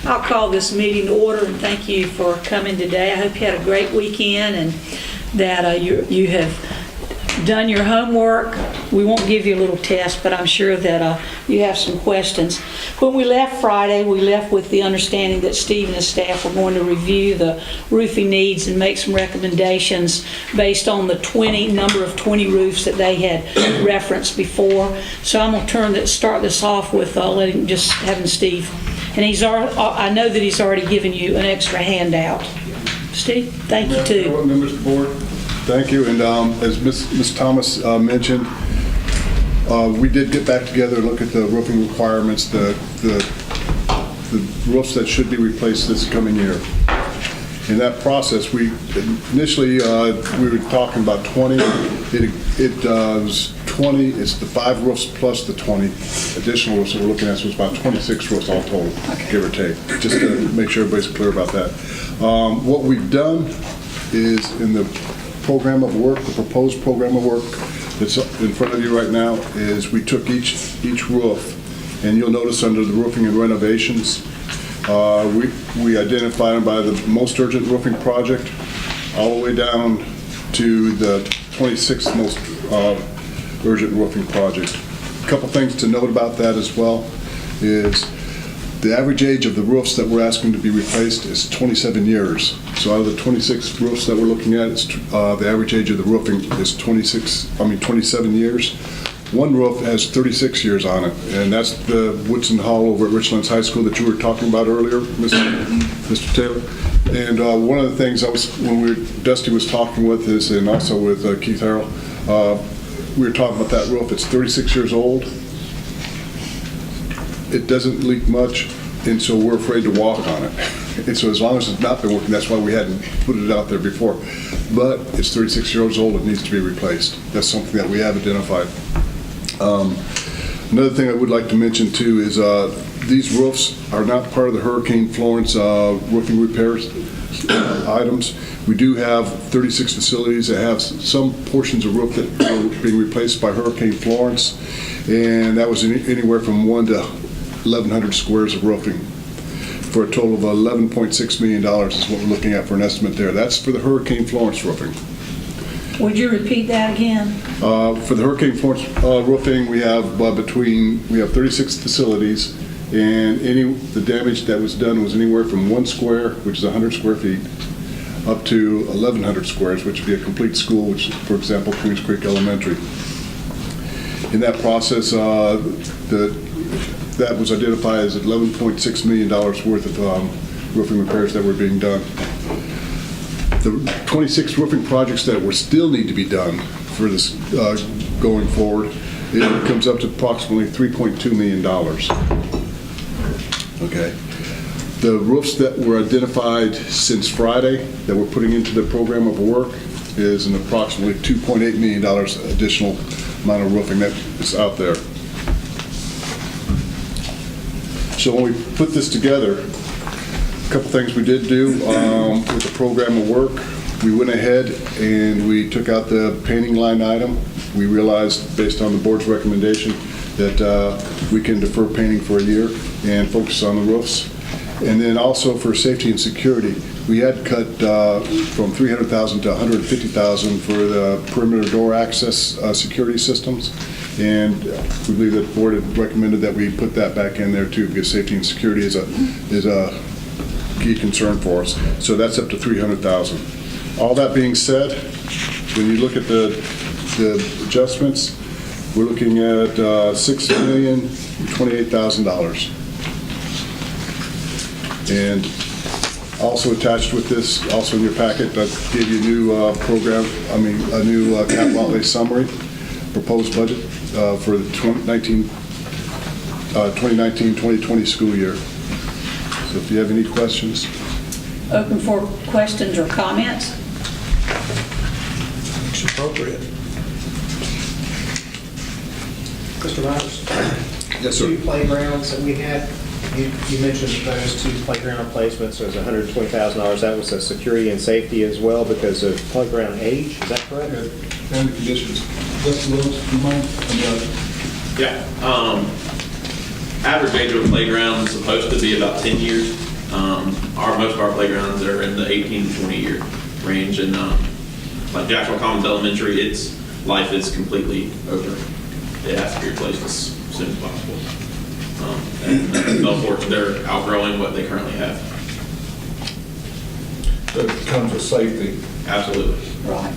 I'll call this meeting to order and thank you for coming today. I hope you had a great weekend and that you have done your homework. We won't give you a little test, but I'm sure that you have some questions. When we left Friday, we left with the understanding that Steve and his staff were going to review the roofing needs and make some recommendations based on the number of 20 roofs that they had referenced before. So I'm going to start this off with having Steve. And I know that he's already given you an extra handout. Steve, thank you too. Members of the board, thank you. And as Ms. Thomas mentioned, we did get back together and look at the roofing requirements, the roofs that should be replaced this coming year. In that process, we initially we were talking about 20. It was 20. It's the 5 roofs plus the 20 additional roofs that we're looking at. So it's about 26 roofs all total, give or take. Just to make sure everybody's clear about that. What we've done is in the program of work, the proposed program of work that's in front of you right now, is we took each roof, and you'll notice under the roofing and renovations, we identified them by the most urgent roofing project all the way down to the 26th most urgent roofing project. A couple things to note about that as well is the average age of the roofs that we're asking to be replaced is 27 years. So out of the 26 roofs that we're looking at, the average age of the roofing is 27 years. One roof has 36 years on it, and that's the Woodson Hall over at Richlands High School that you were talking about earlier, Mr. Taylor. And one of the things Dusty was talking with is, and also with Keith Harrell, we were talking about that roof. It's 36 years old. It doesn't leak much, and so we're afraid to walk on it. And so as long as it's not been working, that's why we hadn't put it out there before. But it's 36 years old, it needs to be replaced. That's something that we have identified. Another thing I would like to mention too is these roofs are not part of the Hurricane Florence roofing repairs items. We do have 36 facilities that have some portions of roof that are being replaced by Hurricane Florence, and that was anywhere from 1 to 1,100 squares of roofing for a total of $11.6 million is what we're looking at for an estimate there. That's for the Hurricane Florence roofing. Would you repeat that again? For the Hurricane Florence roofing, we have 36 facilities, and the damage that was done was anywhere from 1 square, which is 100 square feet, up to 1,100 squares, which would be a complete school, which is, for example, Queens Creek Elementary. In that process, that was identified as $11.6 million worth of roofing repairs that were being done. The 26 roofing projects that still need to be done for this going forward, it comes up to approximately $3.2 million. Okay. The roofs that were identified since Friday that we're putting into the program of work is an approximately $2.8 million additional amount of roofing that is out there. So when we put this together, a couple things we did do with the program of work. We went ahead and we took out the painting line item. We realized, based on the board's recommendation, that we can defer painting for a year and focus on the roofs. And then also for safety and security, we had cut from $300,000 to $150,000 for the perimeter door access security systems. And we believe that the board had recommended that we put that back in there too, because safety and security is a key concern for us. So that's up to $300,000. All that being said, when you look at the adjustments, we're looking at $6,028,000. And also attached with this, also in your packet, I gave you a new a new capital outlay summary, proposed budget for the 2019-2020 school year. So if you have any questions. Open for questions or comments. Looks appropriate. Mr. Myers? Yes, sir. 2 playgrounds that we had. You mentioned those 2 playground replacements. It was $120,000. That was a security and safety as well because of playground age. Is that correct? Yeah, family conditions. Dustin Williams, do you mind? Yeah. average age of a playground is supposed to be about 10 years. Most of our playgrounds are in the 18 to 20 year range, and like Jacksonville Commons Elementary, its life is completely over. It has to be replaced as soon as possible. And Belfort, they're outgrowing what they currently have. So it comes with safety. Absolutely. Right.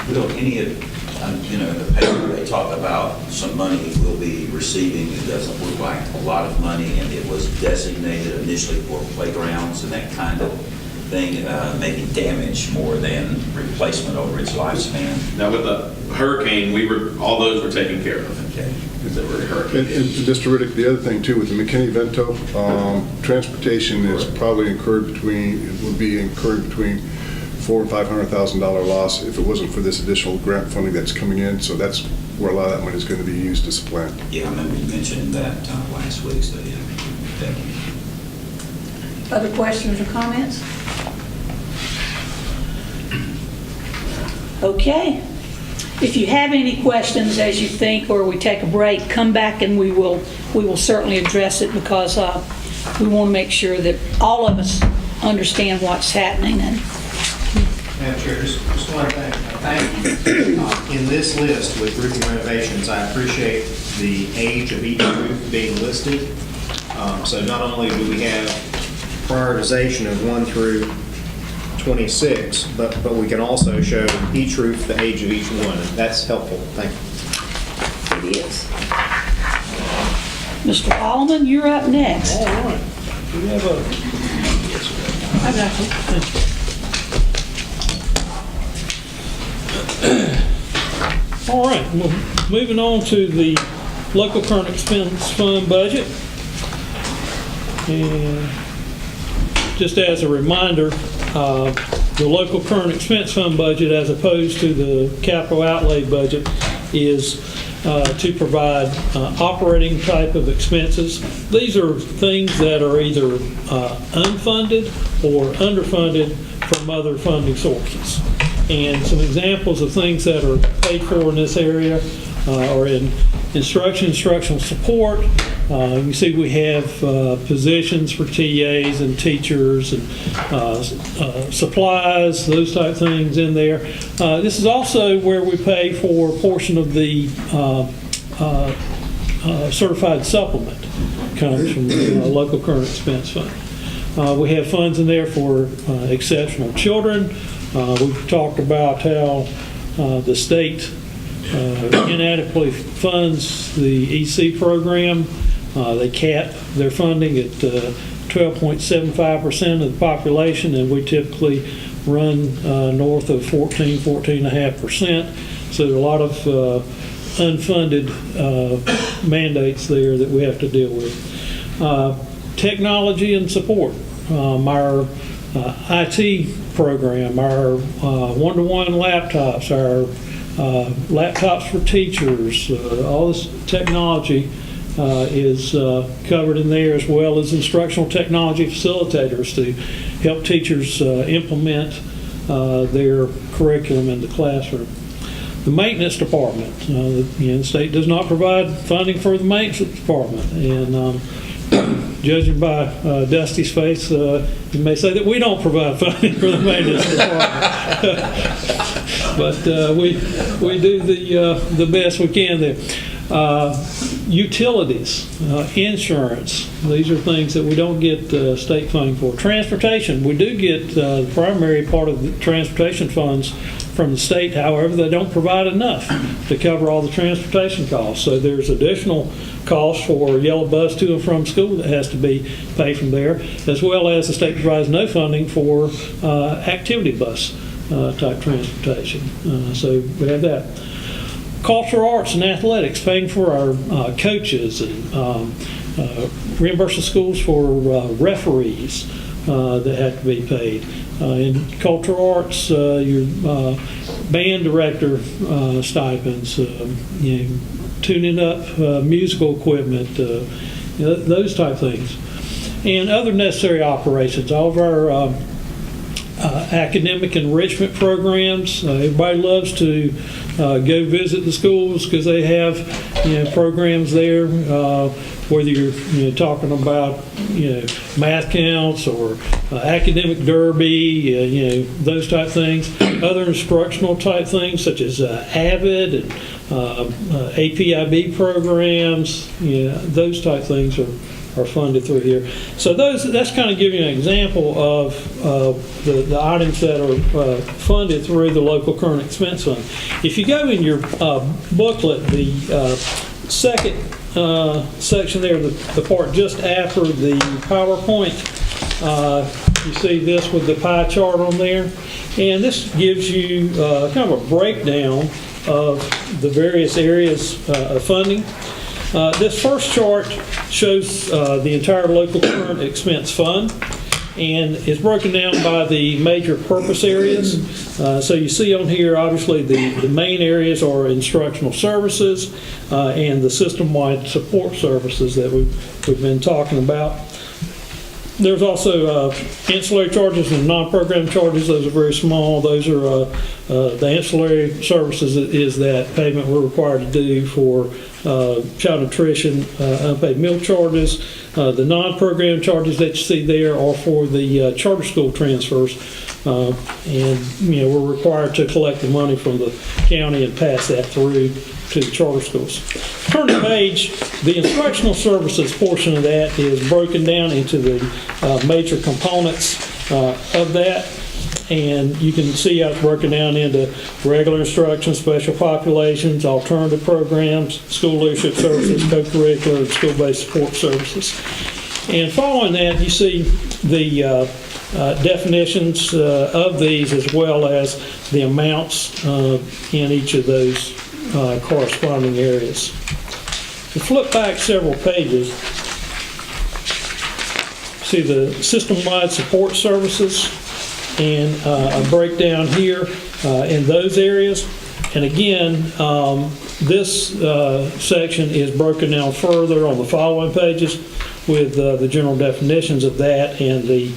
Will any of, in the paper, they talk about some money we'll be receiving. It doesn't look like a lot of money, and it was designated initially for playgrounds and that kind of thing, maybe damage more than replacement over its lifespan. Now with the hurricane, all those were taken care of. Okay. Because they were a hurricane. And Mr. Riddick, the other thing too, with the McKinney-Vento, transportation is probably would be incurred between $400,000 and $500,000 loss if it wasn't for this additional grant funding that's coming in. So that's where a lot of that money is going to be used to supplant. Yeah, I remember you mentioning that last week, so yeah, definitely. Other questions or comments? Okay. If you have any questions as you think, or we take a break, come back and we will certainly address it, because we want to make sure that all of us understand what's happening. And Madam Chair, just one thing. Thank you. In this list with roofing renovations, I appreciate the age of each roof being listed. So not only do we have prioritization of 1 through 26, but we can also show each roof the age of each one. That's helpful. Thank you. it is. Mr. Alleman, you're up next. All right. We have a... I got you. All right, well, moving on to the local current expense fund budget. And just as a reminder, the local current expense fund budget, as opposed to the capital outlay budget, is to provide operating type of expenses. These are things that are either unfunded or underfunded from other funding sources. And some examples of things that are paid for in this area are in instructional support. You see we have positions for TAs and teachers and supplies, those type things in there. This is also where we pay for a portion of the certified supplement, comes from the local current expense fund. We have funds in there for exceptional children. We've talked about how the state inadequately funds the EC program. They cap their funding at 12.75% of the population, and we typically run north of 14.5%. So there are a lot of unfunded mandates there that we have to deal with. Technology and support. Our IT program, our one-to-one laptops, our laptops for teachers, all this technology is covered in there, as well as instructional technology facilitators to help teachers implement their curriculum in the classroom. The maintenance department, the state does not provide funding for the maintenance department, and judging by Dusty's face, you may say that we don't provide funding for the maintenance department. But we do the best we can there. Utilities, insurance, these are things that we don't get state funding for. Transportation, we do get the primary part of the transportation funds from the state. However, they don't provide enough to cover all the transportation costs. So there's additional costs for yellow bus to and from school that has to be paid from there, as well as the state provides no funding for activity bus type transportation. So we have that. Cultural arts and athletics, paying for our coaches, and reimburse the schools for referees that have to be paid. In cultural arts, your band director stipends, tuning up musical equipment, those type things. And other necessary operations. All of our academic enrichment programs. Everybody loves to go visit the schools because they have, programs there. Whether you're talking about math counts or academic derby, those type things. Other instructional type things such as AVID and APIB programs. Those type things are funded through here. So that's kind of giving you an example of the items that are funded through the local current expense fund. If you go in your booklet, the second section there, the part just after the PowerPoint, you see this with the pie chart on there, and this gives you kind of a breakdown of the various areas of funding. This first chart shows the entire local current expense fund, and it's broken down by the major purpose areas. So you see on here, obviously, the main areas are instructional services and the system-wide support services that we've been talking about. There's also ancillary charges and non-program charges. Those are very small. Those are the ancillary services is that payment we're required to do for child nutrition, unpaid meal charges. The non-program charges that you see there are for the charter school transfers. And we're required to collect the money from the county and pass that through to the charter schools. Turn the page. The instructional services portion of that is broken down into the major components of that. And you can see how it's broken down into regular instruction, special populations, alternative programs, school leadership services, co-curricular, and school-based support services. And following that, you see the definitions of these as well as the amounts in each of those corresponding areas. If you flip back several pages, see the system-wide support services and a breakdown here in those areas. And again, this section is broken down further on the following pages with the general definitions of that and the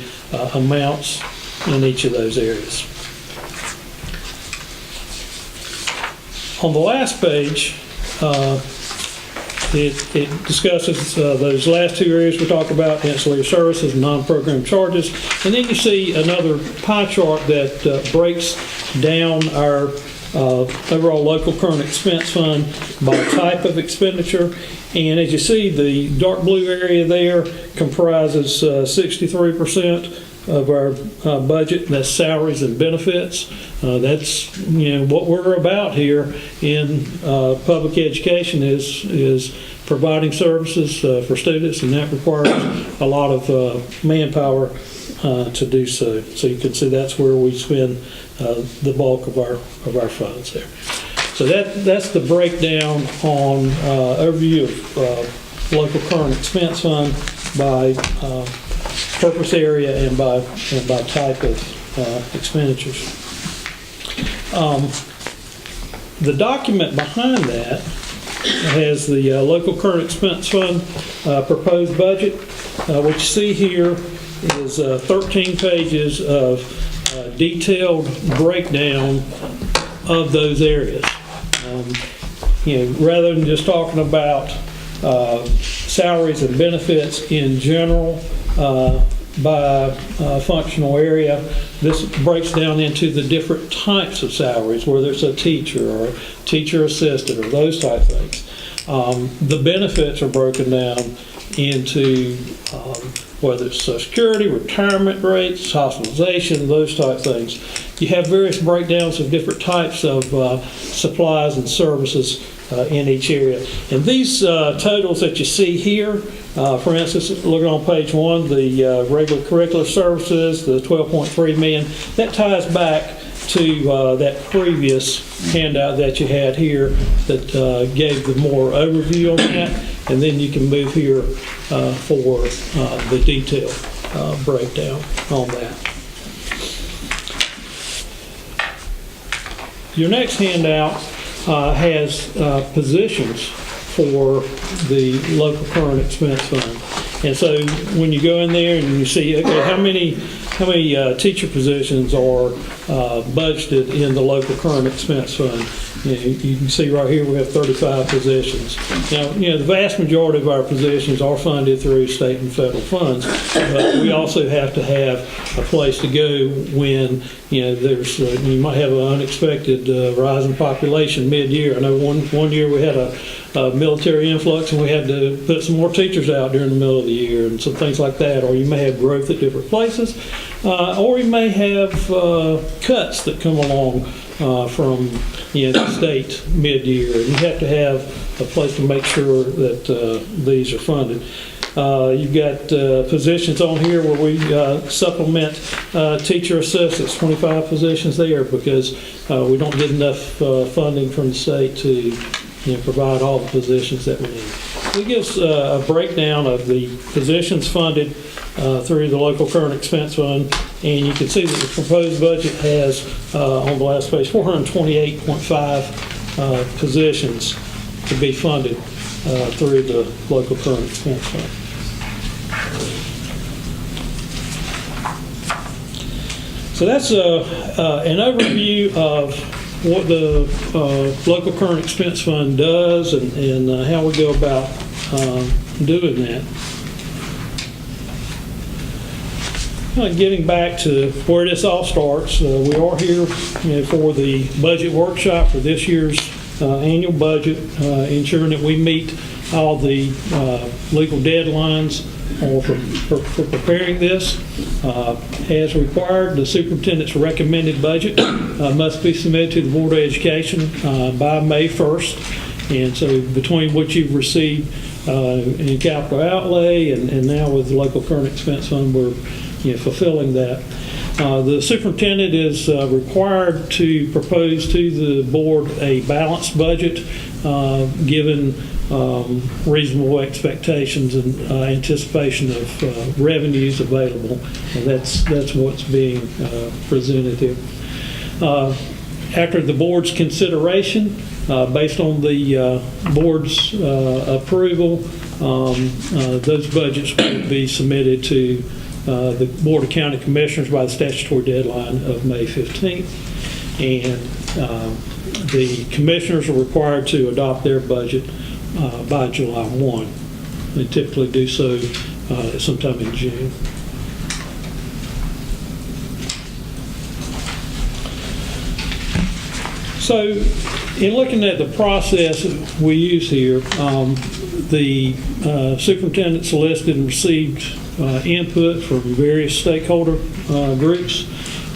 amounts in each of those areas. On the last page, it discusses those last two areas we talked about, ancillary services and non-program charges. And then you see another pie chart that breaks down our overall local current expense fund by type of expenditure. And as you see, the dark blue area there comprises 63% of our budget. That's salaries and benefits. That's what we're about here in public education is providing services for students, and that requires a lot of manpower to do so. So you can see that's where we spend the bulk of our funds there. So that's the breakdown on overview of local current expense fund by purpose area and by type of expenditures. The document behind that has the local current expense fund proposed budget. What you see here is 13 pages of detailed breakdown of those areas. Rather than just talking about salaries and benefits in general by functional area, this breaks down into the different types of salaries, whether it's a teacher or a teacher assistant or those type things. The benefits are broken down into whether it's Social Security, retirement rates, hospitalization, those type things. You have various breakdowns of different types of supplies and services in each area. And these totals that you see here, for instance, looking on page 1, the regular curricular services, the $12.3 million, that ties back to that previous handout that you had here that gave the more overview on that. And then you can move here for the detailed breakdown on that. Your next handout has positions for the local current expense fund. And so when you go in there and you see, okay, how teacher positions are budgeted in the local current expense fund. You can see right here we have 35 positions. Now, the vast majority of our positions are funded through state and federal funds, but we also have to have a place to go when there's you might have an unexpected rise in population mid-year. I know one year we had a military influx and we had to put some more teachers out during the middle of the year and some things like that. Or you may have growth at different places, or you may have cuts that come along from the state mid-year. You have to have a place to make sure that these are funded. You've got positions on here where we supplement teacher assistants, 25 positions there, because we don't get enough funding from the state to provide all the positions that we need. It gives a breakdown of the positions funded through the local current expense fund, and you can see that the proposed budget has, on the last page, 428.5 positions to be funded through the local current expense fund. So that's an overview of what the local current expense fund does and how we go about doing that. Getting back to where this all starts, we are here for the budget workshop for this year's annual budget, ensuring that we meet all the legal deadlines for preparing this. As required, the superintendent's recommended budget must be submitted to the Board of Education by May 1st. And so between what you've received in capital outlay and now with the local current expense fund, we're fulfilling that. The superintendent is required to propose to the board a balanced budget given reasonable expectations and anticipation of revenues available. And that's what's being presented here. After the board's consideration, based on the board's approval, those budgets will be submitted to the Board of County Commissioners by the statutory deadline of May 15th. And the commissioners are required to adopt their budget by July 1. They typically do so sometime in June. So in looking at the process we use here, the superintendent solicited and received input from various stakeholder groups,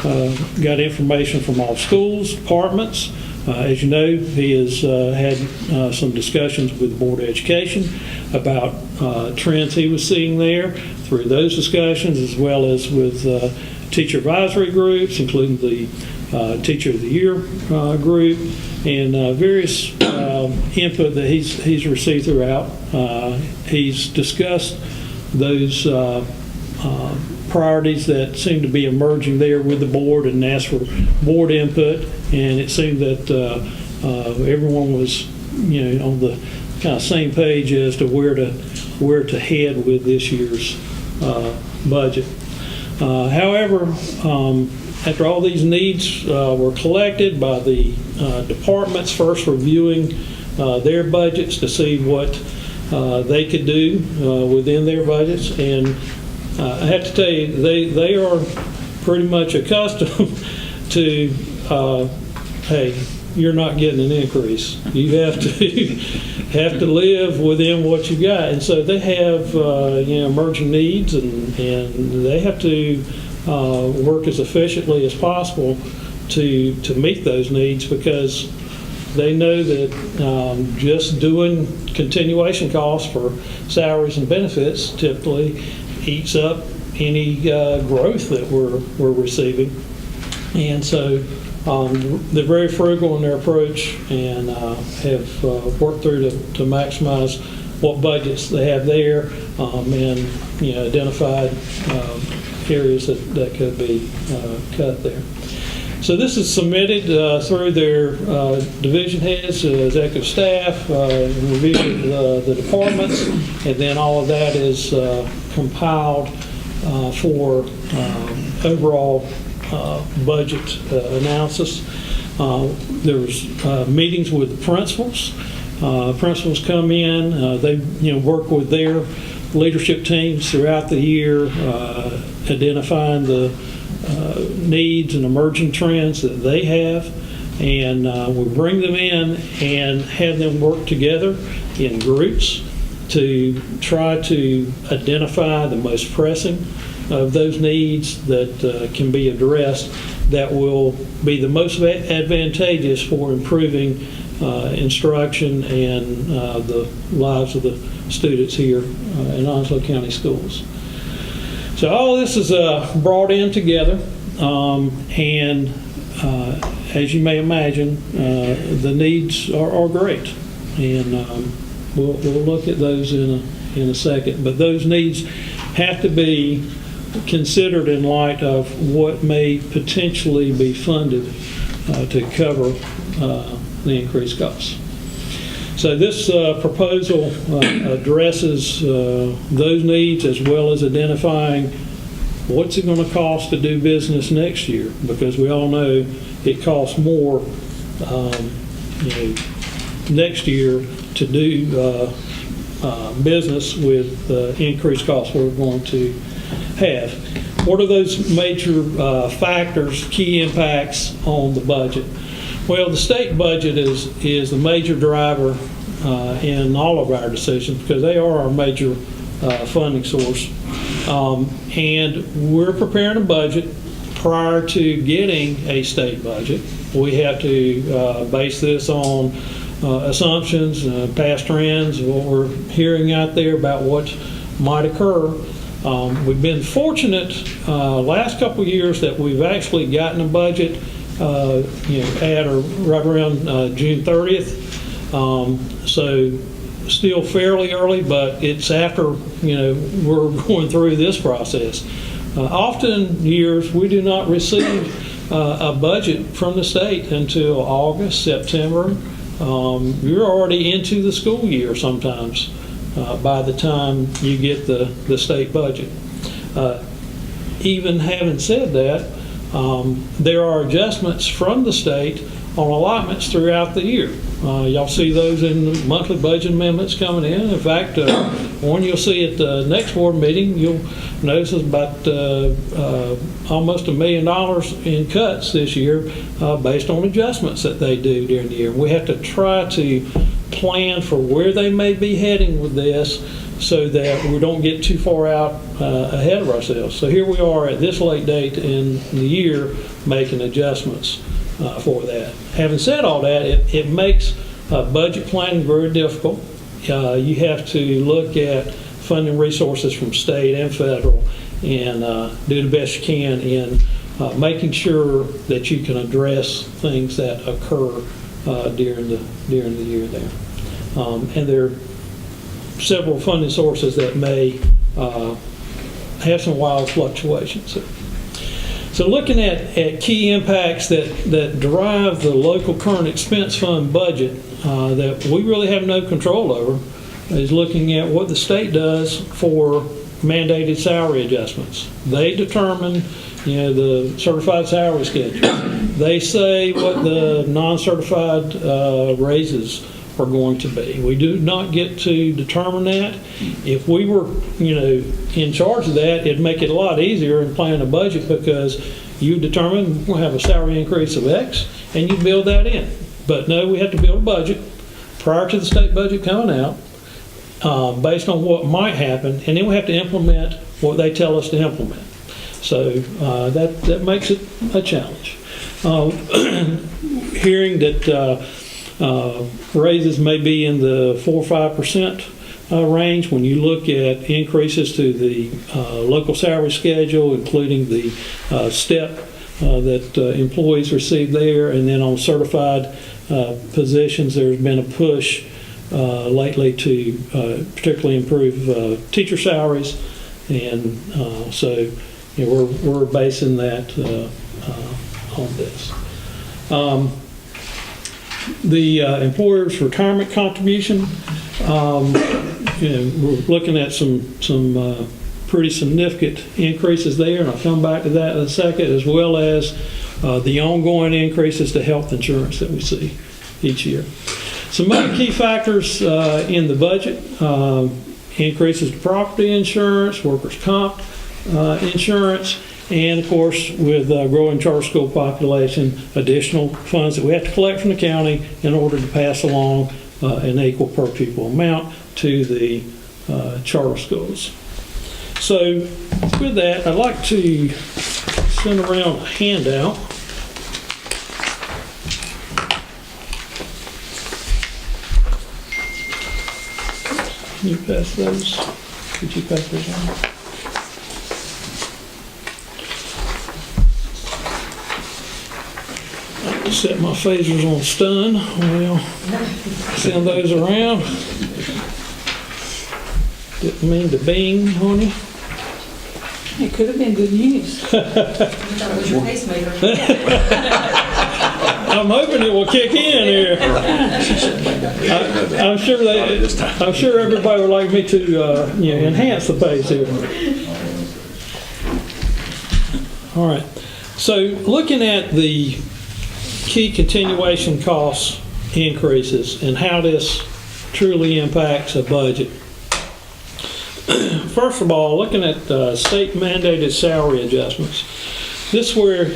got information from all schools, departments. As you know, he has had some discussions with the Board of Education about trends he was seeing there through those discussions, as well as with teacher advisory groups, including the Teacher of the Year group, and various input that he's received throughout. He's discussed those priorities that seem to be emerging there with the board and asked for board input, and it seemed that everyone was on the kind of same page as to where to head with this year's budget. However, after all these needs were collected by the departments, first reviewing their budgets to see what they could do within their budgets, and I have to tell you, they are pretty much accustomed to, hey, you're not getting an increase. You have to live within what you got, and so they have emerging needs, and they have to work as efficiently as possible to meet those needs, because they know that just doing continuation costs for salaries and benefits typically eats up any growth that we're receiving. And so they're very frugal in their approach and have worked through to maximize what budgets they have there, and identified areas that could be cut there. So this is submitted through their division heads, executive staff, review the departments, and then all of that is compiled for overall budget analysis. There was meetings with the principals. Principals come in, they work with their leadership teams throughout the year, identifying the needs and emerging trends that they have, and we bring them in and have them work together in groups to try to identify the most pressing of those needs that can be addressed, that will be the most advantageous for improving instruction and the lives of the students here in Onslow County Schools. So all this is brought in together, and as you may imagine, the needs are great, and we'll look at those in a second. But those needs have to be considered in light of what may potentially be funded to cover the increased costs. So this proposal addresses those needs, as well as identifying what's it going to cost to do business next year, because we all know it costs more next year to do business with increased costs we're going to have. What are those major factors, key impacts on the budget? Well, the state budget is the major driver in all of our decisions, because they are our major funding source. And we're preparing a budget prior to getting a state budget. We have to base this on assumptions, past trends, what we're hearing out there about what might occur. We've been fortunate last couple of years that we've actually gotten a budget at or right around June 30th. So still fairly early, but it's after we're going through this process. Often years we do not receive a budget from the state until August, September. You're already into the school year sometimes by the time you get the state budget. Even having said that, there are adjustments from the state on allotments throughout the year. Y'all see those in the monthly budget amendments coming in. In fact, one you'll see at the next board meeting, you'll notice is about almost $1 million in cuts this year based on adjustments that they do during the year. We have to try to plan for where they may be heading with this, so that we don't get too far out ahead of ourselves. So here we are at this late date in the year making adjustments for that. Having said all that, it makes budget planning very difficult. You have to look at funding resources from state and federal and do the best you can in making sure that you can address things that occur during the year there. And there are several funding sources that may have some wild fluctuations. So looking at key impacts that drive the local current expense fund budget that we really have no control over is looking at what the state does for mandated salary adjustments. They determine the certified salary schedule. They say what the non-certified raises are going to be. We do not get to determine that. If we were, in charge of that, it'd make it a lot easier in planning a budget, because you determine we'll have a salary increase of X and you build that in. But no, we have to build a budget prior to the state budget coming out based on what might happen, and then we have to implement what they tell us to implement. So that makes it a challenge. Hearing that raises may be in the 4 or 5% range. When you look at increases to the local salary schedule, including the step that employees receive there, and then on certified positions, there's been a push lately to particularly improve teacher salaries, and so we're basing that on this. The employer's retirement contribution, we're looking at some pretty significant increases there, and I'll come back to that in a second, as well as the ongoing increases to health insurance that we see each year. Some other key factors in the budget, increases to property insurance, workers' comp insurance, and of course, with growing charter school population, additional funds that we have to collect from the county in order to pass along an equal per pupil amount to the charter schools. So with that, I'd like to send around a handout. Can you pass those? Could you pass those on? Set my phasers on stun. Well, send those around. Didn't mean to bing on you. It could have been good news. I thought it was your pacemaker. I'm hoping it will kick in here. I'm sure everybody would like me to enhance the pace here. All right. So looking at the key continuation cost increases and how this truly impacts a budget. First of all, looking at state mandated salary adjustments. This where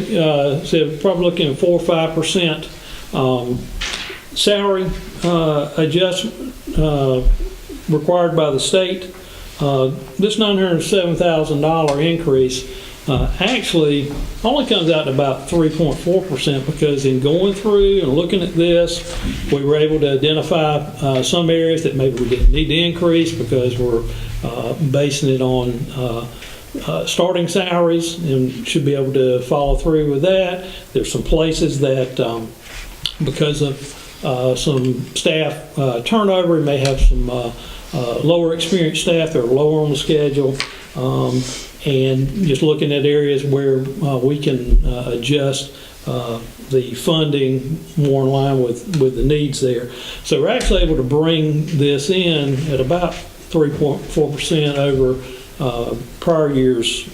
so probably looking at 4 or 5% salary adjustment required by the state. This $907,000 increase actually only comes out to about 3.4%, because in going through and looking at this, we were able to identify some areas that maybe we didn't need to increase because we're basing it on starting salaries and should be able to follow through with that. There's some places that because of some staff turnover, we may have some lower experienced staff that are lower on the schedule. And just looking at areas where we can adjust the funding more in line with the needs there. So we're actually able to bring this in at about 3.4% over prior year's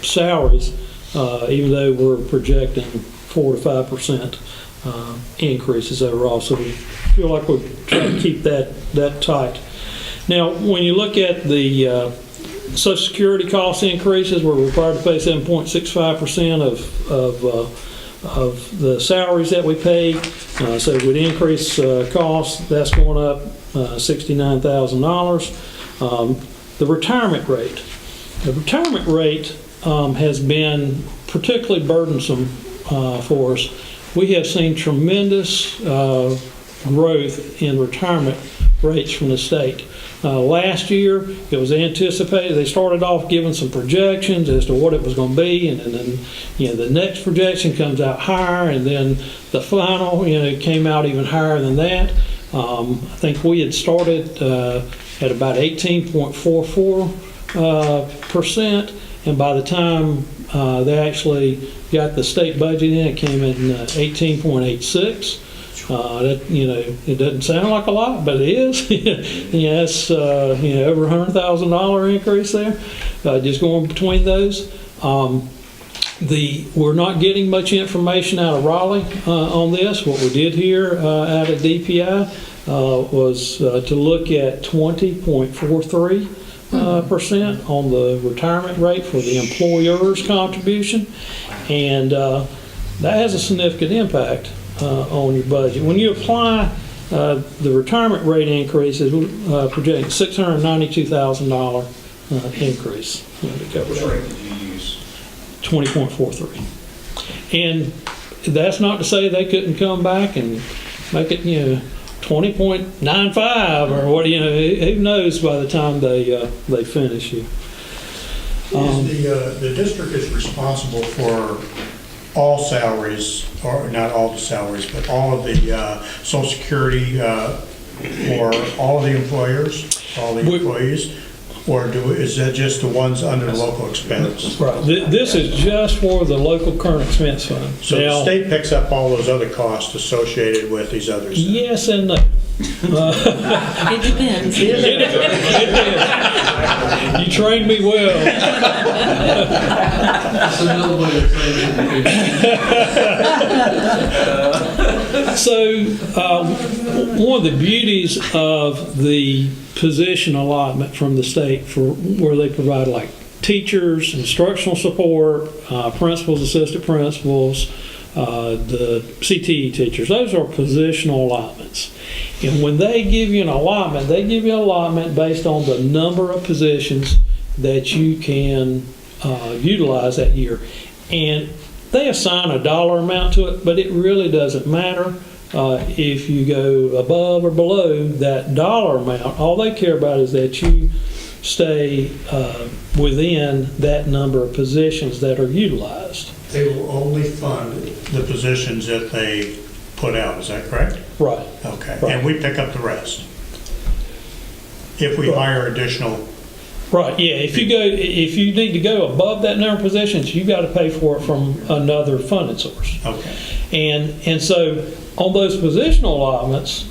salaries, even though we're projecting 4 to 5% increases overall. So we feel like we're trying to keep that tight. Now, when you look at the Social Security cost increases, we're required to pay 7.65% of the salaries that we pay. So with increased costs, that's going up $69,000. The retirement rate. The retirement rate has been particularly burdensome for us. We have seen tremendous growth in retirement rates from the state. Last year, it was anticipated. They started off giving some projections as to what it was going to be, and then the next projection comes out higher, and then the final came out even higher than that. I think we had started at about 18.44%, and by the time they actually got the state budget in, it came in 18.86. It doesn't sound like a lot, but it is. It's over $100,000 increase there, just going between those. We're not getting much information out of Raleigh on this. What we did hear out of DPI was to look at 20.43% on the retirement rate for the employer's contribution, and that has a significant impact on your budget. When you apply the retirement rate increases, projecting $692,000 increase to cover that. Which rate did you use? 20.43. And that's not to say they couldn't come back and make it 20.95 or what, who knows by the time they finish you. The district is responsible for all salaries, or not all the salaries, but all of the Social Security for all of the employers, all the employees? Or is that just the ones under the local expense? Right. This is just for the local current expense fund. So the Now, state picks up all those other costs associated with these others? yes and no. It depends. It depends. You trained me well. That's another way of saying it. So, one of the beauties of the position allotment from the state for where they provide like teachers, instructional support, principals, assistant principals, the CTE teachers, those are positional allotments. And when they give you an allotment, they give you an allotment based on the number of positions that you can utilize that year. And they assign a dollar amount to it, but it really doesn't matter if you go above or below that dollar amount. All they care about is that you stay within that number of positions that are utilized. They will only fund the positions that they put out, is that correct? Right. Okay, Right. and we pick up the rest? If we Right. hire additional, Right, yeah, if you need to go above that number of positions, you got to pay for it from another funding source. okay. And so on those positional allotments,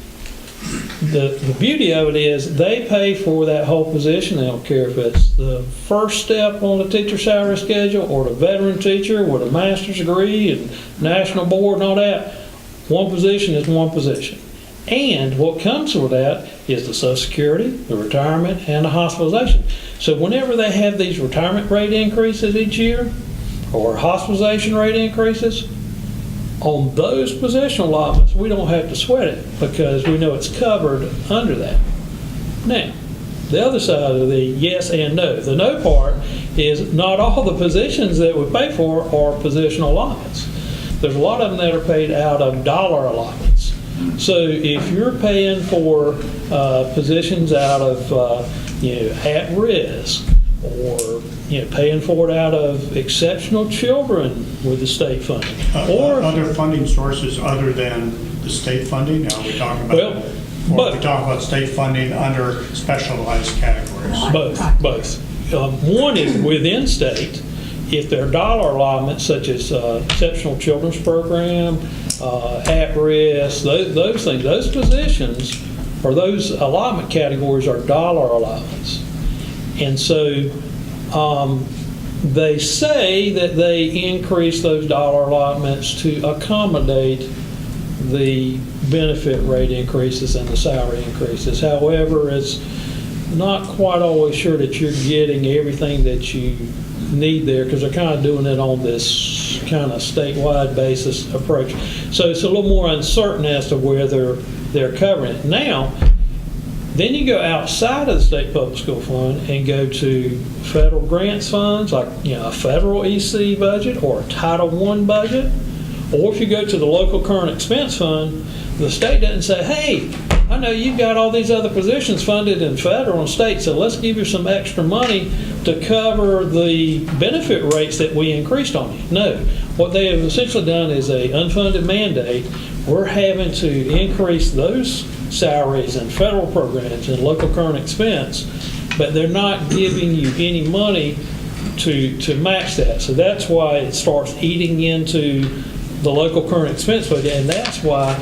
the beauty of it is they pay for that whole position. They don't care if it's the first step on the teacher salary schedule or the veteran teacher with a master's degree and national board and all that. One position is one position. And what comes with that is the Social Security, the retirement, and the hospitalization. So whenever they have these retirement rate increases each year or hospitalization rate increases, on those positional allotments, we don't have to sweat it because we know it's covered under that. Now, the other side of the yes and no. The no part is not all the positions that we pay for are positional allotments. There's a lot of them that are paid out of dollar allotments. So if you're paying for positions out of at risk, or paying for it out of exceptional children with the state funding, or Other funding sources other than the state funding? Are we talking about, Well, or but- are we talking about state funding under specialized categories? both. One is within state. If there are dollar allotments such as exceptional children's program, at risk, those things, those positions or those allotment categories are dollar allotments. And so they say that they increase those dollar allotments to accommodate the benefit rate increases and the salary increases. However, it's not quite always sure that you're getting everything that you need there because they're kind of doing it on this kind of statewide basis approach. So it's a little more uncertain as to whether they're covering it. Now, then you go outside of the state public school fund and go to federal grants funds, like a federal EC budget or a Title I budget. Or if you go to the local current expense fund, the state doesn't say, hey, I know you've got all these other positions funded in federal and state, so let's give you some extra money to cover the benefit rates that we increased on you. No, what they have essentially done is a unfunded mandate. We're having to increase those salaries and federal programs and local current expense, but they're not giving you any money to match that. So that's why it starts eating into the local current expense budget, and that's why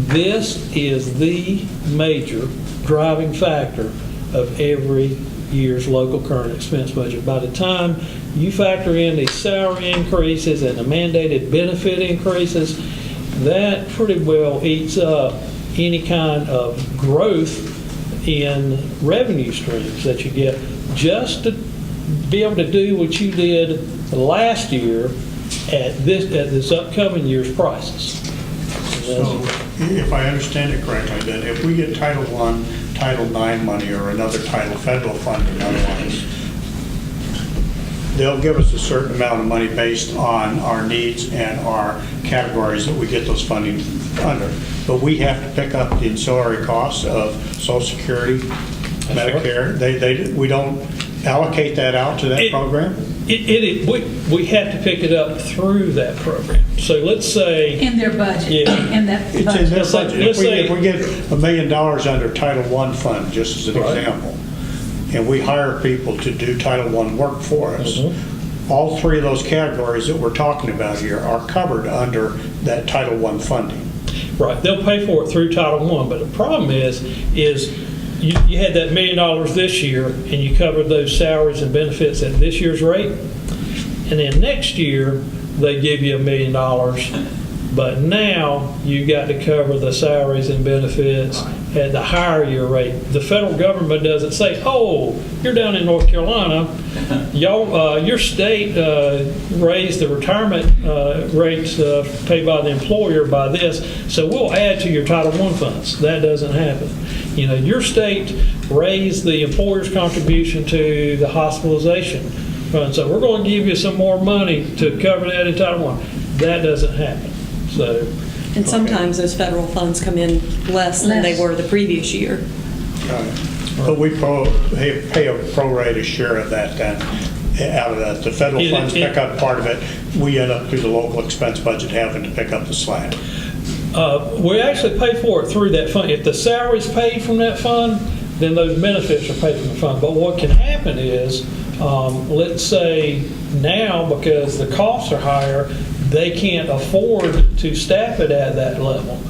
this is the major driving factor of every year's local current expense budget. By the time you factor in the salary increases and the mandated benefit increases, that pretty well eats up any kind of growth in revenue streams that you get just to be able to do what you did last year at this upcoming year's prices. So if I understand it correctly, then if we get Title I, Title IX money or another title, federal funding otherwise, they'll give us a certain amount of money based on our needs and our categories that we get those funding under. But we have to pick up the ancillary costs of Social Security, Medicare. We don't allocate that out to that program? We have to pick it up through that program. So let's say, In their budget. Yeah. In that It's in budget. their Let's say- budget. let's say- If we get $1 million under Title I fund, just as an Right. example, and we hire people to do Title I work for us. All three of those categories that we're talking about here are covered under that Title I funding. Right, they'll pay for it through Title I, but the problem is you had that $1 million this year, and you covered those salaries and benefits at this year's rate, and then next year, they give you $1 million, but now you got to cover the salaries and benefits at the higher year rate. The federal government doesn't say, oh, you're down in North Carolina, your state raised the retirement rates paid by the employer by this, so we'll add to your Title I funds. That doesn't happen. Your state raised the employer's contribution to the hospitalization fund, so we're going to give you some more money to cover that in Title I. That doesn't happen. So, And sometimes those federal funds come in less than they were the previous year. But we pay a pro-rata share of that then, out of that. The federal funds pick up part of it. We end up through the local expense budget having to pick up the slack. we actually pay for it through that fund. If the salary's paid from that fund, then those benefits are paid from the fund. But what can happen is, let's say now, because the costs are higher, they can't afford to staff it at that level.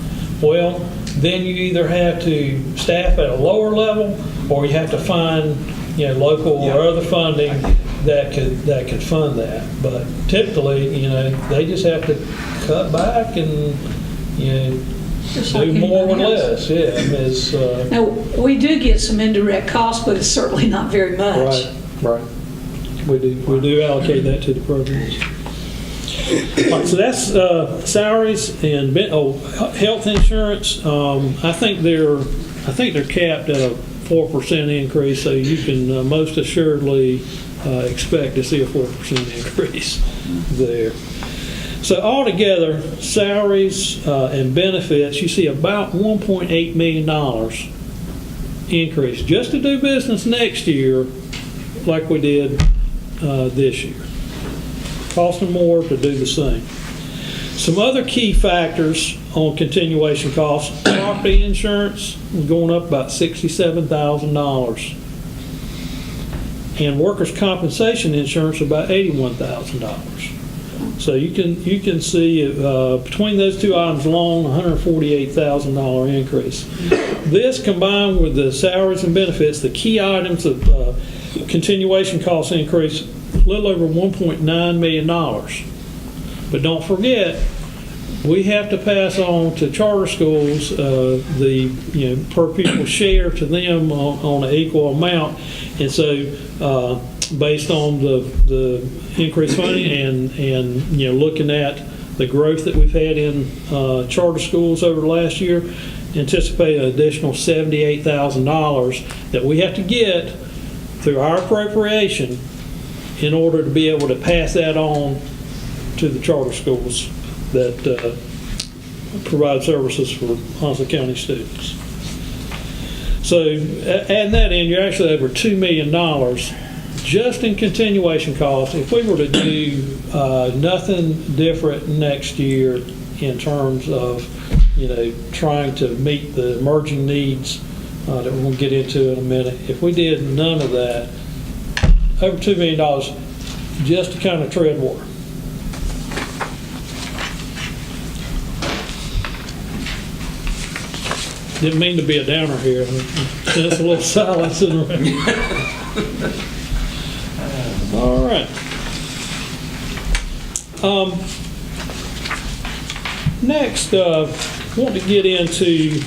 Well, then you either have to staff at a lower level, or you have to find, local or other funding that could fund that. But typically, they just have to cut back and, do more with less. Yeah, Now, we do get some indirect costs, but it's certainly not very much. Right. We do allocate that to the programs. All right, so that's salaries and health insurance. I think they're capped at a 4% increase, so you can most assuredly expect to see a 4% increase there. So altogether, salaries and benefits, you see about $1.8 million increase just to do business next year, like we did this year. Costing more to do the same. Some other key factors on continuation costs: property insurance going up about $67,000, and workers' compensation insurance about $81,000. So you can see between those two items alone, $148,000 increase. This combined with the salaries and benefits, the key items of continuation cost increase, a little over $1.9 million. But don't forget, we have to pass on to charter schools the per pupil share to them on an equal amount, and so based on the increased funding and looking at the growth that we've had in charter schools over the last year, anticipate an additional $78,000 that we have to get through our appropriation in order to be able to pass that on to the charter schools that provide services for Onslow County students. So adding that in, you're actually over $2 million just in continuation costs. If we were to do nothing different next year in terms of trying to meet the emerging needs that we're going to get into in a minute, if we did none of that, over $2 million just to kind of tread water. Didn't mean to be a downer here. Just a little silence in the room. All right. Next, I want to get into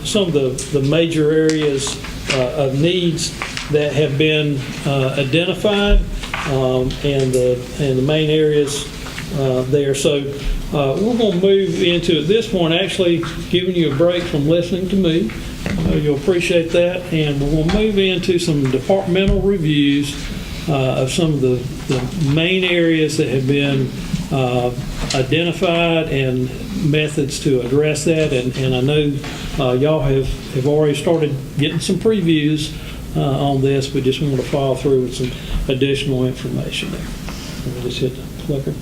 some of the major areas of needs that have been identified and the main areas there. So we're going to move into, at this point, actually giving you a break from listening to me. You'll appreciate that. And we're going to move into some departmental reviews of some of the main areas that have been identified and methods to address that. And I know y'all have already started getting some previews on this, but just want to follow through with some additional information there. Let me just hit the clicker.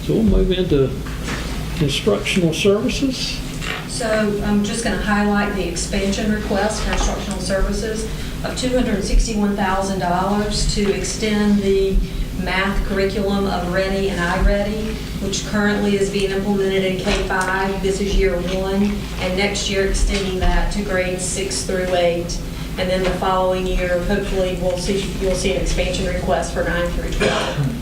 So we'll move into instructional services. So I'm just going to highlight the expansion request for instructional services. of $261,000 to extend the math curriculum of Ready and iReady, which currently is being implemented in K-5. This is year 1, and next year extending that to grades 6 through 8. And then the following year, hopefully, you'll see an expansion request for 9 through 12.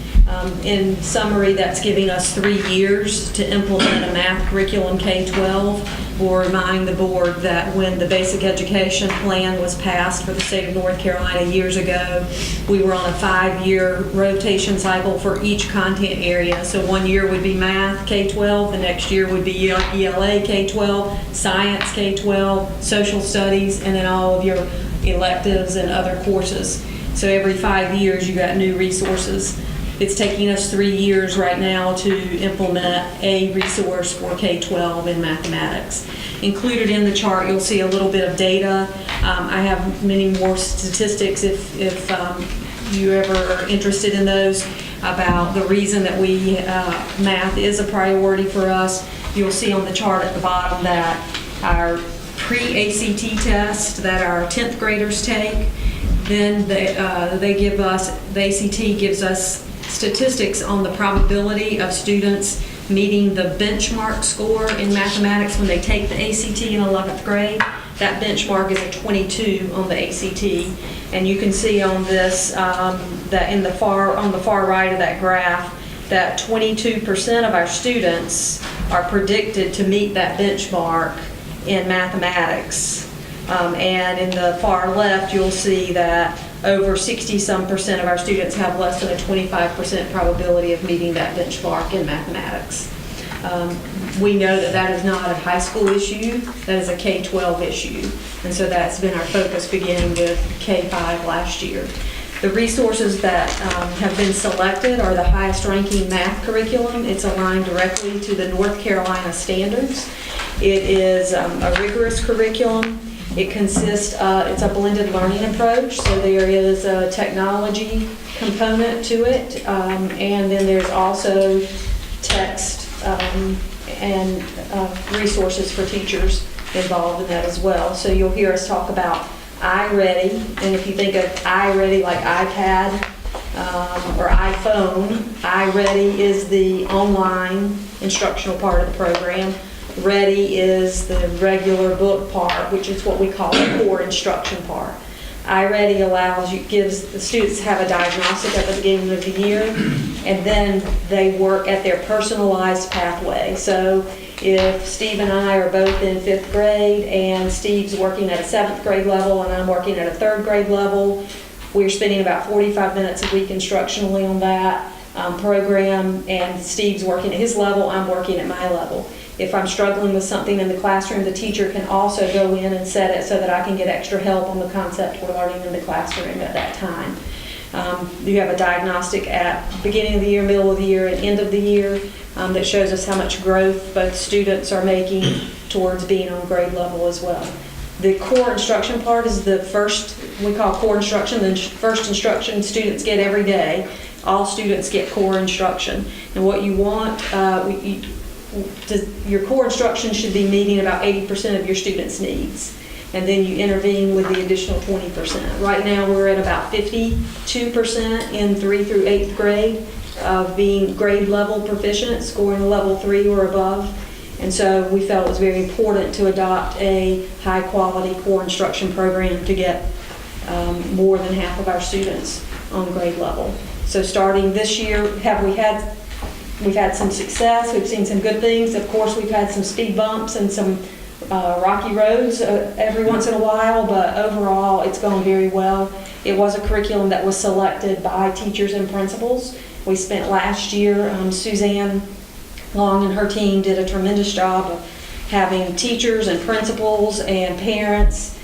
In summary, that's giving us 3 years to implement a math curriculum K-12. We'll remind the board that when the basic education plan was passed for the state of North Carolina years ago, we were on a 5-year rotation cycle for each content area. So 1 year would be math K-12, the next year would be ELA K-12, science K-12, social studies, and then all of your electives and other courses. So every 5 years, you got new resources. It's taking us 3 years right now to implement a resource for K-12 in mathematics. Included in the chart, you'll see a little bit of data. I have many more statistics if you ever are interested in those about the reason that math is a priority for us. You'll see on the chart at the bottom that our pre-ACT test that our 10th graders take, then the ACT gives us statistics on the probability of students meeting the benchmark score in mathematics when they take the ACT in 11th grade. That benchmark is a 22 on the ACT. And you can see on this, that on the far right of that graph, that 22% of our students are predicted to meet that benchmark in mathematics. And in the far left, you'll see that over 60-some% of our students have less than a 25% probability of meeting that benchmark in mathematics. We know that that is not a high school issue, that is a K-12 issue. And so that's been our focus beginning with K-5 last year. The resources that have been selected are the highest ranking math curriculum. It's aligned directly to the North Carolina standards. It is a rigorous curriculum. It consists, it's a blended learning approach, so there is a technology component to it, and then there's also text and resources for teachers involved in that as well. So you'll hear us talk about iReady, and if you think of iReady like iPad or iPhone, iReady is the online instructional part of the program. Ready is the regular book part, which is what we call the core instruction part. iReady gives the students have a diagnostic at the beginning of the year, and then they work at their personalized pathway. So if Steve and I are both in 5th grade and Steve's working at a 7th grade level and I'm working at a 3rd grade level, we're spending about 45 minutes a week instructionally on that program, and Steve's working at his level, I'm working at my level. If I'm struggling with something in the classroom, the teacher can also go in and set it so that I can get extra help on the concept we're learning in the classroom at that time. You have a diagnostic at beginning of the year, middle of the year, and end of the year that shows us how much growth both students are making towards being on grade level as well. The core instruction part is the first, we call core instruction, the first instruction students get every day. All students get core instruction. And what you want, your core instruction should be meeting about 80% of your students' needs. And then you intervene with the additional 20%. Right now we're at about 52% in 3 through 8th grade of being grade level proficient, scoring a level 3 or above. And so we felt it was very important to adopt a high quality core instruction program to get more than half of our students on grade level. So starting this year, we've had some success, we've seen some good things. Of course, we've had some speed bumps and some rocky roads every once in a while, but overall it's gone very well. It was a curriculum that was selected by teachers and principals. We spent last year, Suzanne Long and her team did a tremendous job of having teachers and principals and parents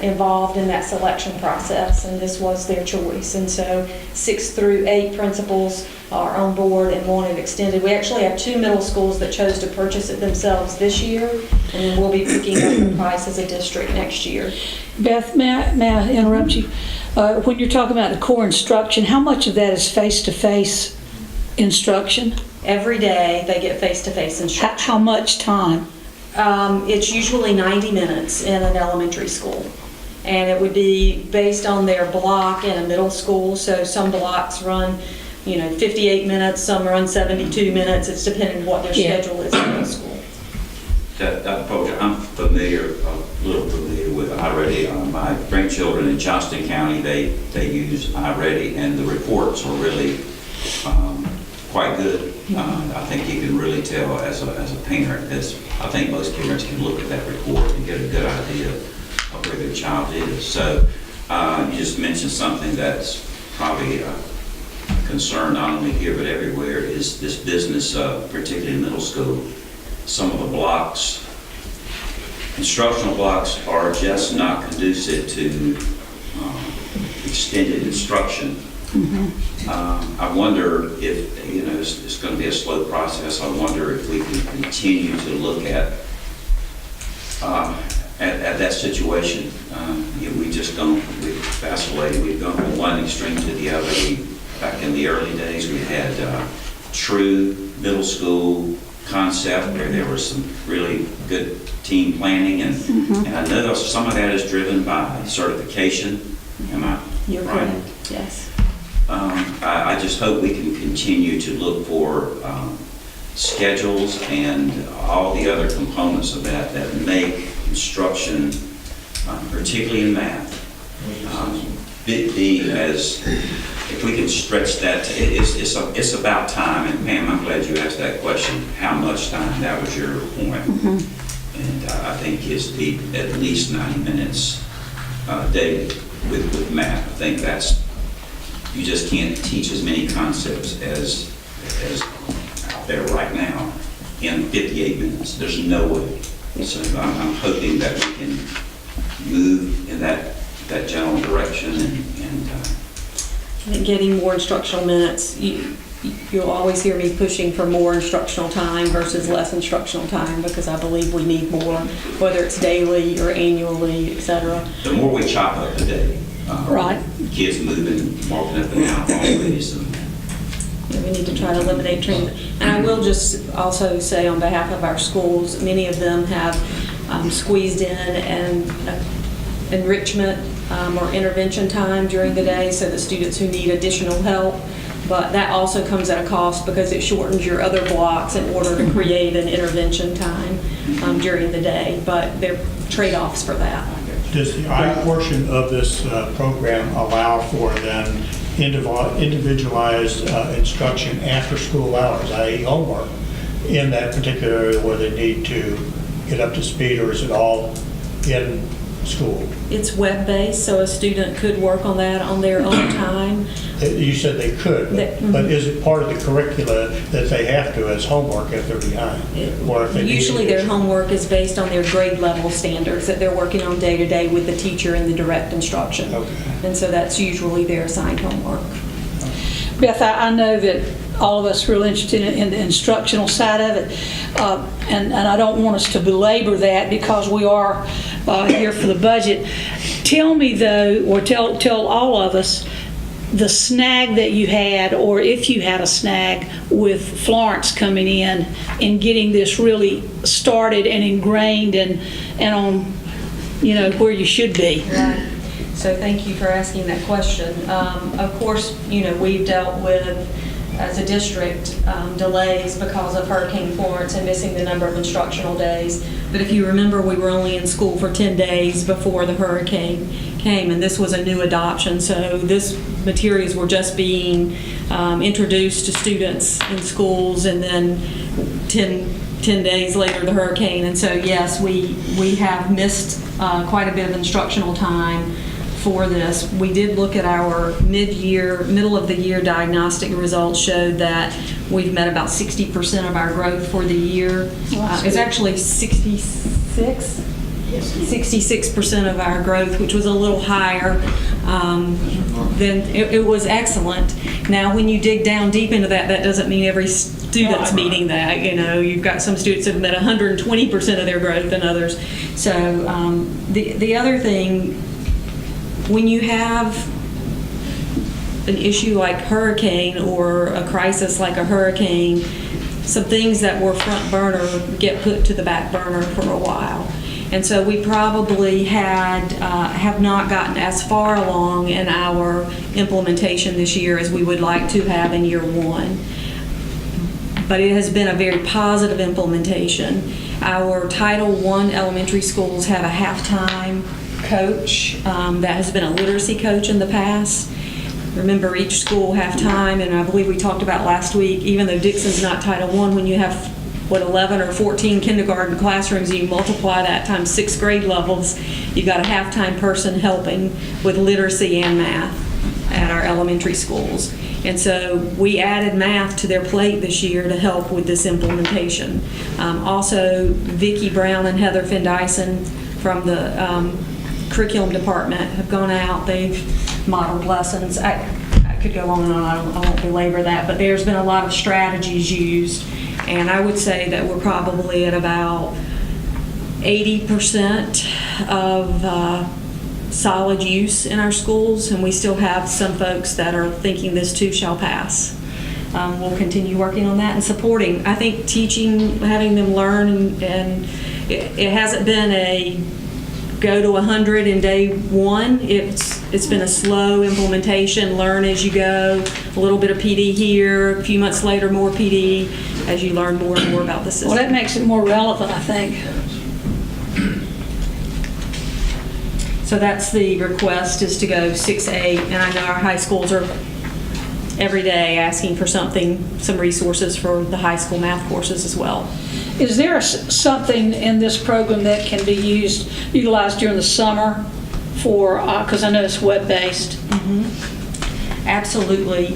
involved in that selection process, and this was their choice. And so 6 through 8 principals are on board and want it extended. We actually have 2 middle schools that chose to purchase it themselves this year, and then we'll be picking up the price as a district next year. Beth, may I interrupt you? When you're talking about the core instruction, how much of that is face-to-face instruction? Every day they get face-to-face instruction. How much time? It's usually 90 minutes in an elementary school. and it would be based on their block in a middle school. So some blocks run, 58 minutes, some run 72 minutes. It's depending on what their Yeah. schedule is in middle school. That program, I'm familiar, a little familiar with iReady. My grandchildren in Johnston County, they use iReady, and the reports are really quite good. I think you can really tell as a parent, I think most parents can look at that report and get a good idea of where their child is. So you just mentioned something that's probably a concern not only here but everywhere, is this business, particularly in middle school. Some of the blocks, instructional blocks, are just not conducive to extended instruction. I wonder if, it's going to be a slow process. I wonder if we can continue to look at that situation. We just don't, we vacillate. We've gone from one extreme to the other. Back in the early days, we had true middle school concept where there was some really good team planning, and I know some of that is driven by certification. Am I You're right? correct, yes. I just hope we can continue to look for schedules and all the other components of that make instruction, particularly in math, be as, if we can stretch that, it's about time. And Pam, I'm glad you asked that question. How much time? That was your point. And I think it's at least 90 minutes daily with math. I think that's, you just can't teach as many concepts as out there right now in 58 minutes. There's no way. So I'm hoping that we can move in that general direction and I think getting more instructional minutes, you'll always hear me pushing for more instructional time versus less instructional time, because I believe we need more, whether it's daily or annually, et cetera. the more we chop up the day, Right. kids moving, walking up and down hallways, and We need to try to eliminate training. And I will just also say on behalf of our schools, many of them have squeezed in and enrichment or intervention time during the day, so the students who need additional help. But that also comes at a cost because it shortens your other blocks in order to create an intervention time during the day. But there are trade-offs for that. Does the I portion of this program allow for then individualized instruction after school hours, i.e. homework, in that particular area where they need to get up to speed, or is it all in school? It's web-based, so a student could work on that on their own time. You said they could, but is it part of the curricula that they have to as homework if they're behind? Or if they need Usually to- their homework is based on their grade level standards that they're working on day to day with the teacher in the direct instruction. Okay. And so that's usually their assigned homework. Beth, I know that all of us are real interested in the instructional side of it, and I don't want us to belabor that because we are here for the budget. Tell me though, or tell all of us, the snag that you had, or if you had a snag with Florence coming in and getting this really started and ingrained and on, where you should be. Right. So thank you for asking that question. Of course, we've dealt with, as a district, delays because of Hurricane Florence and missing the number of instructional days. But if you remember, we were only in school for 10 days before the hurricane came, and this was a new adoption. So this materials were just being introduced to students in schools, and then 10 days later the hurricane. And so yes, we have missed quite a bit of instructional time for this. We did look at our middle of the year diagnostic results, showed that we've met about 60% of our growth for the year. It's actually 66% of our growth, which was a little higher than it was excellent. Now, when you dig down deep into that, that doesn't mean every student's meeting that. You've got some students that have met 120% of their growth and others. So the other thing, when you have an issue like hurricane or a crisis like a hurricane, some things that were front burner get put to the back burner for a while. And so we probably have not gotten as far along in our implementation this year as we would like to have in year one. But it has been a very positive implementation. Our Title I elementary schools have a halftime coach that has been a literacy coach in the past. Remember, each school halftime, and I believe we talked about last week, even though Dixon's not Title I, when you have 11 or 14 kindergarten classrooms, you multiply that times 6th grade levels, you've got a halftime person helping with literacy and math at our elementary schools. And so we added math to their plate this year to help with this implementation. Also, Vicki Brown and Heather Findyson from the curriculum department have gone out. They've modeled lessons. I could go on and on. I won't belabor that, but there's been a lot of strategies used. And I would say that we're probably at about 80% of solid use in our schools, and we still have some folks that are thinking this too shall pass. We'll continue working on that and supporting. I think teaching, having them learn, and it hasn't been a go to 100 in day one. It's been a slow implementation, learn as you go, a little bit of PD here, a few months later more PD as you learn more and more about the system. Well, that makes it more relevant, I think. So that's the request, is to go 6-8, and I know our high schools are every day asking for some resources for the high school math courses as well. Is there something in this program that can be utilized during the summer for, because I know it's web-based? Absolutely.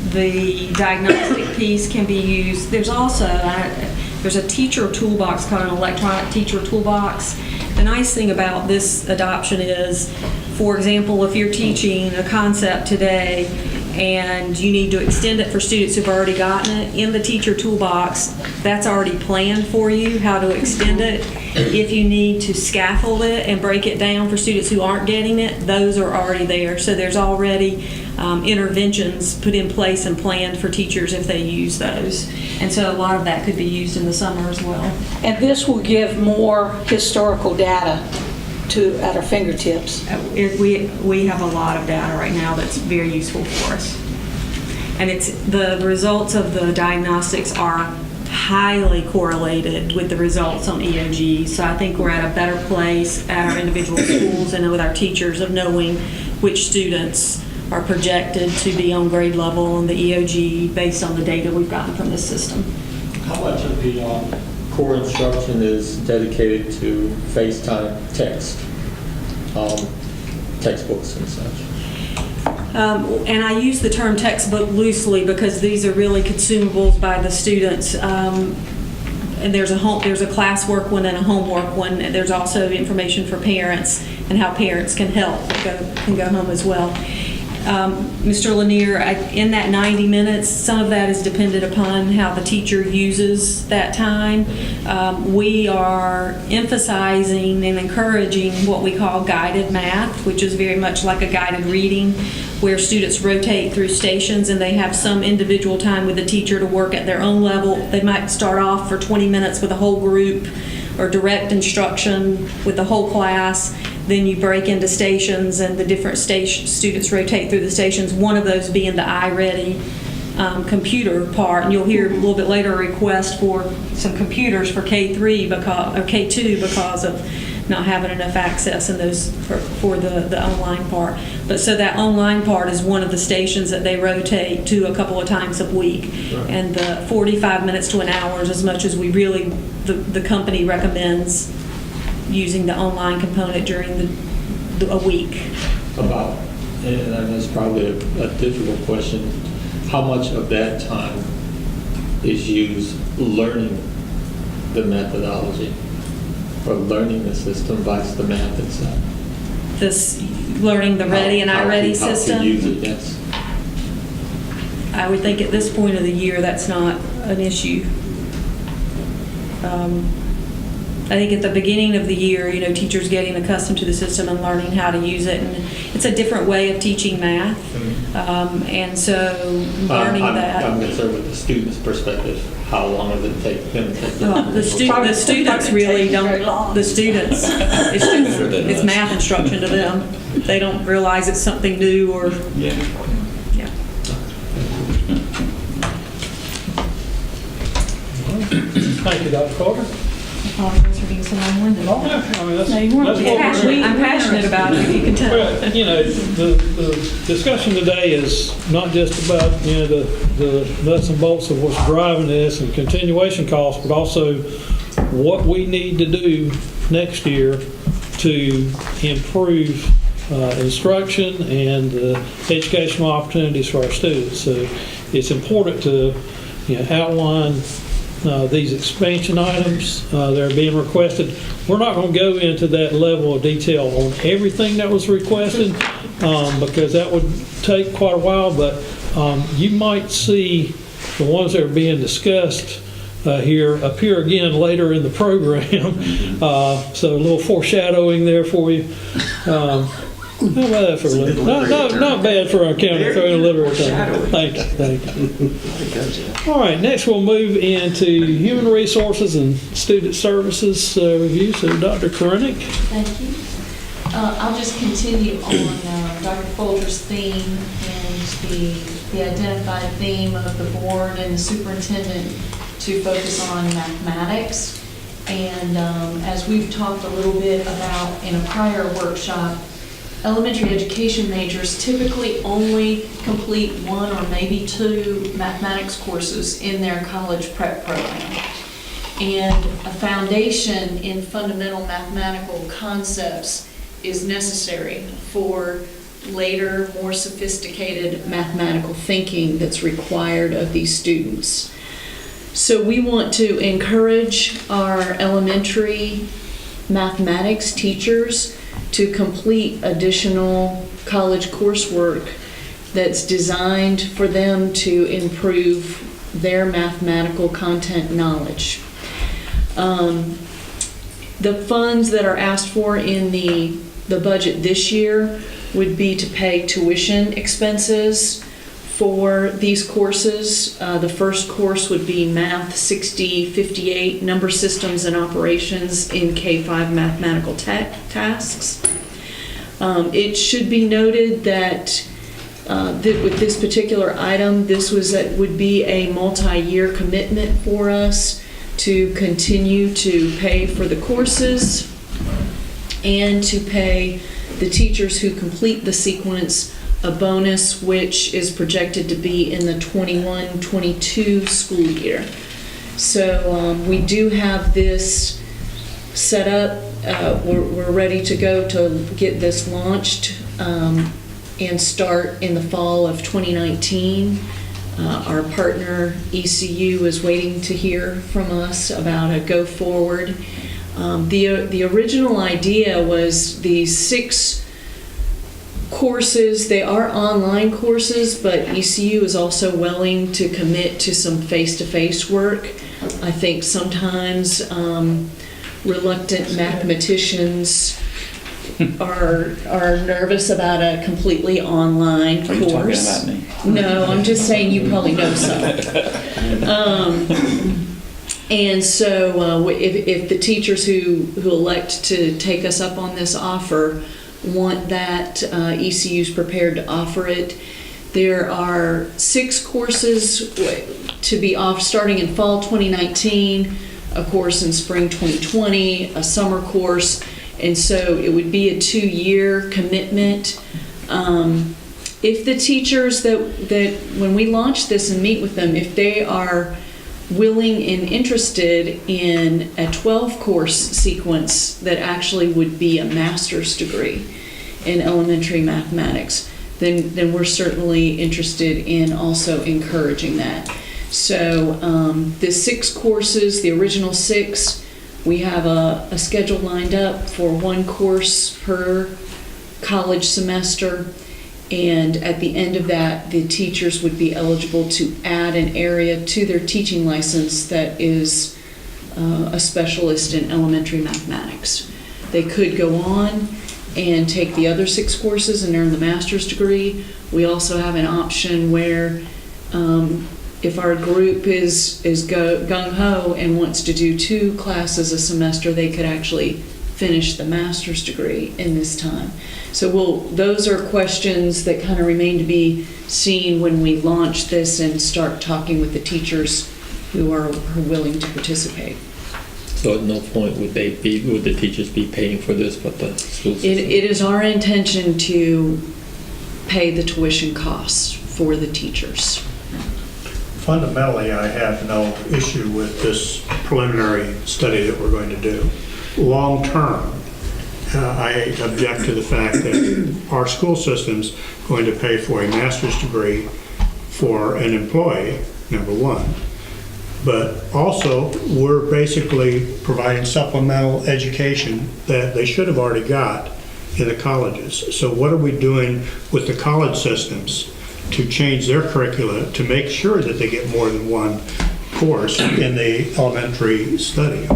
The diagnostic piece can be used. There's also, there's a teacher toolbox called an electronic teacher toolbox. The nice thing about this adoption is, for example, if you're teaching a concept today and you need to extend it for students who've already gotten it, in the teacher toolbox, that's already planned for you, how to extend it. If you need to scaffold it and break it down for students who aren't getting it, those are already there. So there's already interventions put in place and planned for teachers if they use those. And so a lot of that could be used in the summer as well. And this will give more historical data at our fingertips. We have a lot of data right now that's very useful for us. And it's the results of the diagnostics are highly correlated with the results on EOG. So I think we're at a better place at our individual schools and with our teachers of knowing which students are projected to be on grade level on the EOG based on the data we've gotten from this system. How much of the core instruction is dedicated to FaceTime text, textbooks and such? And I use the term textbook loosely because these are really consumables by the students. And there's a classwork one and a homework one. And there's also information for parents and how parents can help, can go home as well. Mr. Lanier, in that 90 minutes, some of that is dependent upon how the teacher uses that time. We are emphasizing and encouraging what we call guided math, which is very much like a guided reading, where students rotate through stations and they have some individual time with the teacher to work at their own level. They might start off for 20 minutes with a whole group or direct instruction with the whole class. Then you break into stations and the different students rotate through the stations, one of those being the iReady computer part. And you'll hear a little bit later a request for some computers for K2 because of not having enough access in those for the online part. But so that online part is one of the stations that they rotate to a couple of times a week. Right. And the 45 minutes to an hour is as much as we really, the company recommends using the online component during a week. About, and that's probably a difficult question, how much of that time is used learning the methodology or learning the system versus the math itself? This learning the Ready and iReady system? How to use it, yes. I would think at this point of the year that's not an issue. I think at the beginning of the year, teachers getting accustomed to the system and learning how to use it, and it's a different way of teaching math, and so learning that. I'm concerned with the student's perspective. How long does it take them to take The students really don't. The students, it's math instruction to them. They don't realize it's something new or. Yeah. Yeah. Thank you, Dr. Carter. Apologize for being so long-winded. No, I mean, that's No, you weren't. what we're doing. I'm passionate about it, if you can tell. Well, the discussion today is not just about, the nuts and bolts of what's driving this and continuation costs, but also what we need to do next year to improve instruction and educational opportunities for our students. So it's important to, outline these expansion items that are being requested. We're not going to go into that level of detail on everything that was requested because that would take quite a while, but you might see the ones that are being discussed here appear again later in the program. So a little foreshadowing there for you. How about that for a little? Not bad for our county, throwing a literary term. Thank you. All right, next we'll move into human resources and student services review. So Dr. Korenik. Thank you. I'll just continue on Dr. Folger's theme and the identified theme of the board and the superintendent to focus on mathematics. And as we've talked a little bit about in a prior workshop, elementary education majors typically only complete one or maybe two mathematics courses in their college prep program. And a foundation in fundamental mathematical concepts is necessary for later, more sophisticated mathematical thinking that's required of these students. So we want to encourage our elementary mathematics teachers to complete additional college coursework that's designed for them to improve their mathematical content knowledge. The funds that are asked for in the budget this year would be to pay tuition expenses for these courses. The first course would be Math 6058, Number Systems and Operations in K-5 Mathematical Tasks. It should be noted that with this particular item, this would be a multi-year commitment for us to continue to pay for the courses and to pay the teachers who complete the sequence a bonus, which is projected to be in the 21-22 school year. So we do have this set up. We're ready to go to get this launched and start in the fall of 2019. Our partner ECU is waiting to hear from us about a go forward. The original idea was these 6 courses. They are online courses, but ECU is also willing to commit to some face-to-face work. I think sometimes reluctant mathematicians are nervous about a completely online course. Are you talking about me? No, I'm just saying you probably know some. And so if the teachers who elect to take us up on this offer want that, ECU's prepared to offer it. There are 6 courses to be off starting in fall 2019, a course in spring 2020, a summer course, and so it would be a 2-year commitment. If the teachers that when we launch this and meet with them, if they are willing and interested in a 12-course sequence that actually would be a master's degree in elementary mathematics, then we're certainly interested in also encouraging that. So the 6 courses, the original 6, we have a schedule lined up for 1 course per college semester. And at the end of that, the teachers would be eligible to add an area to their teaching license that is a specialist in elementary mathematics. They could go on and take the other 6 courses and earn the master's degree. We also have an option where if our group is gung-ho and wants to do 2 classes a semester, they could actually finish the master's degree in this time. So those are questions that kind of remain to be seen when we launch this and start talking with the teachers who are willing to participate. So at no point would the teachers be paying for this, but the school system? It is our intention to pay the tuition costs for the teachers. Fundamentally, I have no issue with this preliminary study that we're going to do. Long-term, I object to the fact that our school system's going to pay for a master's degree for an employee, number one. But also, we're basically providing supplemental education that they should have already got in the colleges. So what are we doing with the college systems to change their curricula to make sure that they get more than one course in the elementary study?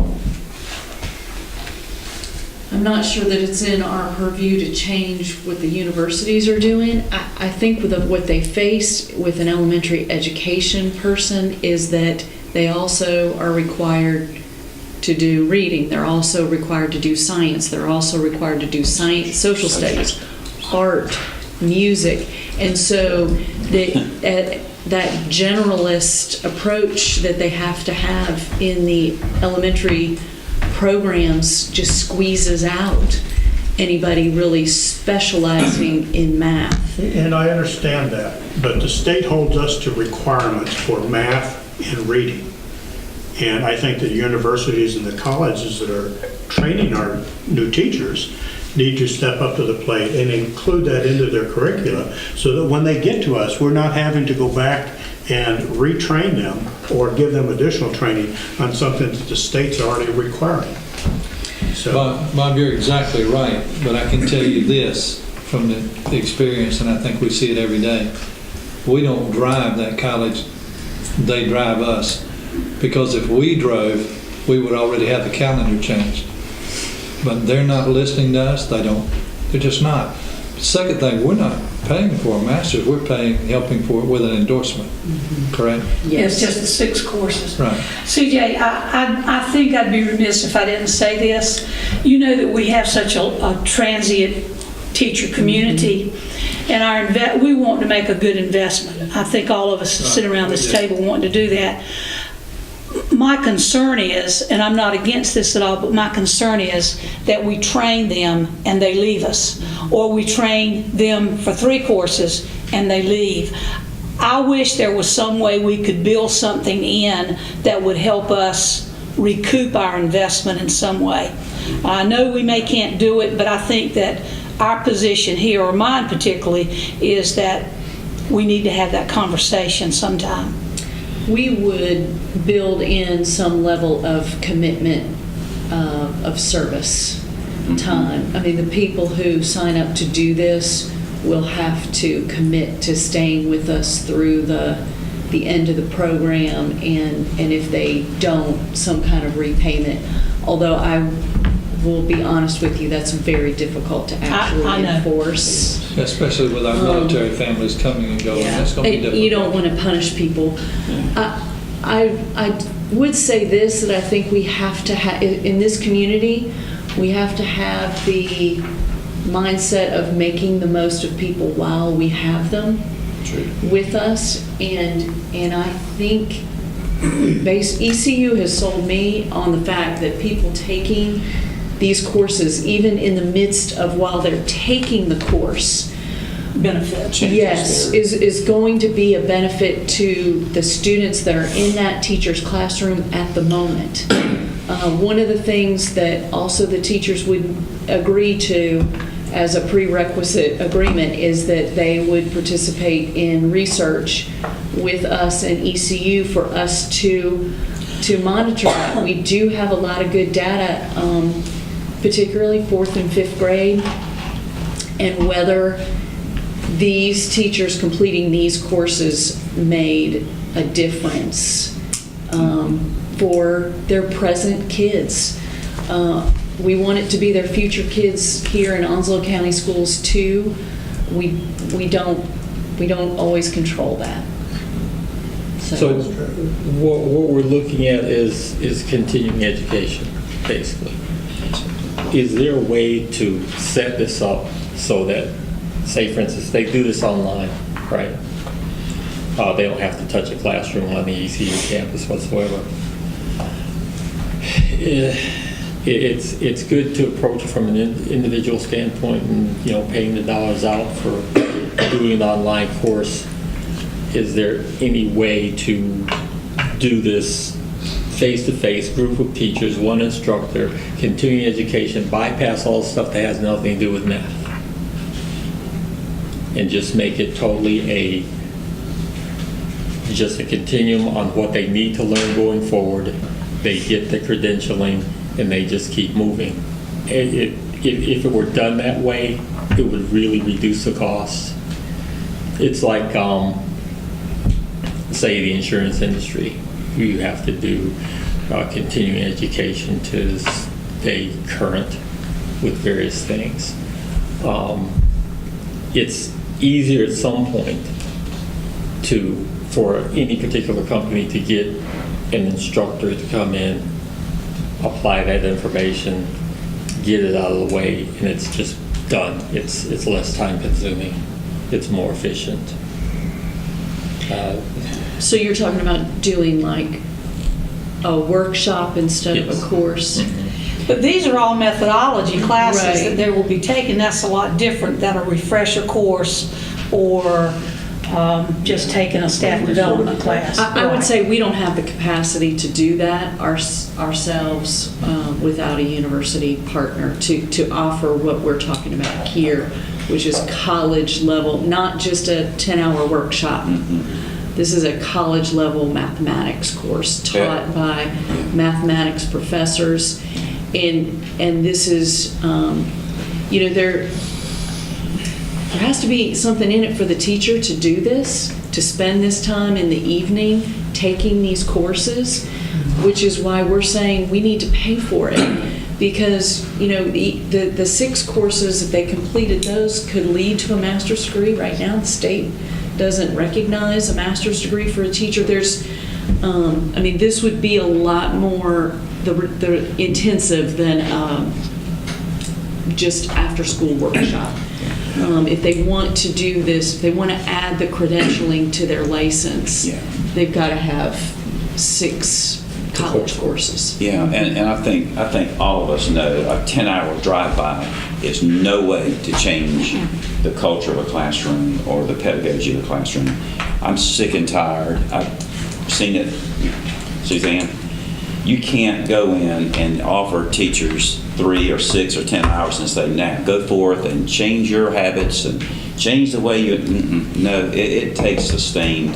I'm not sure that it's in our purview to change what the universities are doing. I think with what they face with an elementary education person is that they also are required to do reading. They're also required to do science. They're also required to do science, social studies, art, music. And so that generalist approach that they have to have in the elementary programs just squeezes out anybody really specializing in math. And I understand that, but the state holds us to requirements for math and reading. And I think that universities and the colleges that are training our new teachers need to step up to the plate and include that into their curricula so that when they get to us, we're not having to go back and retrain them or give them additional training on something that the state's already requiring. So, Bob, you're exactly right, but I can tell you this from the experience, and I think we see it every day. We don't drive that college, they drive us. Because if we drove, we would already have the calendar changed. But they're not listening to us, they're just not. Second thing, we're not paying for a master's, we're helping for it with an endorsement, correct? Yes, just the 6 courses. Right. CJ, I think I'd be remiss if I didn't say this. You know that we have such a transient teacher community, and we want to make a good investment. I think all of us sit around this table wanting to do that. My concern is, and I'm not against this at all, but my concern is that we train them and they leave us, or we train them for 3 courses and they leave. I wish there was some way we could build something in that would help us recoup our investment in some way. I know we can't do it, but I think that our position here, or mine particularly, is that we need to have that conversation sometime. We would build in some level of commitment of service time. I mean, the people who sign up to do this will have to commit to staying with us through the end of the program, and if they don't, some kind of repayment. Although I will be honest with you, that's very difficult to actually enforce. Especially with our military families coming and going. That's going to be difficult. You don't want to punish people. I would say this, that I think we have to have, in this community, we have to have the mindset of making the most of people while we have them with us. And I think ECU has sold me on the fact that people taking these courses, even in the midst of while they're taking the course, benefit. Yes, is going to be a benefit to the students that are in that teacher's classroom at the moment. One of the things that also the teachers would agree to as a prerequisite agreement is that they would participate in research with us and ECU for us to monitor that. We do have a lot of good data, particularly 4th and 5th grade, and whether these teachers completing these courses made a difference for their present kids. We want it to be their future kids here in Onslow County Schools too. We don't always control that. So what we're looking at is continuing education, basically. Is there a way to set this up so that, say for instance, they do this online, right? They don't have to touch a classroom on the ECU campus whatsoever. It's good to approach it from an individual standpoint and, paying the dollars out for doing an online course. Is there any way to do this face-to-face, group of teachers, one instructor, continuing education, bypass all the stuff that has nothing to do with math, and just make it totally just a continuum on what they need to learn going forward? They get the credentialing and they just keep moving. If it were done that way, it would really reduce the cost. It's like, say, the insurance industry. You have to do continuing education to stay current with various things. It's easier at some point for any particular company to get an instructor to come in, apply that information, get it out of the way, and it's just done. It's less time consuming. It's more efficient. So you're talking about doing like a workshop instead of a course? Mm-hmm. But these are all methodology classes Right. that they will be taking. That's a lot different than a refresher course or just taking a staff development class. I would Right. say we don't have the capacity to do that ourselves without a university partner to offer what we're talking about here, which is college level, not just a 10-hour workshop. This is a college level mathematics course taught by mathematics professors. And this is, there has to be something in it for the teacher to do this, to spend this time in the evening taking these courses, which is why we're saying we need to pay for it. Because, the 6 courses, if they completed those, could lead to a master's degree. Right now, the state doesn't recognize a master's degree for a teacher. This would be a lot more the intensive than just after-school workshop. If they want to do this, if they want to add the credentialing to their license, they've got to have 6 college courses. Yeah, and I think all of us know a 10-hour drive-by is no way to change the culture of a classroom or the pedagogy of a classroom. I'm sick and tired. I've seen it, Suzanne. You can't go in and offer teachers 3 or 6 or 10 hours and say, now go forth and change your habits and change the way you. No, it takes sustained.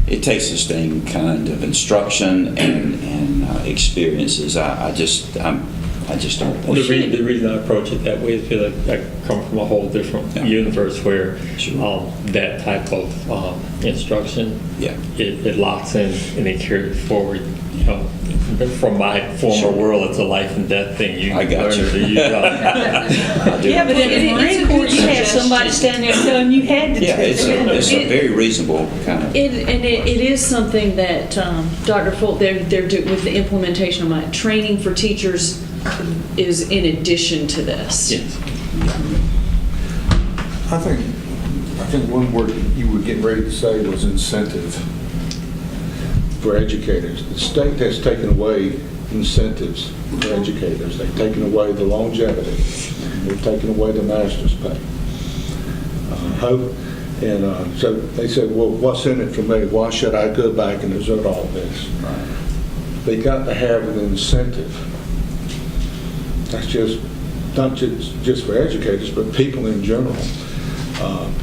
It takes sustained kind of instruction and experiences. I just don't. The reason I approach it that way is because I come from a whole different universe where that type of instruction, it locks in and it carries forward. From my former world, it's a life and death thing. You I got learn you. it or you don't. Yeah, but in the Marine Corps, you had somebody standing there telling you had to do it. It's a very reasonable kind of. It is something that Dr. Folt, they're doing with the implementation of my training for teachers is in addition to this. Yes. I think one word you were getting ready to say was incentive for educators. The state has taken away incentives for educators. They've taken away the longevity. They've taken away the master's pay. So they said, well, what's in it for me? Why should I go back and exert all this? They got to have an incentive. That's just not just for educators, but people in general.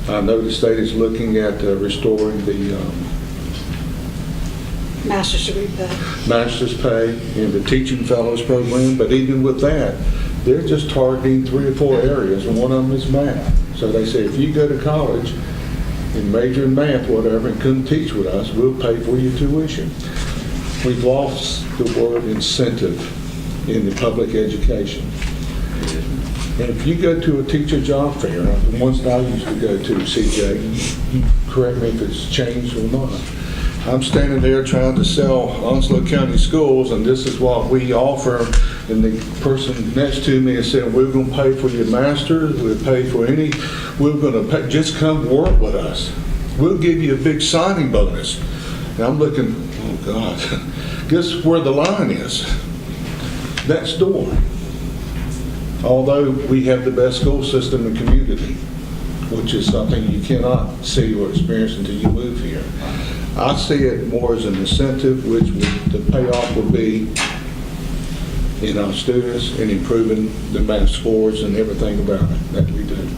I know the state is looking at restoring the Master's degree pay. master's pay in the teaching fellows program, but even with that, they're just targeting 3 or 4 areas, and one of them is math. So they say, if you go to college and major in math, whatever, and couldn't teach with us, we'll pay for your tuition. We've lost the word incentive in the public education. And if you go to a teacher job fair, the ones that I used to go to, CJ, you correct me if it's changed or not. I'm standing there trying to sell Onslow County Schools, and this is what we offer. And the person next to me is saying, we're going to pay for your master's, we'll pay for we're going to pay, just come work with us. We'll give you a big signing bonus. And I'm looking, oh God, guess where the line is? Next door. Although we have the best school system in the community, which is something you cannot see or experience until you move here. I see it more as an incentive, which the payoff will be in our students and improving the math scores and everything about it that we do.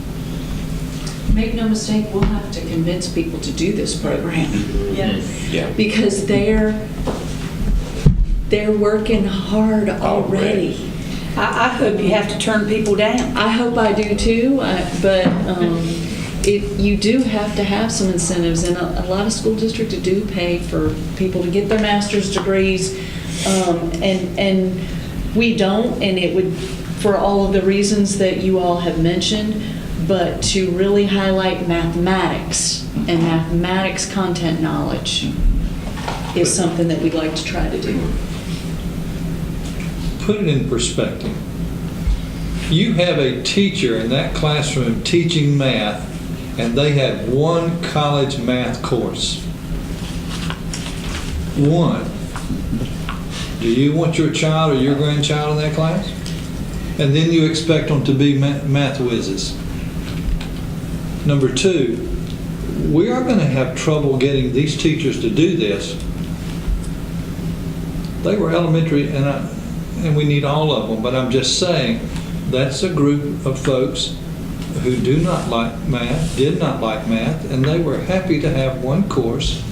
Make no mistake, we'll have to convince people to do this program. Yes. Yeah. Because they're working hard already. I hope you have to turn people down. I hope I do too, but you do have to have some incentives, and a lot of school districts do pay for people to get their master's degrees, and we don't, and it would, for all of the reasons that you all have mentioned, but to really highlight mathematics and mathematics content knowledge is something that we'd like to try to do. Put it in perspective. You have a teacher in that classroom teaching math, and they had one college math course. One. Do you want your child or your grandchild in that class? And then you expect them to be math whizzes. Number two, we are going to have trouble getting these teachers to do this. They were elementary, and we need all of them, but I'm just saying that's a group of folks who do not like math, did not like math, and they were happy to have one course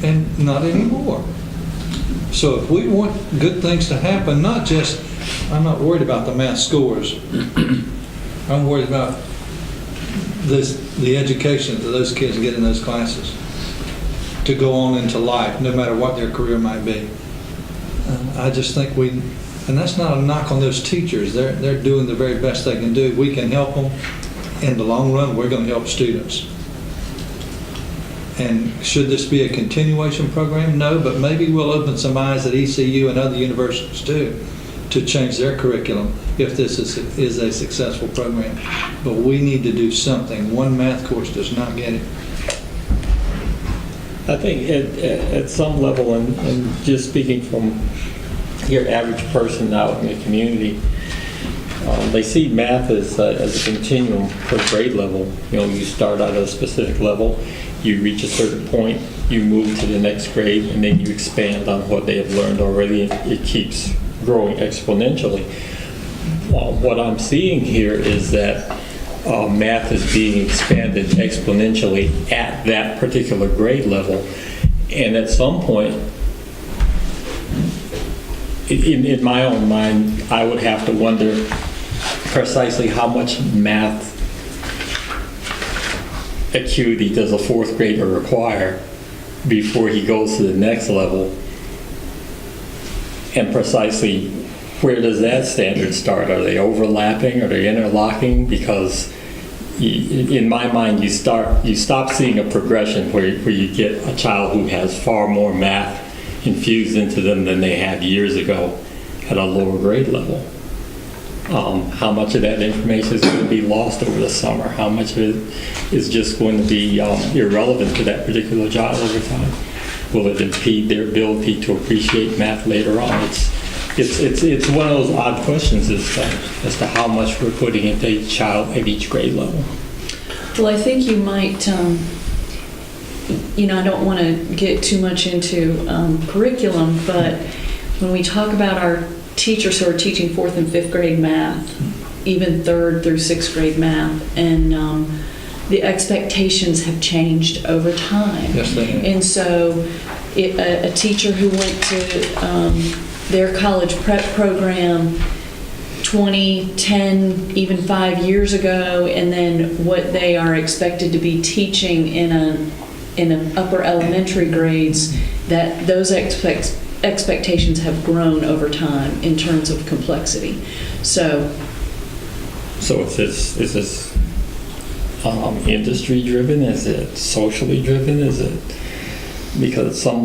and not anymore. So if we want good things to happen, not just, I'm not worried about the math scores. I'm worried about the education that those kids get in those classes to go on into life, no matter what their career might be. I just think and that's not a knock on those teachers. They're doing the very best they can do. We can help them. In the long run, we're going to help students. And should this be a continuation program? No, but maybe we'll open some eyes at ECU and other universities too to change their curriculum if this is a successful program. But we need to do something. One math course does not get it. I think at some level, and just speaking from your average person out in the community, they see math as a continuum per grade level. You know, you start at a specific level, you reach a certain point, you move to the next grade, and then you expand on what they have learned already. It keeps growing exponentially. What I'm seeing here is that math is being expanded exponentially at that particular grade level, and at some point, in my own mind, I would have to wonder precisely how much math acuity does a fourth grader require before he goes to the next level, and precisely where does that standard start? Are they overlapping? Are they interlocking? Because in my mind, you stop seeing a progression where you get a child who has far more math infused into them than they had years ago at a lower grade level. How much of that information is going to be lost over the summer? How much of it is just going to be irrelevant to that particular child over time? Will it impede their ability to appreciate math later on? It's one of those odd questions as to how much we're putting into each child at each grade level. Well, I think you might, I don't want to get too much into curriculum, but when we talk about our teachers who are teaching 4th and 5th grade math, even 3rd through 6th grade math, and the expectations have changed over time. Yes, they have. And so a teacher who went to their college prep program 20, 10, even 5 years ago, and then what they are expected to be teaching in in upper elementary grades, that those expectations have grown over time in terms of complexity. So is this industry driven? Is it socially driven? Is it because at some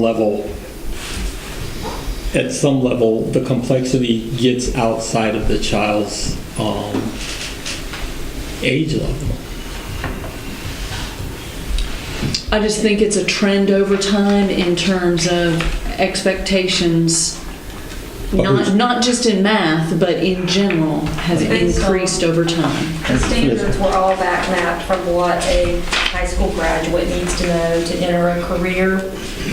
level the complexity gets outside of the child's age level? I just think it's a trend over time in terms of expectations, not just in math, but in general, has increased over time. The standards were all back mapped from what a high school graduate needs to know to enter a career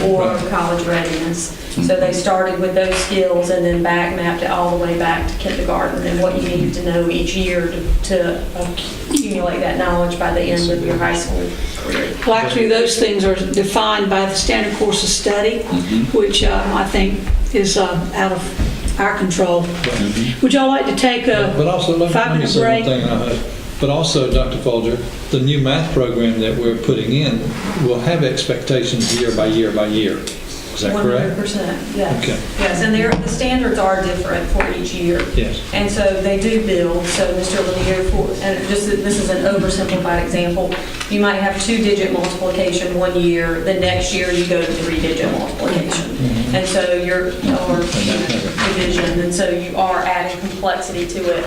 or college readiness. So they started with those skills and then back mapped it all the way back to kindergarten and what you needed to know each year to accumulate that knowledge by the end of your high school career. Well, actually, those things are defined by the standard course of study, which I think is out of our control. Would y'all like to take a But also, let me 5-minute say break? one thing. But also, Dr. Folger, the new math program that we're putting in will have expectations year by year by year. Is that correct? 100%, yes. Okay. Yes, and the standards are different for each year. Yes. And so they do build. So Mr. Lanier, and this is an oversimplified example. You might have 2-digit multiplication one year. The next year you go to 3-digit multiplication. And so or division. And so you are adding complexity to it.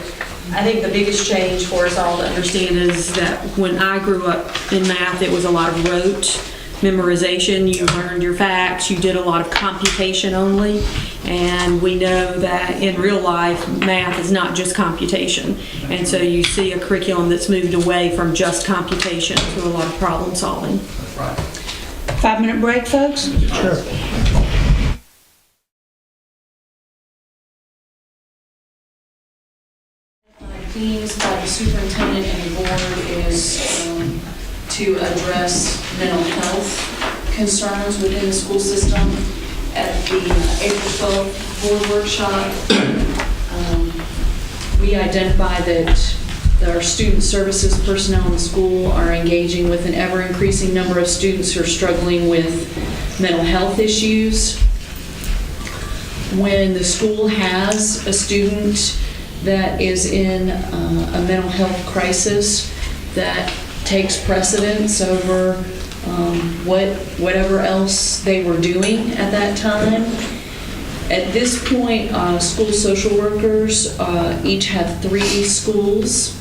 I think the biggest change for us all to understand is that when I grew up in math, it was a lot of rote memorization. You learned your facts, you did a lot of computation only, and we know that in real life, math is not just computation. And so you see a curriculum that's moved away from just computation to a lot of problem solving. 5-minute break, folks? Sure. Themes by the superintendent and the board is to address mental health concerns within the school system. At the April 12th board workshop, we identified that our student services personnel in the school are engaging with an ever-increasing number of students who are struggling with mental health issues. When the school has a student that is in a mental health crisis, that takes precedence over whatever else they were doing at that time. At this point, school social workers each have 3 schools,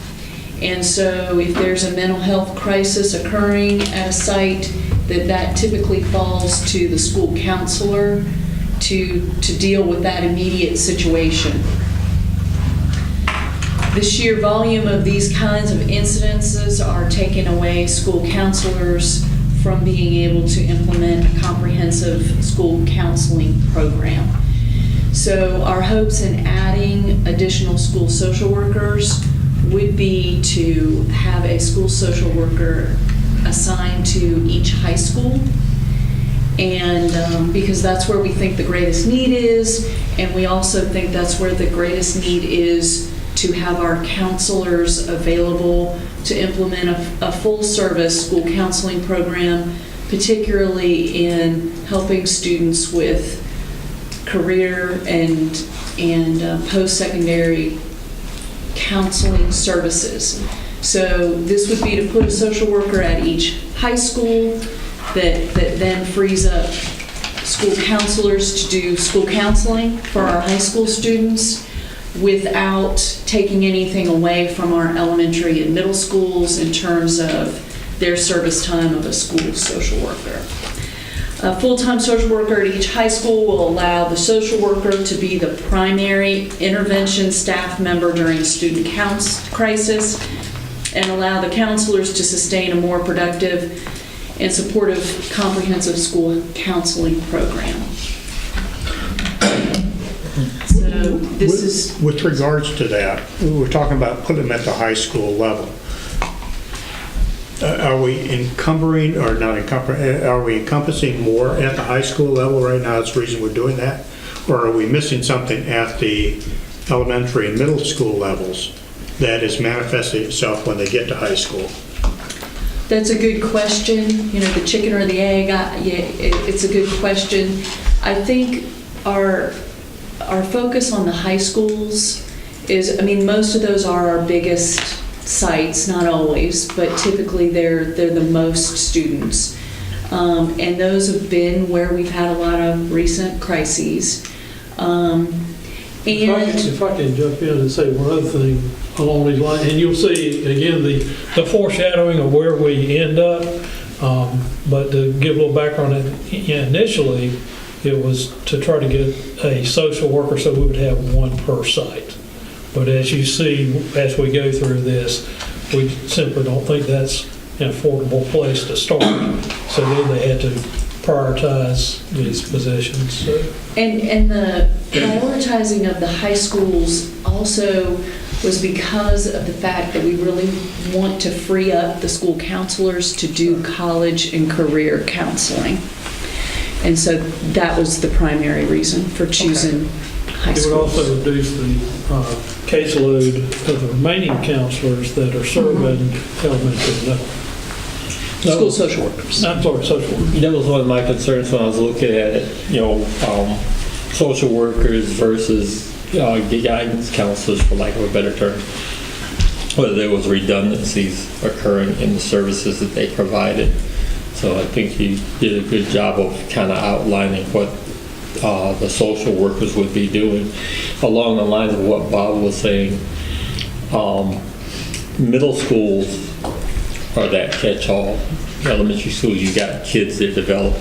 and so if there's a mental health crisis occurring at a site, that typically falls to the school counselor to deal with that immediate situation. The sheer volume of these kinds of incidences are taking away school counselors from being able to implement a comprehensive school counseling program. So our hopes in adding additional school social workers would be to have a school social worker assigned to each high school, and because that's where we think the greatest need is, and we also think that's where the greatest need is to have our counselors available to implement a full-service school counseling program, particularly in helping students with career and post-secondary counseling services. So this would be to put a social worker at each high school that then frees up school counselors to do school counseling for our high school students without taking anything away from our elementary and middle schools in terms of their service time of a school social worker. A full-time social worker at each high school will allow the social worker to be the primary intervention staff member during a student crisis and allow the counselors to sustain a more productive and supportive comprehensive school counseling program. So this is... With regards to that, we were talking about putting them at the high school level. Are we encumbering, or not encumbering, are we encompassing more at the high school level right now? That's the reason we're doing that? Or are we missing something at the elementary and middle school levels that is manifesting itself when they get to high school? That's a good question. You know, the chicken or the egg, it's a good question. I think our focus on the high schools is, I mean, most of those are our biggest sites, not always, but typically they're the most students. And those have been where we've had a lot of recent crises. If I can jump in and say one other thing along these lines, and you'll see, again, the foreshadowing of where we end up, but to give a little background, initially, it was to try to get a social worker so we would have one per site. But as you see, as we go through this, we simply don't think that's an affordable place to start. So then they had to prioritize these positions. So. And the prioritizing of the high schools also was because of the fact that we really want to free up the school counselors to do college and career counseling. And so that was the primary reason for choosing high schools. It would also reduce the caseload of the remaining counselors that are serving elementary and middle. School social workers. I'm sorry, social workers. That was one of my concerns when I was looking at it, social workers versus guidance counselors, for lack of a better term, whether there was redundancies occurring in the services that they provided. So I think you did a good job of kind of outlining what the social workers would be doing. Along the lines of what Bob was saying, middle schools are that catch-all. Elementary school, you got kids that develop,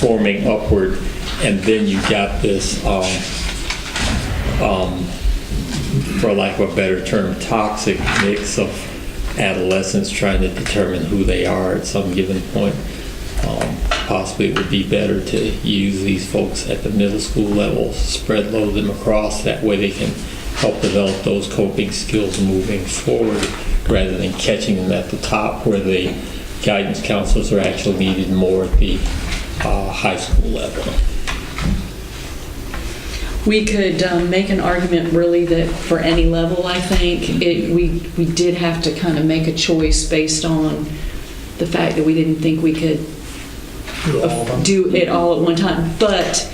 forming upward, and then you got this, for lack of a better term, toxic mix of adolescents trying to determine who they are at some given point. Possibly it would be better to use these folks at the middle school level, spread load them across, that way they can help develop those coping skills moving forward, rather than catching them at the top where the guidance counselors are actually needed more at the high school level. We could make an argument really that for any level, I think, we did have to kind of make a choice based on the fact that we didn't think we could do it all at one time. But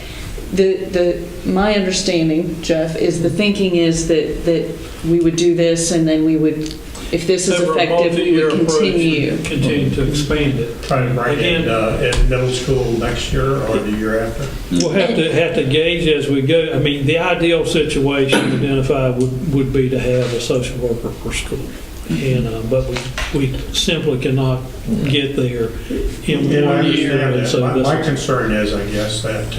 my understanding, Jeff, is the thinking is that we would do this and then we would, if this is effective, we would continue to expand it. Trying to bring it in middle school next year or the year after? We'll have to gauge as we go. I mean, the ideal situation identified would be to have a social worker per school. And but we simply cannot get there in 1 year. And so my concern is, I guess, that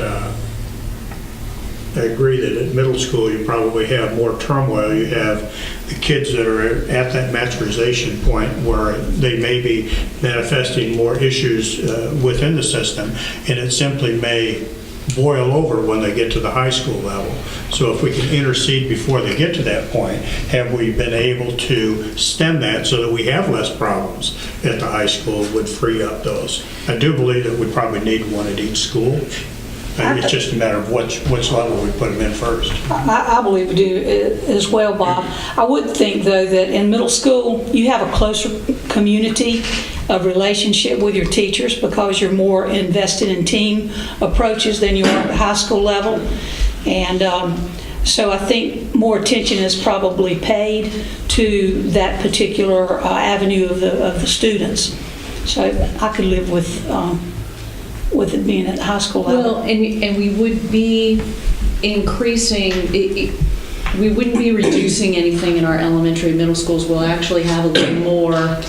I agree that at middle school you probably have more turmoil. You have the kids that are at that maturization point where they may be manifesting more issues within the system, and it simply may boil over when they get to the high school level. So if we can intercede before they get to that point, have we been able to stem that so that we have less problems at the high school, would free up those. I do believe that we probably need one at each school. It's just a matter of which level we put them in first. I believe we do as well, Bob. I would think, though, that in middle school, you have a closer community of relationship with your teachers because you're more invested in team approaches than you are at the high school level. And so I think more attention is probably paid to that particular avenue of the students. So I could live with it being at the high school level. Well, and we would be increasing, we wouldn't be reducing anything in our elementary and middle schools. We'll actually have a little more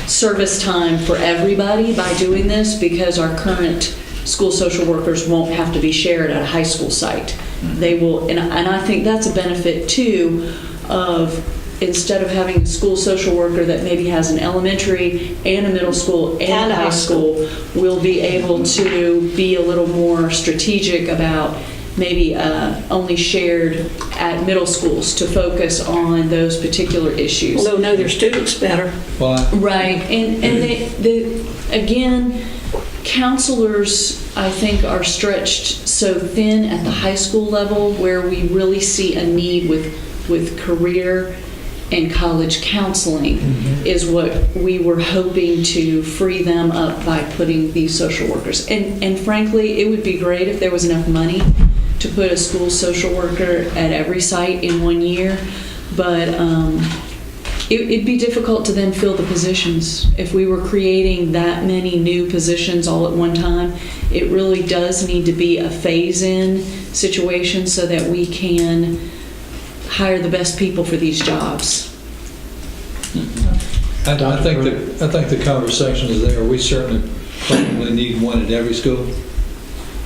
service time for everybody by doing this, because our current school social workers won't have to be shared at a high school site. They will, and I think that's a benefit too, of instead of having a school social worker that maybe has an elementary and a middle school and a high school, we'll be able to be a little more strategic about maybe only shared at middle schools to focus on those particular issues. Well, they'll know their students better. Right, and again, counselors, I think, are stretched so thin at the high school level where we really see a need with career and college counseling is what we were hoping to free them up by putting these social workers. And frankly, it would be great if there was enough money to put a school social worker at every site in 1 year, but it'd be difficult to then fill the positions. If we were creating that many new positions all at one time, it really does need to be a phase-in situation so that we can hire the best people for these jobs. I think the conversation is there. We certainly probably need one at every school,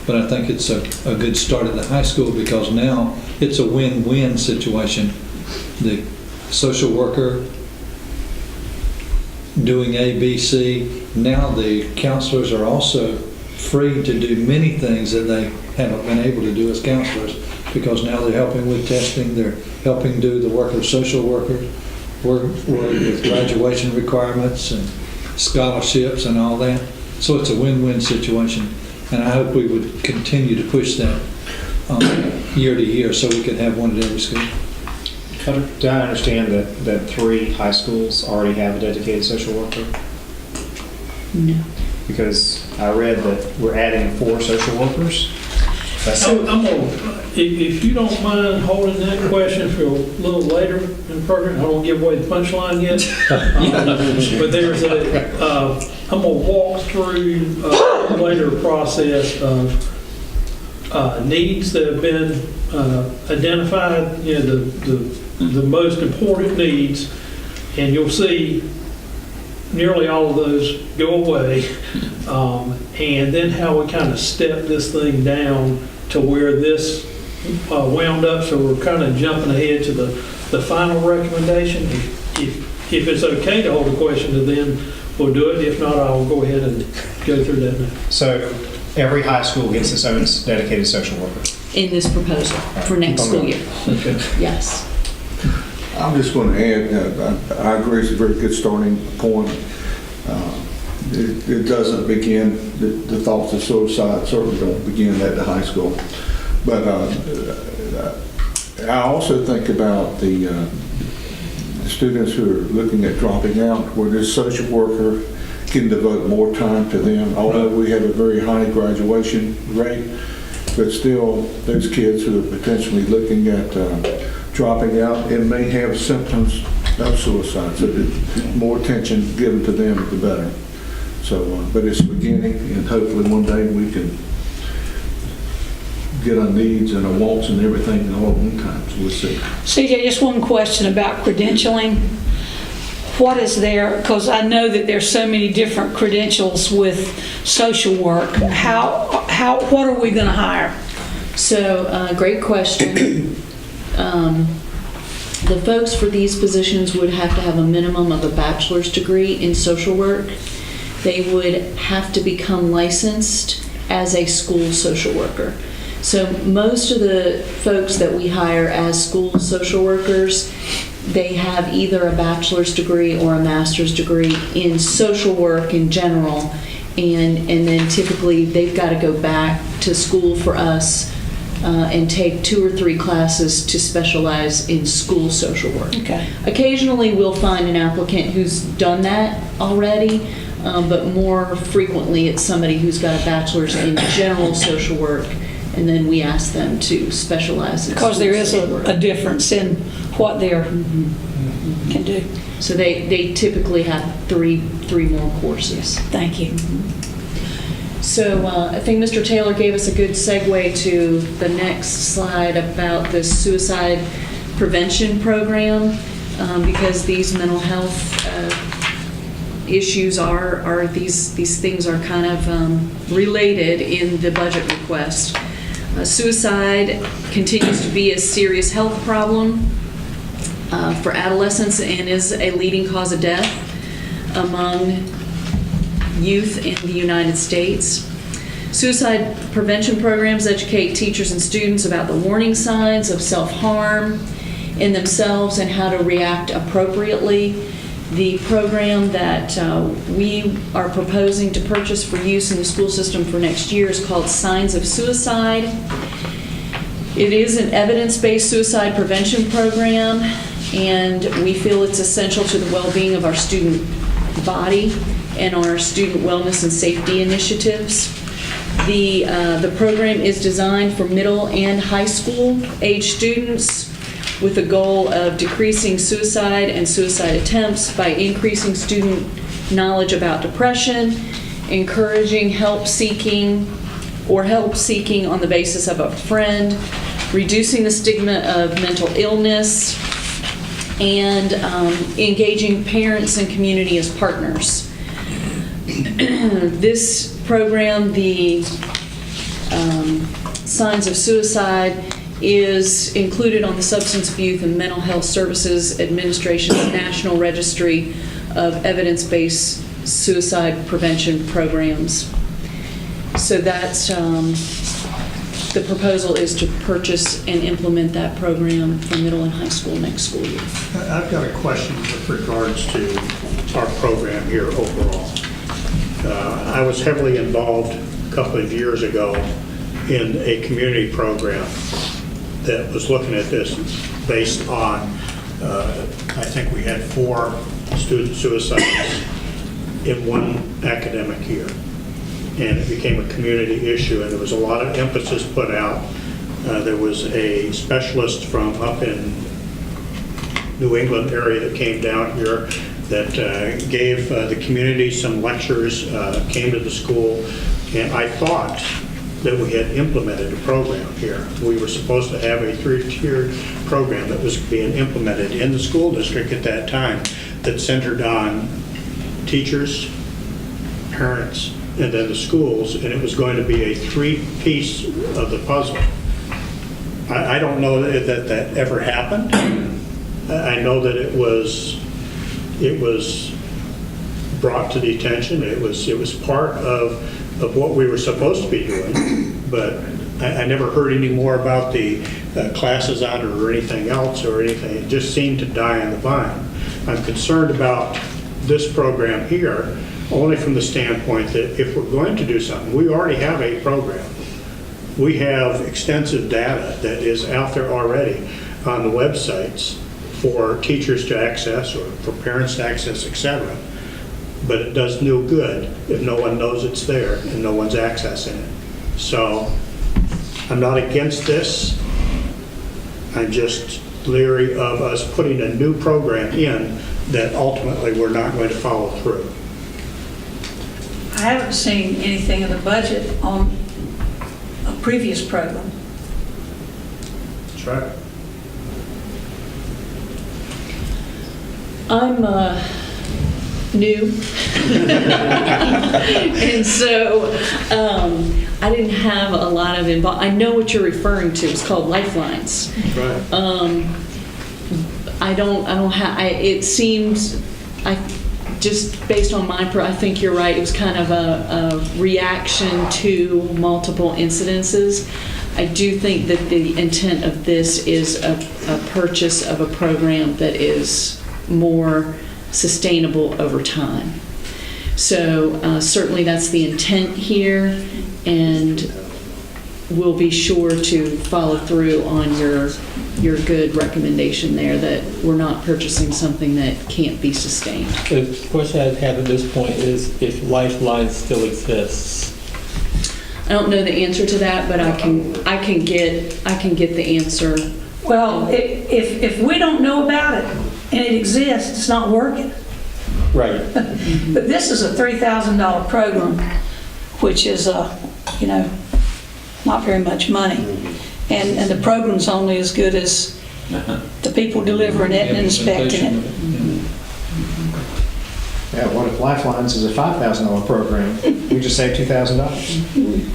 but I think it's a good start at the high school because now it's a win-win situation. The social worker doing A, B, C. Now the counselors are also free to do many things that they haven't been able to do as counselors because now they're helping with testing, they're helping do the work of social workers, work with graduation requirements and scholarships and all that. So it's a win-win situation. And I hope we would continue to push that year to year so we could have one at every school. Do I understand that 3 high schools already have a dedicated social worker? No. Because I read that we're adding 4 social workers. If you don't mind holding that question for a little later in the program, I won't give away the punchline yet. But there's I'm going to walk through a later process of needs that have been identified, the most important needs, and you'll see nearly all of those go away, and then how we kind of step this thing down to where this wound up, so we're kind of jumping ahead to the final recommendation. If it's okay to hold the question to then, we'll do it. If not, I'll go ahead and go through that now. So every high school gets its own dedicated social worker? In this proposal for next school year. Okay. Yes. I'm just going to add, I agree it's a very good starting point. It doesn't begin, the thoughts of suicide certainly don't begin at the high school. But I also think about the students who are looking at dropping out, where this social worker can devote more time to them. Although we have a very high graduation rate, but still those kids who are potentially looking at dropping out and may have symptoms of suicide. So the more attention given to them, the better. So, but it's beginning, and hopefully one day we can get our needs and our wants and everything all at one time. So we'll see. CJ, just one question about credentialing. What is there, because I know that there's so many different credentials with social work. What are we going to hire? So, great question. The folks for these positions would have to have a minimum of a bachelor's degree in social work. They would have to become licensed as a school social worker. So most of the folks that we hire as school social workers, they have either a bachelor's degree or a master's degree in social work in general, and then typically they've got to go back to school for us and take 2 or 3 classes to specialize in school social work. Okay. Occasionally we'll find an applicant who's done that already, but more frequently it's somebody who's got a bachelor's in general social work, and then we ask them to specialize in Because there is social work. a difference in what they can do. So they typically have 3 more courses. Thank you. So I think Mr. Taylor gave us a good segue to the next slide about the suicide prevention program, because these mental health issues are these things are kind of related in the budget request. Suicide continues to be a serious health problem for adolescents and is a leading cause of death among youth in the United States. Suicide prevention programs educate teachers and students about the warning signs of self-harm in themselves and how to react appropriately. The program that we are proposing to purchase for use in the school system for next year is called Signs of Suicide. It is an evidence-based suicide prevention program. and we feel it's essential to the well-being of our student body and our student wellness and safety initiatives. The program is designed for middle and high school age students with the goal of decreasing suicide and suicide attempts by increasing student knowledge about depression, encouraging help seeking on the basis of a friend, reducing the stigma of mental illness, and engaging parents and community as partners. This program, the Signs of Suicide, is included on the Substance Abuse and Mental Health Services Administration's National Registry of Evidence-Based Suicide Prevention Programs. So that's, the proposal is to purchase and implement that program for middle and high school next school year. I've got a question with regards to our program here overall. I was heavily involved a couple of years ago in a community program that was looking at this based on, I think we had 4 student suicides in one academic year. And it became a community issue, and there was a lot of emphasis put out. There was a specialist from up in New England area that came down here that gave the community some lectures, came to the school, and I thought that we had implemented a program here. We were supposed to have a 3-tiered program that was being implemented in the school district at that time that centered on teachers, parents, and then the schools, and it was going to be a 3-piece of the puzzle. I don't know that ever happened. I know that it was brought to the attention. It was part of what we were supposed to be doing, but I never heard any more about the classes on it or anything else or anything. It just seemed to die on the vine. I'm concerned about this program here only from the standpoint that if we're going to do something, we already have a program. We have extensive data that is out there already on the websites for teachers to access or for parents to access, etc. But it does no good if no one knows it's there and no one's accessing it. So I'm not against this. I'm just leery of us putting a new program in that ultimately we're not going to follow through. I haven't seen anything in the budget on a previous program. That's right. I'm new, and so I didn't have a lot of involvement. I know what you're referring to. It's called Lifelines. Right. I don't have. It seems just based on my, I think you're right. It was kind of a reaction to multiple incidences. I do think that the intent of this is a purchase of a program that is more sustainable over time. So certainly that's the intent here, and we'll be sure to follow through on your good recommendation there that we're not purchasing something that can't be sustained. The question I have at this point is if Lifeline still exists. I don't know the answer to that, but I can get the answer. Well, if we don't know about it and it exists, it's not working. Right. But this is a $3,000 program, which is, not very much money. And the program's only as good as the people delivering it and inspecting it. Yeah, what if Lifelines is a $5,000 program? We just saved $2,000.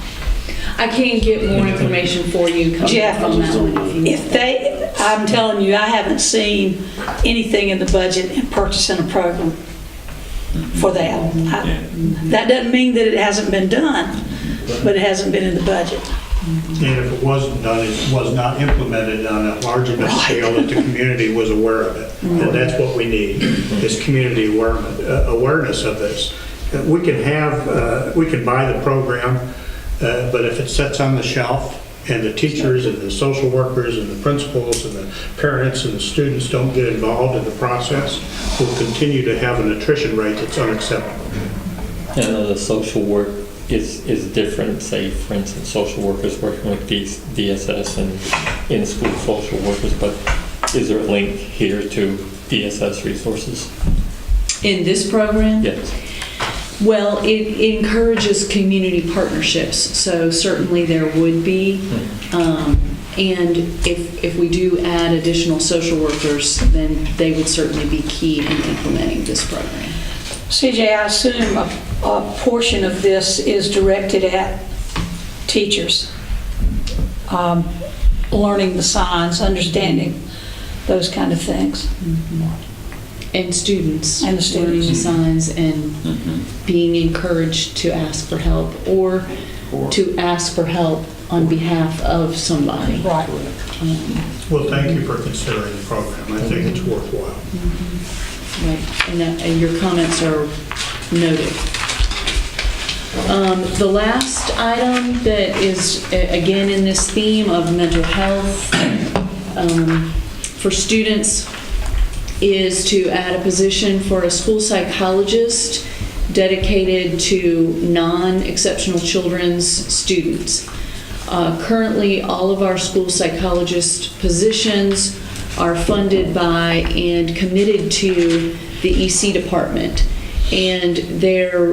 I can get more information for you coming Jeff, from that one. I'm telling you, I haven't seen anything in the budget in purchasing a program for that. That doesn't mean that it hasn't been done, but it hasn't been in the budget. And if it wasn't done, it was not implemented on a large enough scale that the community was aware of it. And that's what we need, is community awareness of this. We can buy the program, but if it sits on the shelf and the teachers and the social workers and the principals and the parents and the students don't get involved in the process, we'll continue to have an attrition rate that's unacceptable. And the social work is different, say, for instance, social workers working with DSS and in-school social workers, but is there a link here to DSS resources? In this program? Yes. Well, it encourages community partnerships, so certainly there would be. And if we do add additional social workers, then they would certainly be key in implementing this program. CJ, I assume a portion of this is directed at teachers, learning the signs, understanding those kind of things. And students. And the students. Learning the signs and being encouraged to ask for help or to ask for help on behalf of somebody. Right. Well, thank you for considering the program. I think it's worthwhile. Right, and your comments are noted. The last item that is, again, in this theme of mental health for students is to add a position for a school psychologist dedicated to non-exceptional children's students. Currently, all of our school psychologist positions are funded by and committed to the EC department. And their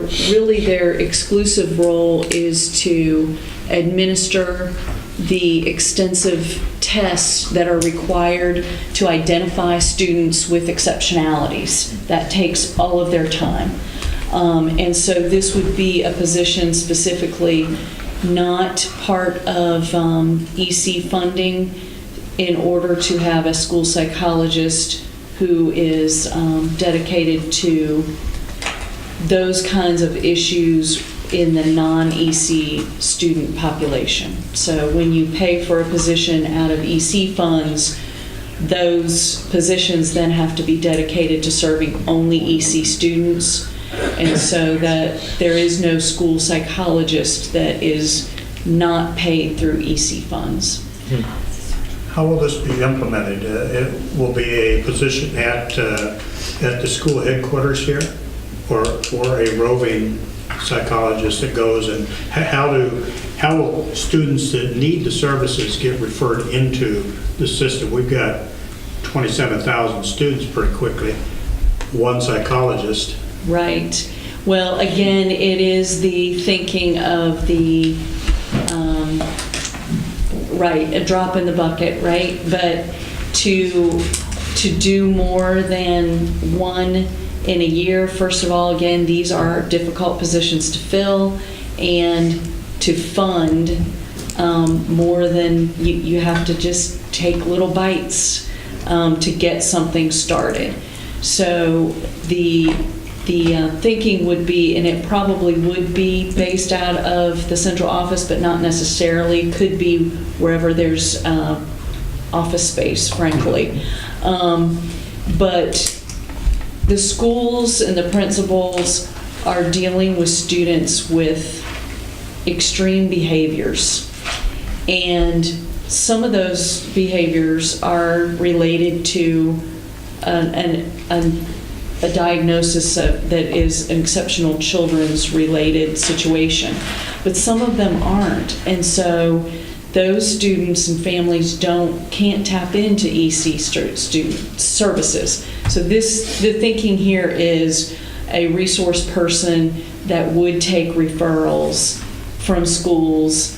exclusive role is to administer the extensive tests that are required to identify students with exceptionalities. That takes all of their time. And so this would be a position specifically not part of EC funding in order to have a school psychologist who is dedicated to those kinds of issues in the non-EC student population. So when you pay for a position out of EC funds, those positions then have to be dedicated to serving only EC students, and so that there is no school psychologist that is not paid through EC funds. How will this be implemented? It will be a position at the school headquarters here, or a roving psychologist that goes, and how will students that need the services get referred into the system? We've got 27,000 students pretty quickly, one psychologist. Right. Well, again, it is the thinking of the right, a drop in the bucket, right? But to do more than one in a year, first of all, again, these are difficult positions to fill, and to fund more than you have to just take little bites to get something started. So the thinking would be, and it probably would be based out of the central office, but not necessarily, could be wherever there's office space, frankly. But the schools and the principals are dealing with students with extreme behaviors. And some of those behaviors are related to a diagnosis that is an exceptional children's related situation. But some of them aren't. And so those students and families can't tap into EC student services. So the thinking here is a resource person that would take referrals from schools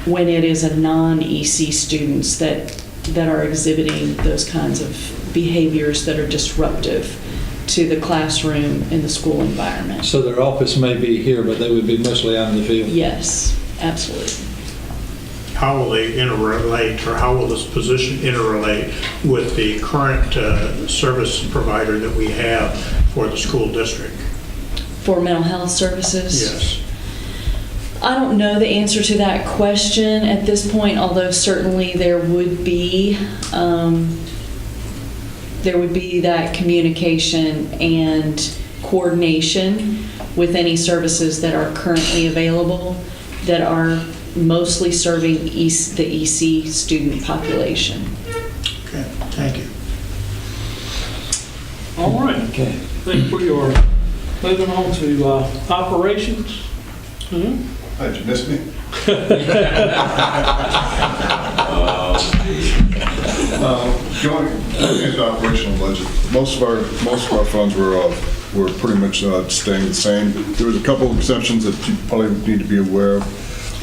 when it is a non-EC students that are exhibiting those kinds of behaviors that are disruptive to the classroom and the school environment. So their office may be here, but they would be mostly out in the field? Yes, absolutely. How will they interrelate, or how will this position interrelate with the current service provider that we have for the school district? For mental health services? Yes. I don't know the answer to that question at this point, although certainly there would be that communication and coordination with any services that are currently available that are mostly serving the EC student population. Okay, thank you. All right. Okay. I think we are moving on to operations. Mhm. Did you miss me? Going into operational budget, most of our funds were pretty much staying the same. There was a couple of exceptions that you probably need to be aware of.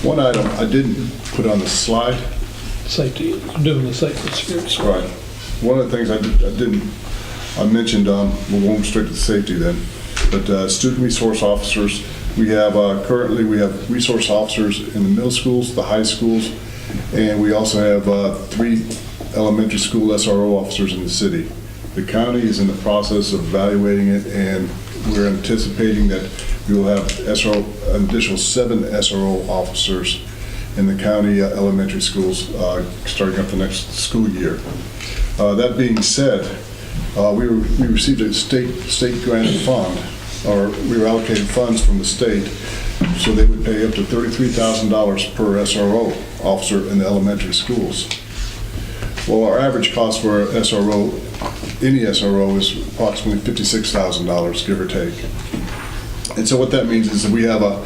One item I didn't put on the slide. Safety, doing the safety and security. Right. One of the things I mentioned, we'll go straight to the safety then, but student resource officers, currently we have resource officers in the middle schools, the high schools, and we also have 3 elementary school SRO officers in the city. The county is in the process of evaluating it, and we're anticipating that we will have an additional 7 SRO officers in the county elementary schools starting up the next school year. That being said, we received a state granted fund, or we were allocated funds from the state, so they would pay up to $33,000 per SRO officer in the elementary schools. Well, our average cost for any SRO is approximately $56,000, give or take. And so what that means is that we have a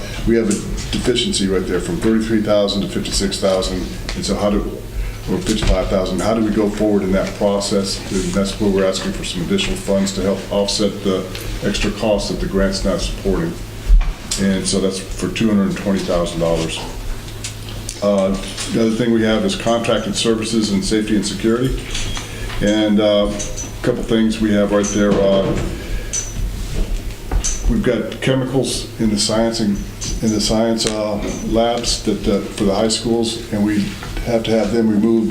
deficiency right there from $33,000 to $56,000, and so or $55,000. How do we go forward in that process? And that's where we're asking for some additional funds to help offset the extra costs that the grant's not supporting. And so that's for $220,000. The other thing we have is contracted services and safety and security. And a couple things we have right there. We've got chemicals in the science labs that for the high schools, and we have to have them removed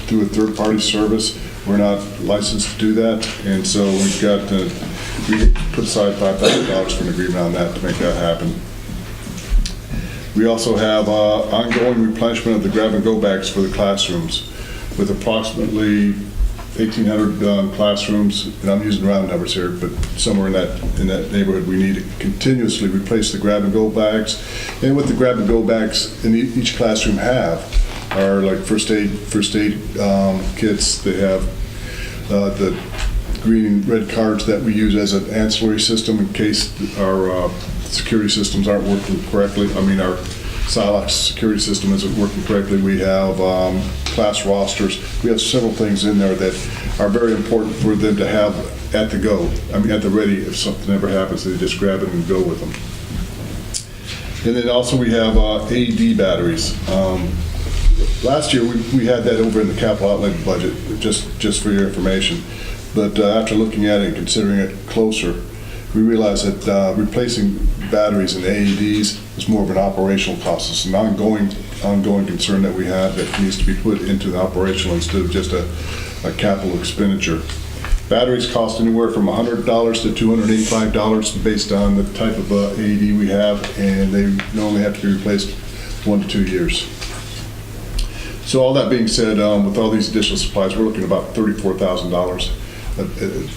through a third-party service. We're not licensed to do that, and so we put aside $5,000 for an agreement on that to make that happen. We also have ongoing replenishment of the grab-and-go bags for the classrooms, with approximately 1,800 classrooms, and I'm using round numbers here, but somewhere in that neighborhood, we need to continuously replace the grab-and-go bags. And what the grab-and-go bags in each classroom have are like first aid kits. They have the green and red cards that we use as an ancillary system in case our security systems aren't working correctly. I mean, our Silox security system isn't working correctly. We have class rosters. We have several things in there that are very important for them to have at the ready. If something ever happens, they just grab it and go with them. And then also we have AED batteries. Last year we had that over in the capital outlay budget, just for your information. But after looking at it and considering it closer, we realized that replacing batteries and AEDs is more of an operational cost. It's an ongoing concern that we have that needs to be put into the operational instead of just a capital expenditure. Batteries cost anywhere from $100 to $285 based on the type of AED we have, and they normally have to be replaced 1 to 2 years. So all that being said, with all these additional supplies, we're looking at about $34,000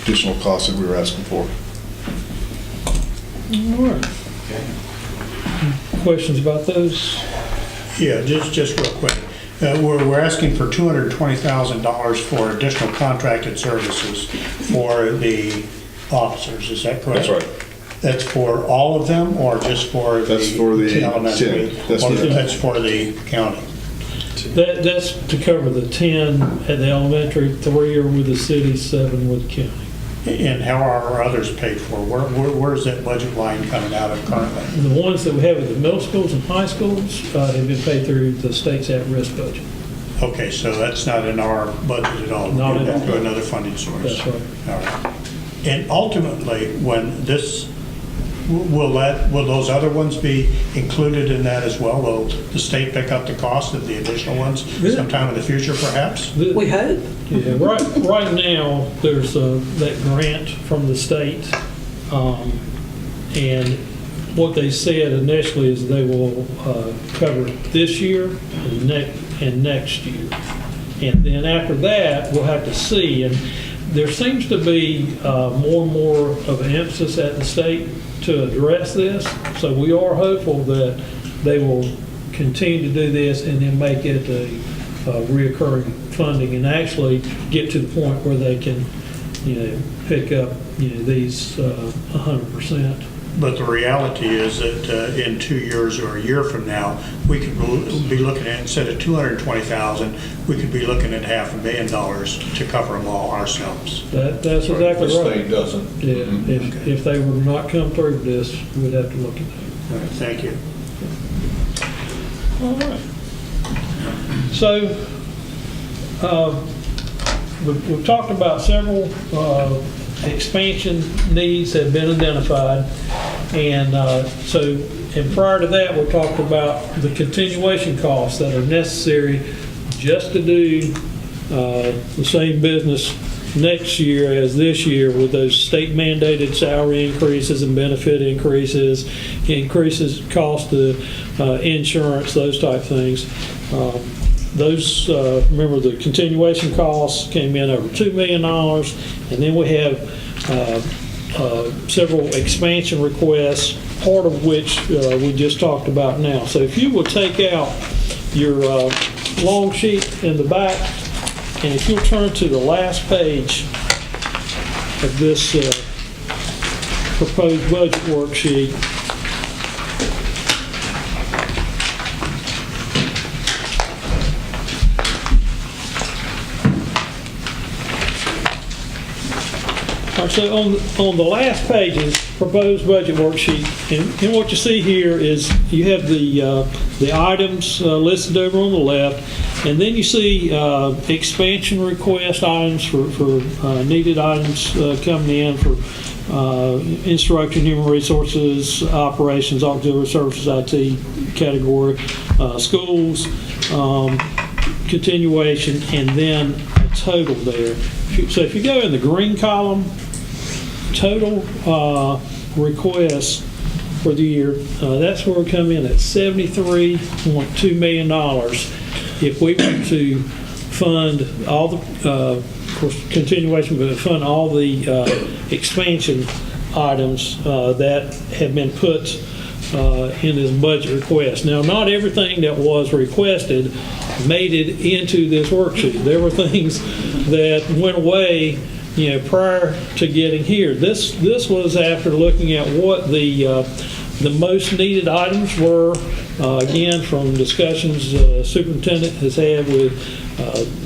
additional costs that we were asking for. All right. Questions about those? Yeah, just real quick. We're asking for $220,000 for additional contracted services for the officers, is that correct? That's right. That's for all of them, or just for That's for the elementary? 10. That's for the county. That's to cover the 10 at the elementary, 3 are with the city, 7 with the county. And how are our others paid for? Where's that budget line coming out of currently? And the ones that we have at the middle schools and high schools have been paid through the state's at-risk budget. Okay, so that's not in our budget at all? Not at all. Through another funding source? That's right. All right. And ultimately, when this, will those other ones be included in that as well? Will the state pick up the cost of the additional ones sometime in the future, perhaps? We hope. Yeah, right now, there's that grant from the state, and what they said initially is they will cover this year and next year. And then after that, we'll have to see. And there seems to be more and more of an emphasis at the state to address this. So we are hopeful that they will continue to do this and then make it a reoccurring funding and actually get to the point where they can, pick up, these 100%. But the reality is that in 2 years or a year from now, we could be looking at, instead of 220,000, we could be looking at $500,000 to cover them all ourselves. That's exactly right. The state doesn't. Yeah, if they were not come through with this, we'd have to look at that. All right, thank you. All right. So, we've talked about several expansion needs that have been identified, and and prior to that, we talked about the continuation costs that are necessary just to do the same business next year as this year, with those state mandated salary increases and benefit increases cost of insurance, those type things. Remember, the continuation costs came in over $2 million, and then we have several expansion requests, part of which we just talked about now. So if you will take out your long sheet in the back, and if you'll turn to the last page of this proposed budget worksheet, so on the last page's proposed budget worksheet, and what you see here is you have the items listed over on the left, and then you see expansion request items for needed items coming in for instruction, human resources, operations, auxiliary services, IT category, schools, continuation, and then a total there. So if you go in the green column, total requests for the year, that's where we come in at $73.2 million. If we were to fund all the, of course, continuation, but fund all the expansion items that have been put in this budget request. Now, not everything that was requested made it into this worksheet. There were things that went away prior to getting here. This was after looking at what the most needed items were, again, from discussions superintendent has had with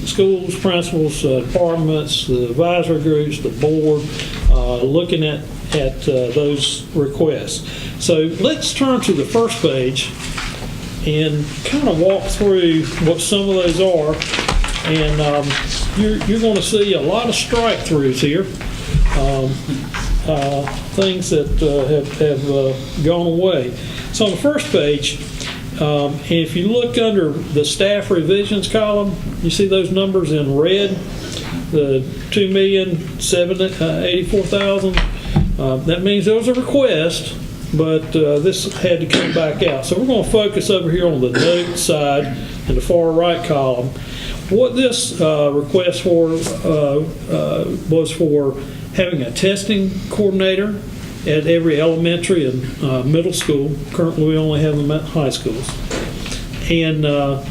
schools, principals, departments, the advisory groups, the board, looking at those requests. So let's turn to the first page and kind of walk through what some of those are. And you're going to see a lot of strike-throughs here, things that have gone away. So on the first page, and if you look under the staff revisions column, you see those numbers in red, the $2,784,000. That means there was a request, but this had to come back out. So we're going to focus over here on the note side in the far right column. What this request for was for having a testing coordinator at every elementary and middle school. Currently, we only have them at high schools. And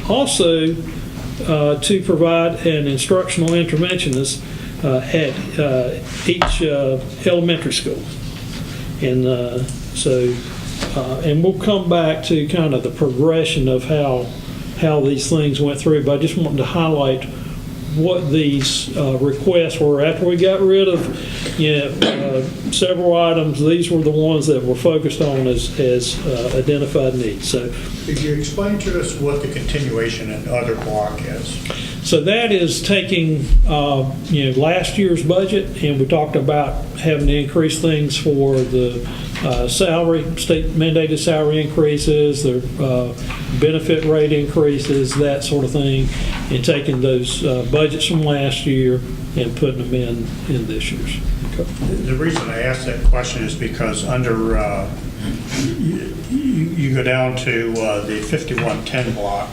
also to provide an instructional interventionist at each elementary school. And and we'll come back to kind of the progression of how these things went through, but I just wanted to highlight what these requests were. After we got rid of several items, these were the ones that were focused on as identified needs. So, could you explain to us what the continuation and other block is? So that is taking last year's budget, and we talked about having to increase things for the salary, state mandated salary increases, the benefit rate increases, that sort of thing, and taking those budgets from last year and putting them in this year's. Okay. The reason I asked that question is because under you go down to the 5110 block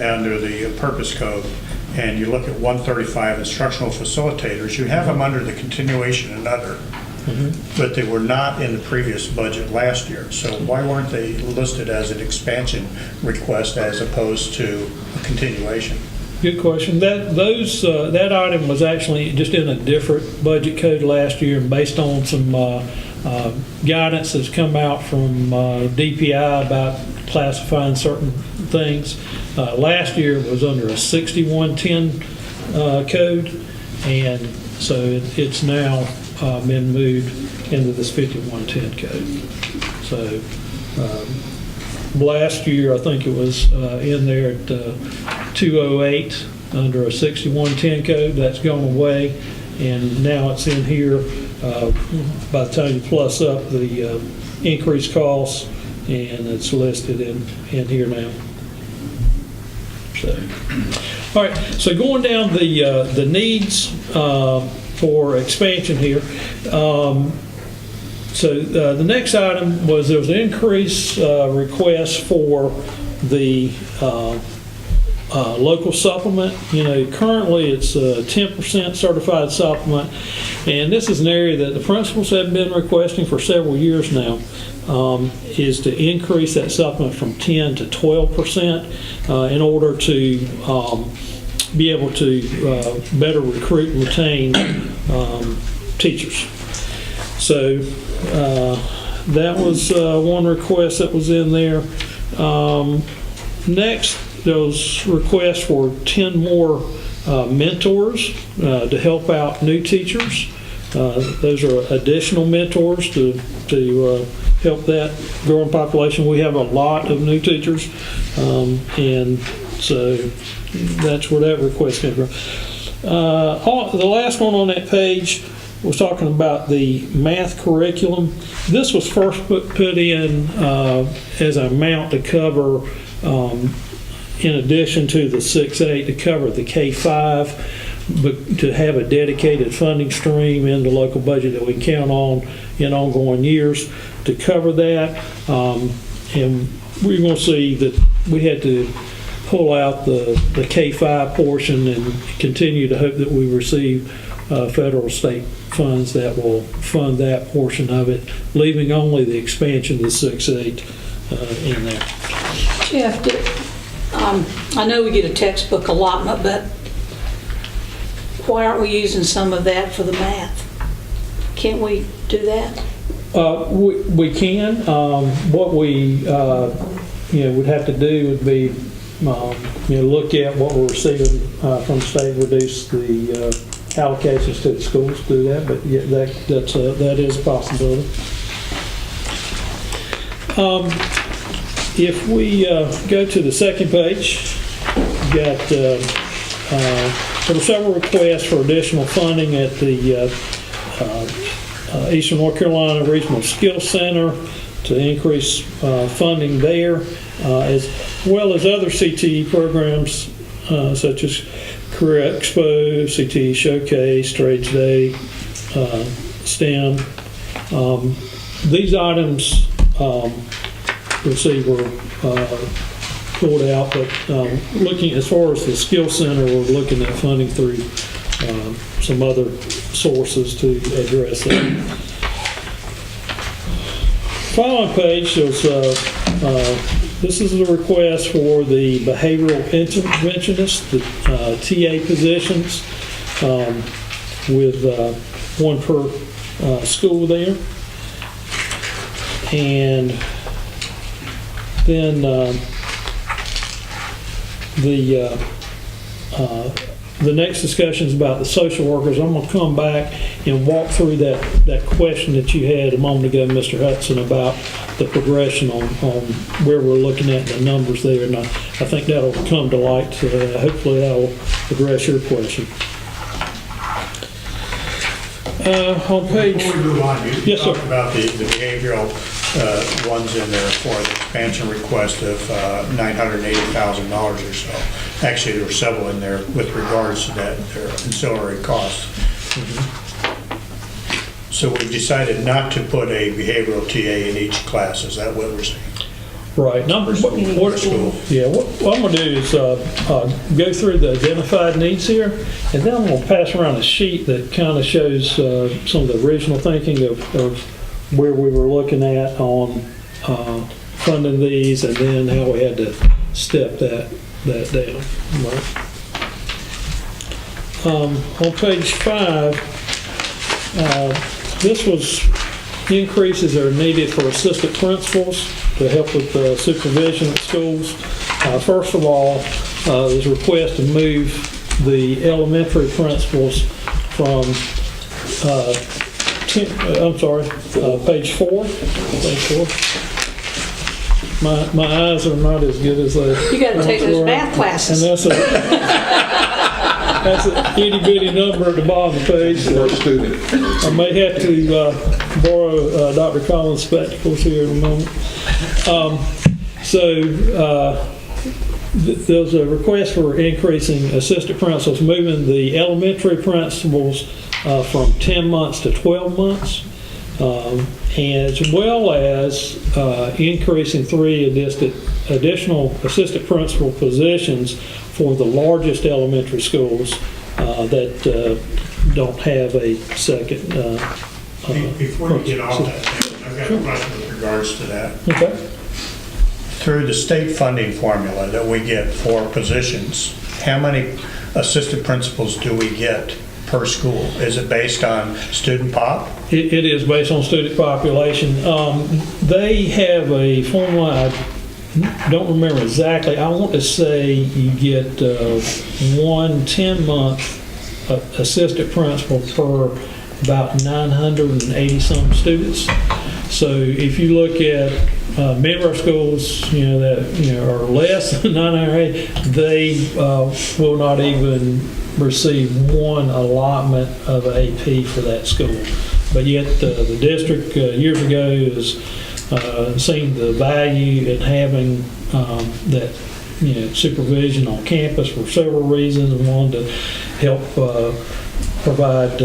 under the purpose code, and you look at 135 instructional facilitators. You have them under the continuation and other. but they were not in the previous budget last year. So why weren't they listed as an expansion request as opposed to a continuation? Good question. That item was actually just in a different budget code last year, and based on some guidance that's come out from DPI about classifying certain things. Last year it was under a 6110 code, and so it's now been moved into this 5110 code. So last year I think it was in there at 208 under a 6110 code. That's gone away, and now it's in here by the time you plus up the increased costs, and it's listed in here now. So, all right, so going down the needs for expansion here. So the next item was there was an increase request for the local supplement. Currently it's a 10% certified supplement, and this is an area that the principals have been requesting for several years now, is to increase that supplement from 10 to 12% in order to be able to better recruit and retain teachers. So that was one request that was in there. Next, those requests for 10 more mentors to help out new teachers. Those are additional mentors to help that growing population. We have a lot of new teachers, and so that's where that request came from. The last one on that page was talking about the math curriculum. This was first put in as an amount to cover, in addition to the 6-8, to cover the K-5, but to have a dedicated funding stream in the local budget that we can count on in ongoing years to cover that. And we're going to see that we had to pull out the K-5 portion and continue to hope that we receive federal state funds that will fund that portion of it, leaving only the expansion of the 6-8 in there. Jeff, I know we get a textbook allotment, but why aren't we using some of that for the math? Can't we do that? We can. What we would have to do would be look at what we're receiving from the state, reduce the allocations to the schools to do that. But yeah, that is a possibility. If we go to the second page, we've got there were several requests for additional funding at the Eastern North Carolina Regional Skills Center to increase funding there, as well as other CTE programs such as Career Expo, CTE Showcase, Trades Day, STEM. These items you'll see were pulled out, but looking as far as the skill center, we're looking at funding through some other sources to address that. Following page, there's this is the request for the behavioral interventionist, the TA positions, with one per school there. And then the next discussion is about the social workers. I'm going to come back and walk through that question that you had a moment ago, Mr. Hudson, about the progression on where we're looking at the numbers there, and I think that'll come to light. Hopefully that'll address your question. On page... Before we move on, you yes, sir. talked about the behavioral ones in there for the expansion request of $980,000 or so. Actually, there were several in there with regards to that, their ancillary costs. So we've decided not to put a behavioral TA in each class. Is that what we're saying? Right. Now, For school. what I'm going to do is go through the identified needs here, and then I'm going to pass around a sheet that kind of shows some of the original thinking of where we were looking at on funding these, and then how we had to step that down. Right. On page 5, this was increases that are needed for assistant principals to help with supervision at schools. First of all, there's a request to move the elementary principals from, page 4. My eyes are not as good as they. You got to take those math classes. And that's an itty bitty number at the bottom of the page. I may have to borrow Dr. Collins' spectacles here in a moment. There's a request for increasing assistant principals, moving the elementary principals from 10 months to 12 months, as well as increasing 3 additional assistant principal positions for the largest elementary schools that don't have a second. Before you get off that, I've got a question with regards to that. Okay. Through the state funding formula that we get for positions, how many assistant principals do we get per school? Is it based on student pop? It is based on student population. They have a formula, I don't remember exactly. I want to say you get one 10-month assistant principal per about 980 some students. So if you look at many of our schools, that are less than 980, they will not even receive one allotment of AP for that school. But yet the district years ago has seen the value in having that supervision on campus for several reasons, and wanted to help provide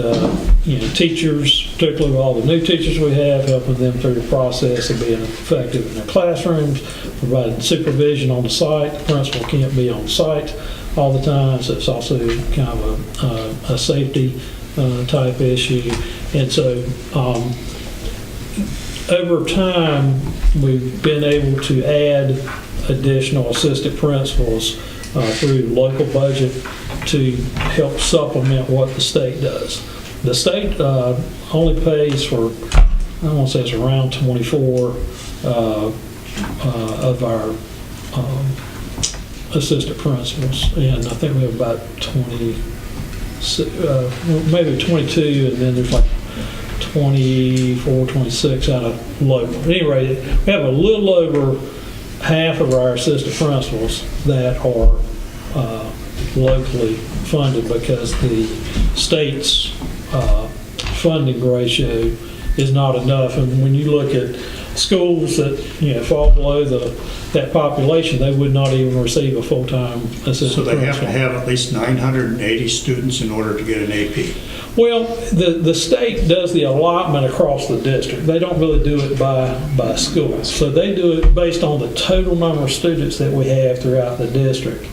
teachers, particularly with all the new teachers we have, helping them through the process of being effective in their classrooms, providing supervision on the site. The principal can't be on site all the time, so it's also kind of a safety type issue. And so over time, we've been able to add additional assistant principals through local budget to help supplement what the state does. The state only pays for, I want to say it's around 24 of our assistant principals, and I think we have about 20, maybe 22, and then there's like 24, 26 out of local. At any rate, we have a little over half of our assistant principals that are locally funded because the state's funding ratio is not enough. And when you look at schools that fall below that population, they would not even receive a full-time assistant So they have principal. to have at least 980 students in order to get an AP. Well, the state does the allotment across the district. They don't really do it by school. So they do it based on the total number of students that we have throughout the district.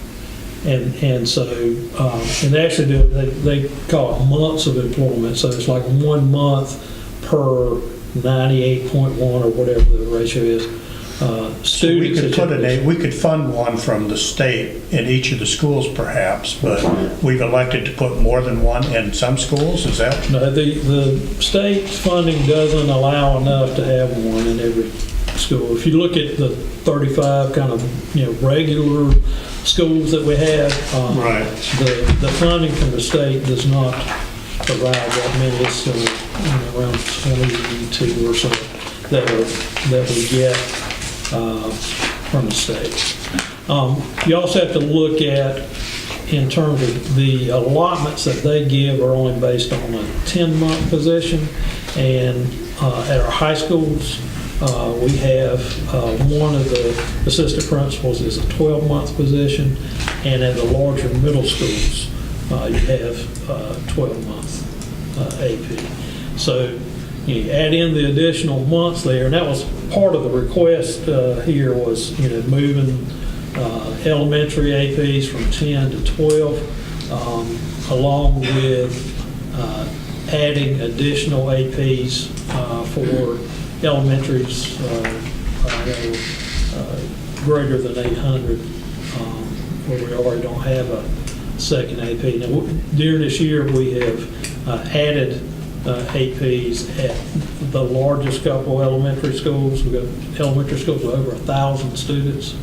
And so, and they actually do it, they call it months of employment. So it's like 1 month per 98.1 or whatever the ratio is. So we could fund one from the state in each of the schools perhaps, but we've elected to put more than one in some schools, is that? No, the state funding doesn't allow enough to have one in every school. If you look at the 35 kind of regular schools that we have, Right. the funding from the state does not provide that many. It's around 22 or so that we get from the state. You also have to look at, in terms of the allotments that they give are only based on a 10-month position, and at our high schools we have one of the assistant principals is a 12-month position, and at the larger middle schools you have 12-month AP. So you add in the additional months there, and that was part of the request here was, moving elementary APs from 10 to 12, along with adding additional APs for elementaries greater than 800, where we already don't have a second AP. Now, during this year, we have added APs at the largest couple elementary schools. We've got elementary schools with over 1,000 students,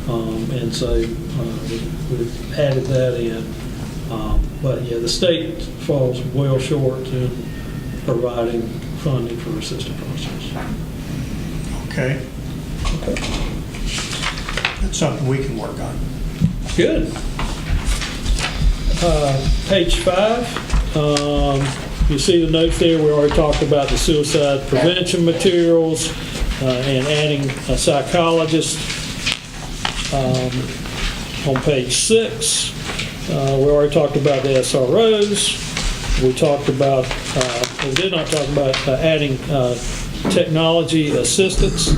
and so we've added that in. But yeah, the state falls well short in providing funding for assistant professors. Okay. That's something we can work on. Good. Page 5, you see the notes there. We already talked about the suicide prevention materials and adding a psychologist. On page 6, we already talked about the SROs. We talked about, we did not talk about adding technology assistance.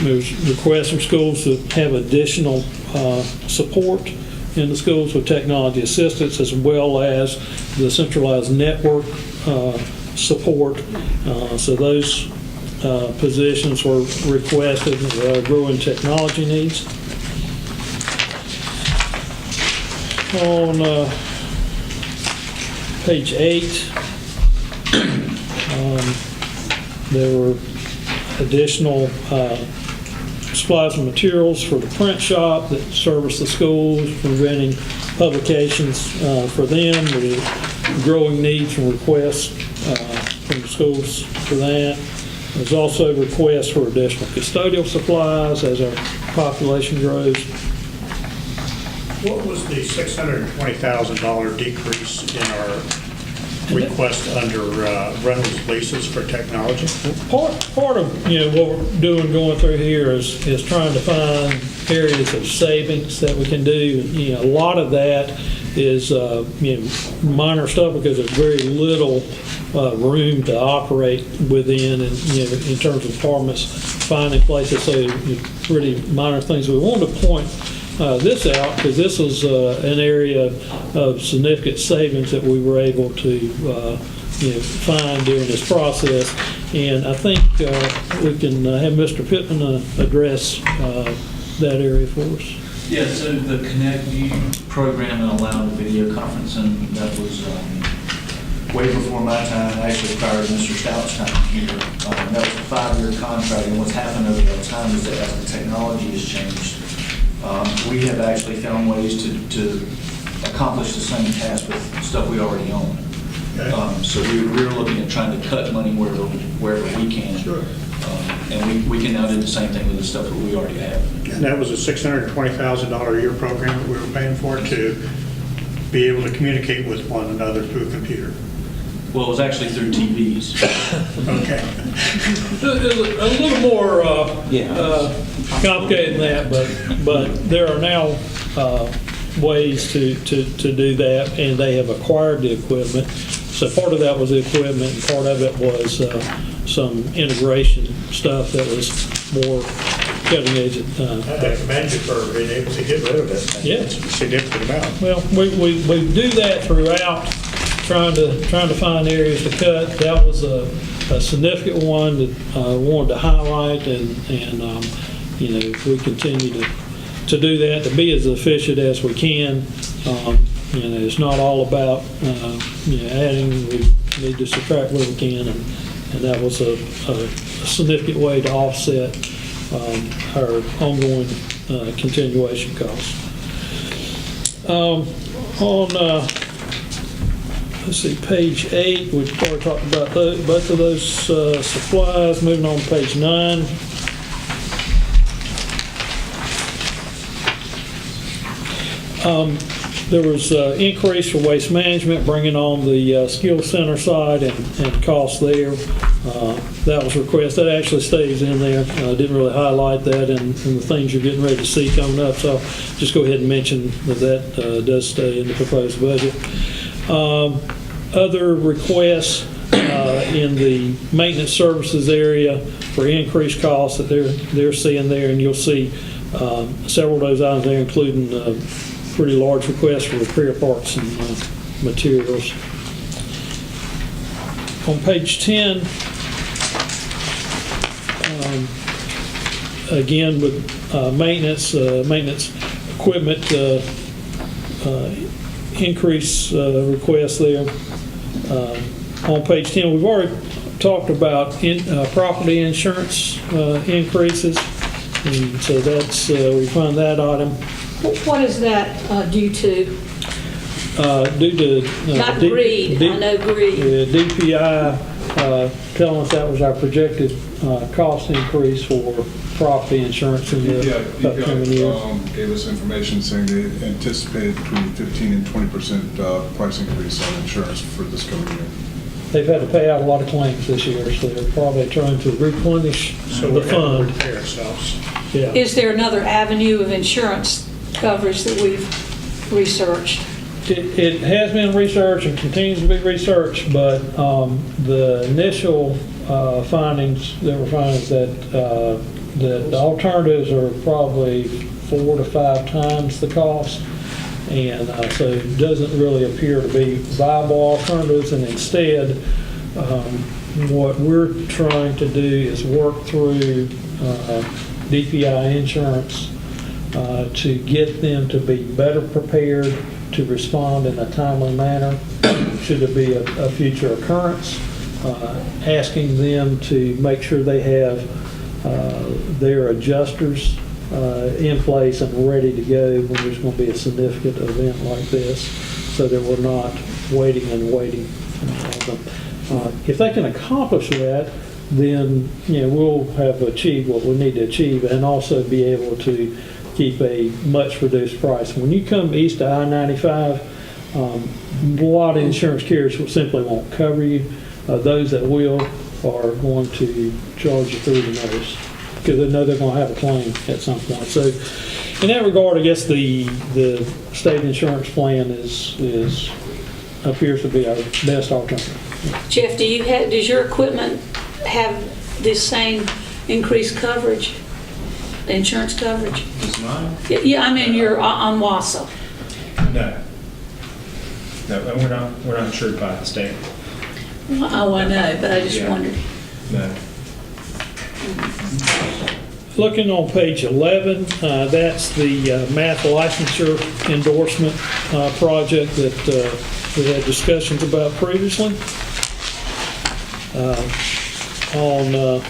There's requests from schools to have additional support in the schools with technology assistance, as well as the centralized network support. So those positions were requested, growing technology needs. On page 8, there were additional supplies and materials for the print shop that service the schools, preventing publications for them, the growing needs and requests from the schools for that. There's also requests for additional custodial supplies as our population grows. What was the $620,000 decrease in our request under rentals leases for technology? Part of what we're doing going through here is trying to find areas of savings that we can do. A lot of that is minor stuff because there's very little room to operate within, and in terms of departments, finding places. So pretty minor things. We wanted to point this out because this was an area of significant savings that we were able to find during this process, and I think we can have Mr. Pittman address that area for us. Yeah, so the Connect View program and allowing video conferencing, that was way before my time, actually prior to Mr. Stout's time here. That was a 5-year contract, and what's happened over that time is that as the technology has changed, we have actually found ways to accomplish the same task with stuff we already own. Okay. So we're looking at trying to cut money wherever we can. Sure. And we can now do the same thing with the stuff that we already have. And that was a $620,000 a year program that we were paying for to be able to communicate with one another through a computer. Well, it was actually through TVs. Okay. A little more complicated than that, but there are now ways to do that, and they have acquired the equipment. So part of that was the equipment, and part of it was some integration stuff that was more cutting edge at the time. I commend you for being able to get rid of it. Yeah. It's a significant amount. Well, we do that throughout, trying to find areas to cut. That was a significant one that I wanted to highlight, and we continue to do that, to be as efficient as we can. It's not all about adding. We need to subtract where we can, and that was a significant way to offset our ongoing continuation costs. Let's see, page 8, we've already talked about both of those supplies. Moving on to page 9. There was increase for waste management, bringing on the skill center side and costs there. That was requested. That actually stays in there. I didn't really highlight that in the things you're getting ready to see coming up, so I'll just go ahead and mention that does stay in the proposed budget. Other requests in the maintenance services area for increased costs that they're seeing there, and you'll see several of those items there, including pretty large requests for repair parts and materials. On page 10, again with maintenance equipment increase requests there. On page 10, we've already talked about property insurance increases, and so that's we find that item. What is that due to? Due to Not greed, I know greed. DPI telling us that was our projected cost increase for property insurance in the upcoming year. Gave us information saying they anticipated between 15 and 20% price increase on insurance for this coming year. They've had to pay out a lot of claims this year, so they're probably trying to replenish the fund. Repair ourselves. Yeah. Is there another avenue of insurance coverage that we've researched? It has been researched and continues to be researched, but the initial findings that were finding is that the alternatives are probably 4 to 5 times the cost, and so it doesn't really appear to be viable alternatives. And instead, what we're trying to do is work through DPI insurance to get them to be better prepared to respond in a timely manner should there be a future occurrence, asking them to make sure they have their adjusters in place and ready to go when there's going to be a significant event like this, so that we're not waiting and waiting. If they can accomplish that, then we'll have achieved what we need to achieve, and also be able to keep a much reduced price. When you come east of I-95, a lot of insurance carriers simply won't cover you. Those that will are going to charge you through the nose because they know they're going to have a claim at some point. So in that regard, I guess the state insurance plan appears to be our best alternative. Jeff, does your equipment have this same increased coverage, insurance coverage? Is mine? Yeah, I mean you're on WASA. No. No, we're not insured by the state. Oh, I know, but I just wondered. No. Looking on page 11, that's the math licensure endorsement project that we had discussions about previously. On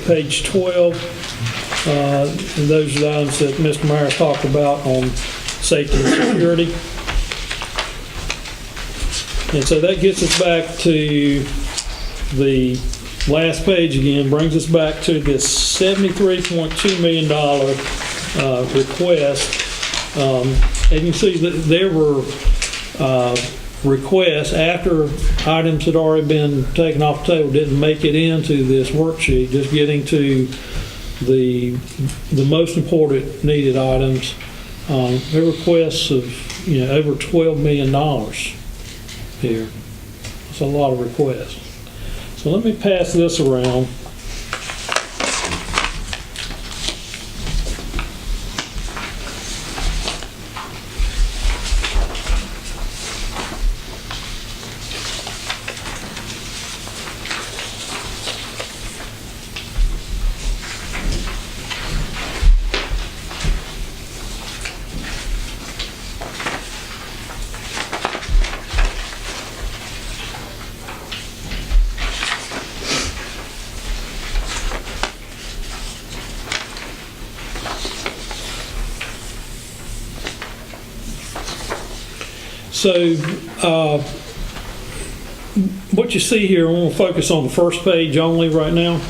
page 12, and those are the items that Mr. Myers talked about on safety and security. And so that gets us back to the last page again, brings us back to this $73.2 million request. And you see that there were requests after items had already been taken off the table, didn't make it into this worksheet, just getting to the most important needed items. There were requests of over $12 million here. That's a lot of requests. So let me pass this around. So what you see here, I want to focus on the first page only right now,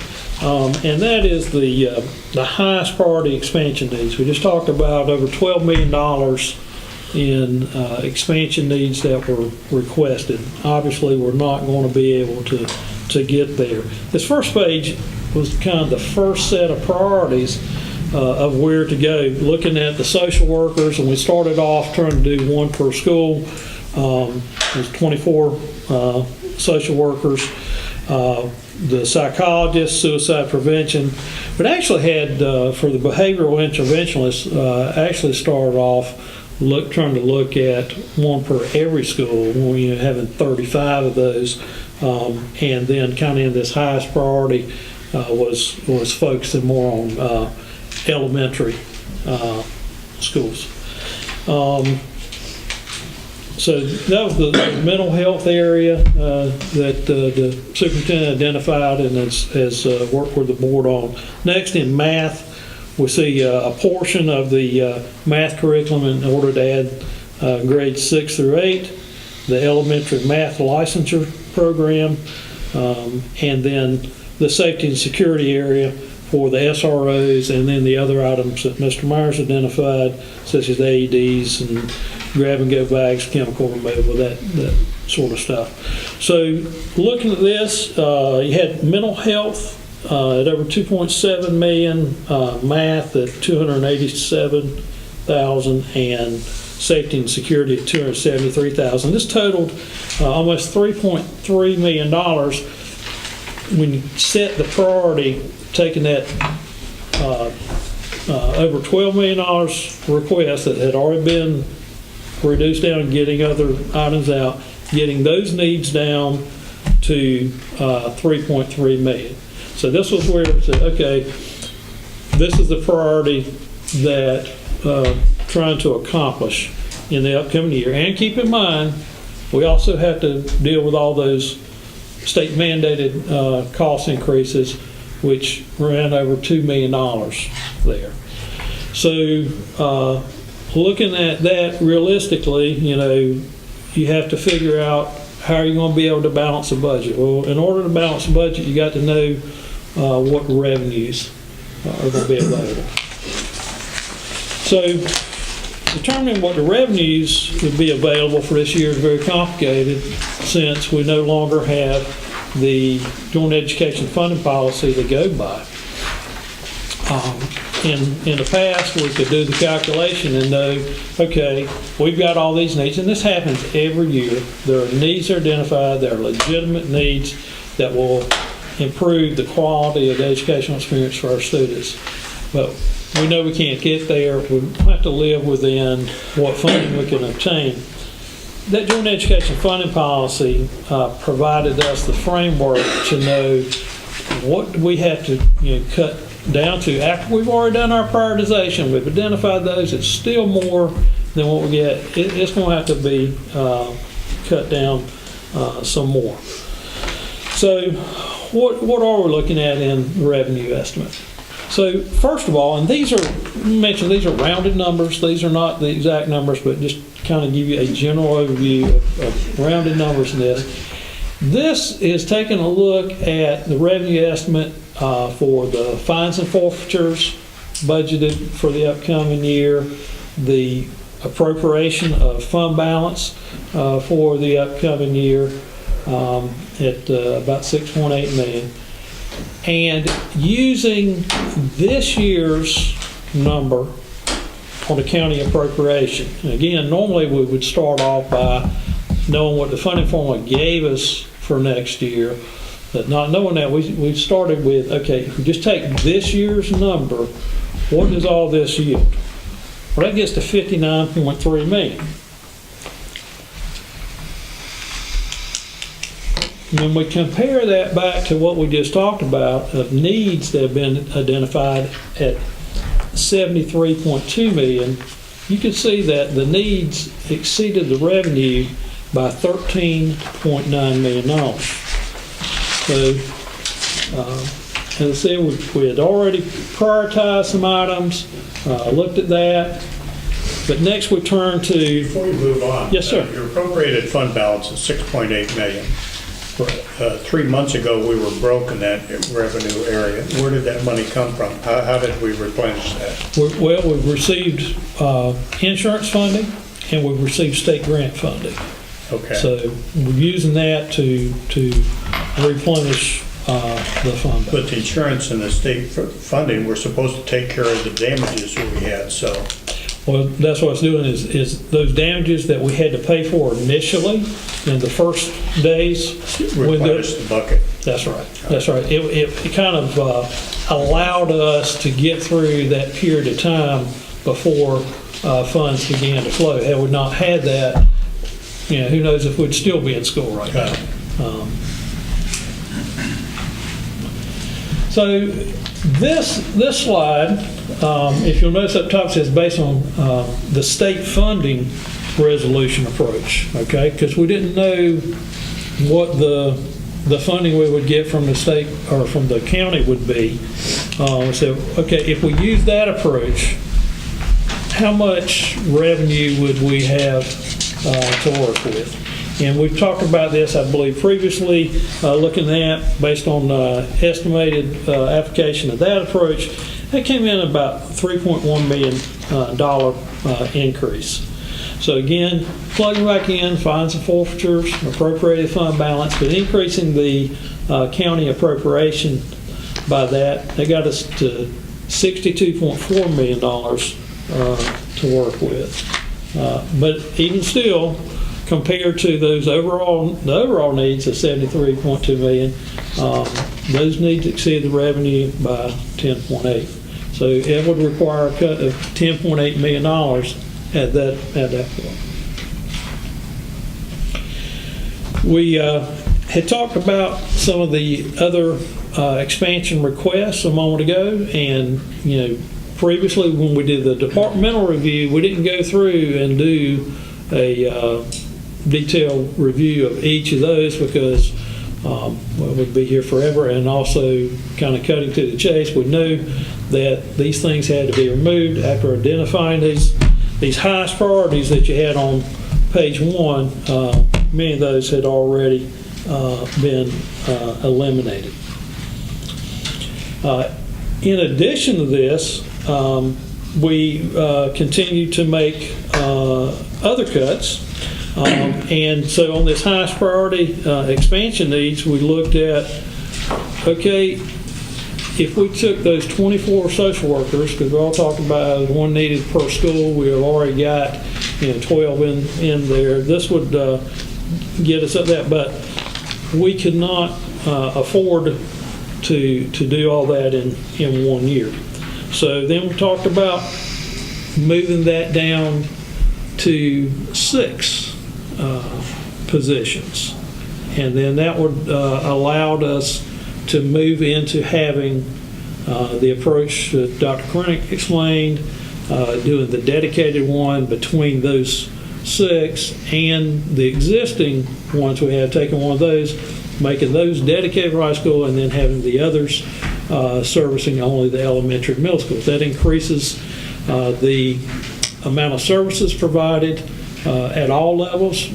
and that is the highest priority expansion needs. We just talked about over $12 million in expansion needs that were requested. Obviously, we're not going to be able to get there. This first page was kind of the first set of priorities of where to go, looking at the social workers, and we started off trying to do one per school. There's 24 social workers, the psychologists, suicide prevention. But actually had, for the behavioral interventionists, actually started off trying to look at one per every school, having 35 of those. And then kind of in this highest priority was focusing more on elementary schools. So that was the mental health area that the superintendent identified and has worked with the board on. Next, in math, we see a portion of the math curriculum in order to add grades 6 through 8, the elementary math licensure program, and then the safety and security area for the SROs, and then the other items that Mr. Myers identified, such as AEDs and grab-and-go bags, chemical removal, that sort of stuff. So looking at this, you had mental health at over 2.7 million, math at 287,000, and safety and security at 273,000. This totaled almost $3.3 million. When you set the priority, taking that over $12 million request that had already been reduced down and getting other items out, getting those needs down to 3.3 million. So this was where it said, okay, this is the priority that trying to accomplish in the upcoming year. And keep in mind, we also have to deal with all those state mandated cost increases, which ran over $2 million there. So looking at that realistically, you have to figure out how are you going to be able to balance the budget. Well, in order to balance the budget, you got to know what revenues are going to be available. So determining what the revenues would be available for this year is very complicated, since we no longer have the joint education funding policy to go by. In the past, we could do the calculation and know, okay, we've got all these needs, and this happens every year. There are needs identified, there are legitimate needs that will improve the quality of the educational experience for our students. But we know we can't get there. We have to live within what funding we can obtain. That joint education funding policy provided us the framework to know what we have to cut down to after we've already done our prioritization. We've identified those. It's still more than what we get. It's going to have to be cut down some more. So what are we looking at in revenue estimate? So first of all, and these are rounded numbers. These are not the exact numbers, but just kind of give you a general overview of rounded numbers in this. This is taking a look at the revenue estimate for the fines and forfeitures budgeted for the upcoming year, the appropriation of fund balance for the upcoming year at about $6.8 million. And using this year's number on the county appropriation. And again, normally we would start off by knowing what the funding formula gave us for next year. But not knowing that, we started with, okay, if we just take this year's number, what does all this yield? Well, that gets to $59.3 million. When we compare that back to what we just talked about of needs that have been identified at $73.2 million, you can see that the needs exceeded the revenue by $13.9 million. So, as I said, we had already prioritized some items, looked at that, but next we turn to... Before you move on. Yes, sir. Your appropriated fund balance is $6.8 million. 3 months ago, we were broke in that revenue area. Where did that money come from? How did we replenish that? Well, we've received insurance funding, and we've received state grant funding. Okay. So we're using that to replenish the fund. But the insurance and the state funding were supposed to take care of the damages that we had, so. Well, that's what it's doing is those damages that we had to pay for initially in the first days. Replenish the bucket. That's right. That's right. It kind of allowed us to get through that period of time before funds began to flow. Had we not had that, who knows if we'd still be in school right now. So this slide, if you'll notice up top, says based on the state funding resolution approach, okay? Because we didn't know what the funding we would get from the state or from the county would be. So, okay, if we use that approach, how much revenue would we have to work with? And we've talked about this, I believe, previously, looking at, based on estimated application of that approach, that came in about $3.1 million increase. So again, plugging back in, fines and forfeitures, appropriated fund balance, but increasing the county appropriation by that got us to $62.4 million to work with. But even still, compared to the overall needs of $73.2 million, those needs exceed the revenue by 10.8. So it would require a cut of $10.8 million at that point. We had talked about some of the other expansion requests a moment ago, and previously when we did the departmental review, we didn't go through and do a detailed review of each of those because we'd be here forever, and also kind of cutting to the chase, we knew that these things had to be removed after identifying these highest priorities that you had on page 1. Many of those had already been eliminated. In addition to this, we continue to make other cuts. And so on this highest priority expansion needs, we looked at, okay, if we took those 24 social workers, because we all talked about one needed per school, we have already got 12 in there. This would get us up that, but we could not afford to do all that in 1 year. So then we talked about moving that down to 6 positions, and then that would allowed us to move into having the approach that Dr. Krennick explained, doing the dedicated one between those 6 and the existing ones we have, taking one of those, making those dedicated for high school, and then having the others servicing only the elementary and middle schools. That increases the amount of services provided at all levels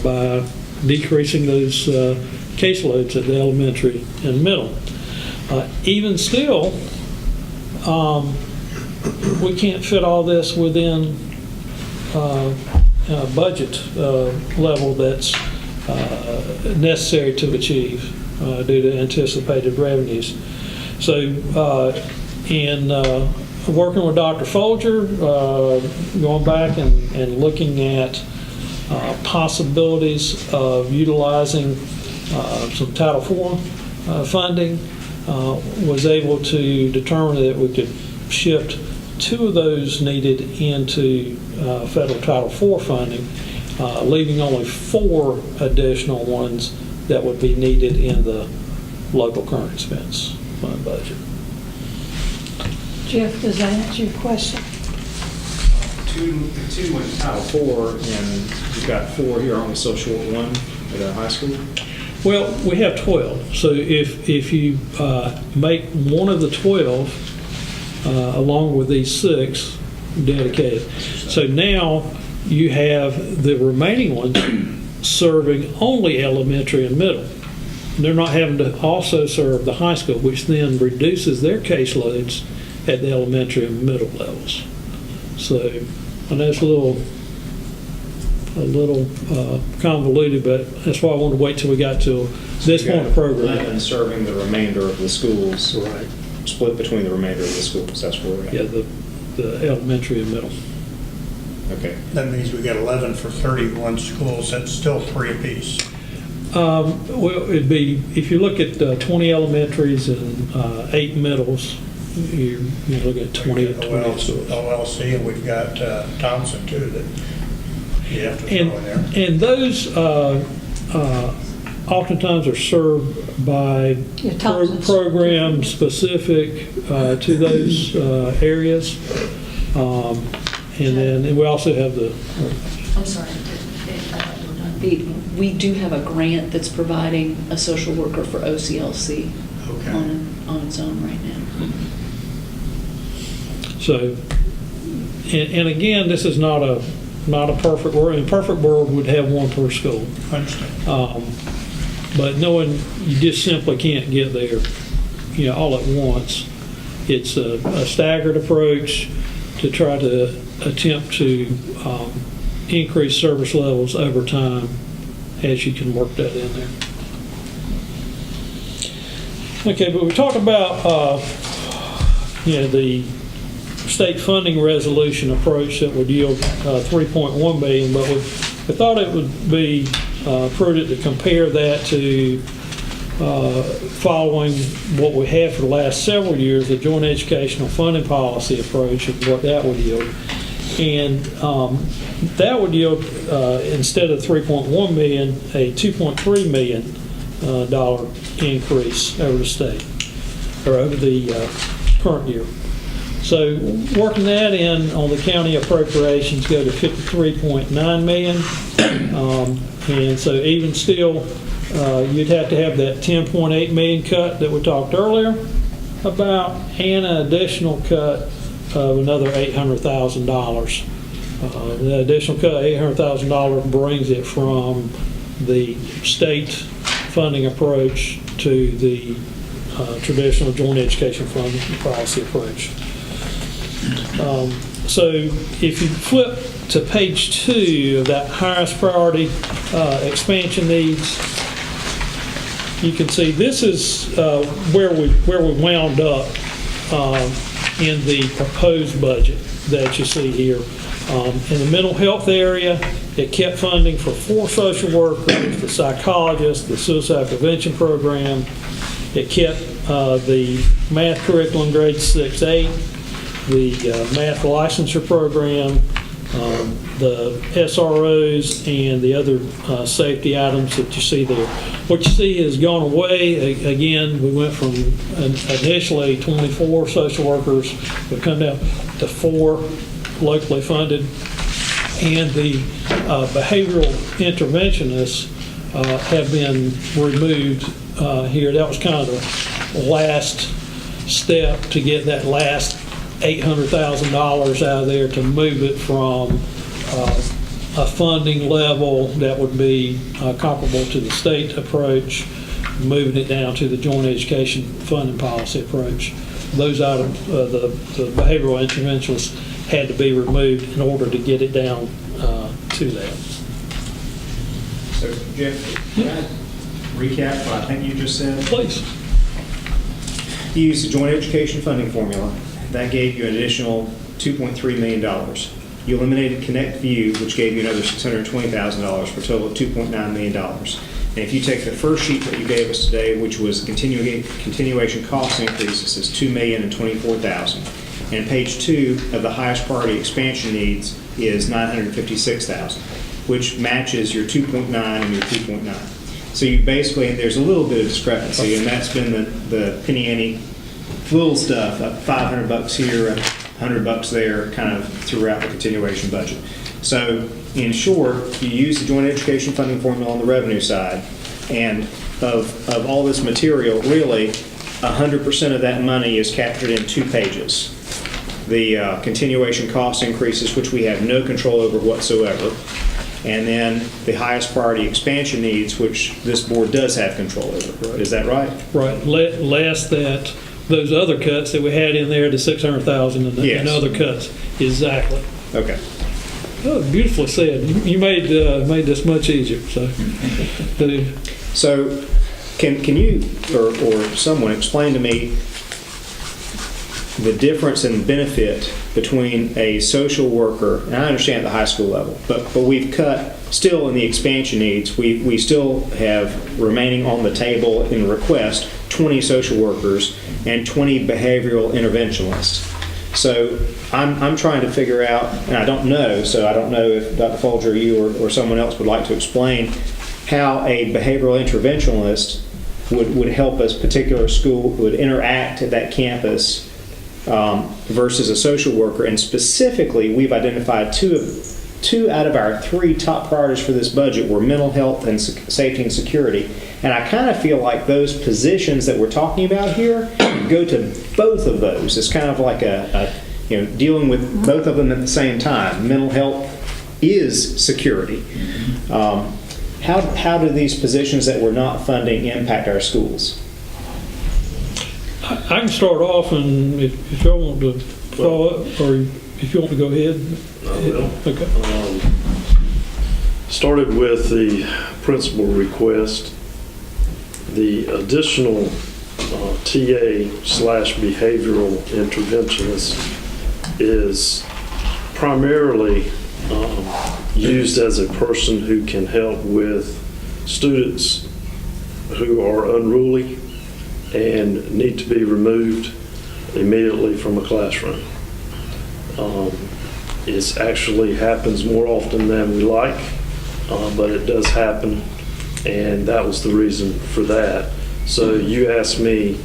by decreasing those caseloads at the elementary and middle. Even still, we can't fit all this within a budget level that's necessary to achieve due to anticipated revenues. So in working with Dr. Folger, going back and looking at possibilities of utilizing some Title IV funding, was able to determine that we could shift 2 of those needed into federal Title IV funding, leaving only 4 additional ones that would be needed in the local current expense fund budget. Jeff, does that answer your question? Two in Title IV, and you've got 4 here on the social work 1 at a high school. Well, we have 12. So if you make one of the 12 along with these 6 dedicated, so now you have the remaining ones serving only elementary and middle. They're not having to also serve the high school, which then reduces their caseloads at the elementary and middle levels. So I know it's a little convoluted, but that's why I wanted to wait till we got to this point of the program. And serving the remainder of the schools, Right. split between the remainder of the schools. That's where we're at. Yeah, the elementary and middle. Okay. That means we got 11 for 31 schools, that's still 3 apiece. Well, it'd be, if you look at 20 elementaries and 8 middles, you look at 20 schools. OLC, and we've got Thompson too, that you have to throw in there. And those oftentimes are served by programs specific to those areas. And then we also have the... I'm sorry. We do have a grant that's providing a social worker for OCLC on its own right now. So, and again, this is not a perfect world. In a perfect world, we'd have one per school. I understand. But knowing you just simply can't get there, all at once, it's a staggered approach to try to attempt to increase service levels over time as you can work that in there. Okay, but we talked about the state funding resolution approach that would yield $3.1 million, but we thought it would be prudent to compare that to following what we have for the last several years, the joint educational funding policy approach, and what that would yield. And that would yield, instead of $3.1 million, a $2.3 million increase over the state, or over the current year. So working that in on the county appropriations go to $53.9 million. And so even still, you'd have to have that $10.8 million cut that we talked earlier about, and an additional cut of another $800,000. The additional cut of $800,000 brings it from the state funding approach to the traditional joint education funding policy approach. So if you flip to page 2 of that highest priority expansion needs, you can see this is where we wound up in the proposed budget that you see here. In the mental health area, it kept funding for 4 social workers, the psychologists, the suicide prevention program. It kept the math curriculum grades 6-8, the math licensure program, the SROs, and the other safety items that you see there. What you see has gone away. Again, we went from initially 24 social workers. We've come down to 4 locally funded. And the behavioral interventionists have been removed here. That was kind of the last step to get that last $800,000 out of there to move it from a funding level that would be comparable to the state approach, moving it down to the joint education funding policy approach. Those items, the behavioral interventionists had to be removed in order to get it down to that. So, Jeff, can I recap what I think you just said? Please. You used the joint education funding formula. That gave you an additional $2.3 million. You eliminated Connect View, which gave you another $620,000 for a total of $2.9 million. And if you take the first sheet that you gave us today, which was continuation cost increases, is $2,024,000. And page 2 of the highest priority expansion needs is $956,000, which matches your 2.9 and your 2.9. So you basically, there's a little bit of discrepancy, and that's been the penny ante little stuff, $500 here, $100 there, kind of throughout the continuation budget. So in short, you use the joint education funding formula on the revenue side, and of all this material, really 100% of that money is captured in 2 pages. The continuation cost increases, which we have no control over whatsoever, and then the highest priority expansion needs, which this board does have control over. Right. Is that right? Right. Less that those other cuts that we had in there, the $600,000 and other cuts. Exactly. Okay. Oh, beautifully said. You made this much easier. So, can you or someone explain to me the difference in benefit between a social worker, and I understand at the high school level, but we've cut, still in the expansion needs, we still have remaining on the table in request 20 social workers and 20 behavioral interventionists. So I'm trying to figure out, and I don't know, so I don't know if Dr. Folger, you or someone else would like to explain how a behavioral interventionist would help a particular school, would interact at that campus versus a social worker. And specifically, we've identified two out of our 3 top priorities for this budget were mental health and safety and security. And I kind of feel like those positions that we're talking about here go to both of those. It's kind of like dealing with both of them at the same time. Mental health is security. How do these positions that we're not funding impact our schools? I can start off, and if y'all want to follow up, or if you want to go ahead. I will. Okay. Started with the principal request. The additional TA/behavioral interventionist is primarily used as a person who can help with students who are unruly and need to be removed immediately from a classroom. It actually happens more often than we like, but it does happen, and that was the reason for that. So you asked me,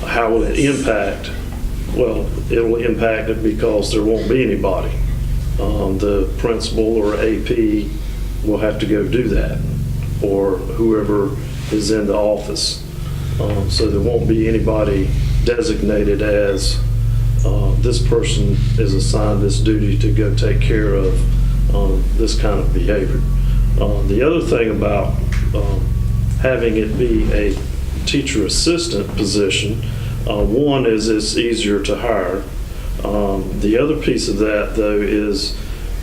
how will it impact? Well, it will impact it because there won't be anybody. The principal or AP will have to go do that, or whoever is in the office. So there won't be anybody designated as this person is assigned this duty to go take care of this kind of behavior. The other thing about having it be a teacher assistant position, one is it's easier to hire. The other piece of that, though, is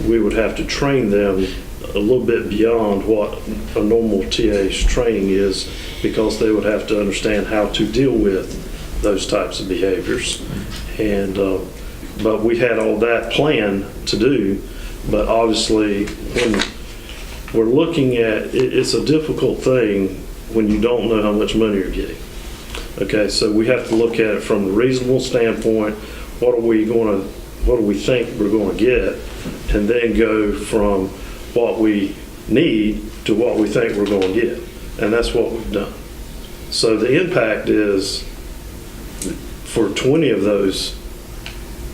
we would have to train them a little bit beyond what a normal TA's training is, because they would have to understand how to deal with those types of behaviors. And but we had all that planned to do, but obviously when we're looking at it's a difficult thing when you don't know how much money you're getting. Okay, so we have to look at it from a reasonable standpoint. What do we think we're going to get, and then go from what we need to what we think we're going to get. And that's what we've done. So the impact is for 20 of those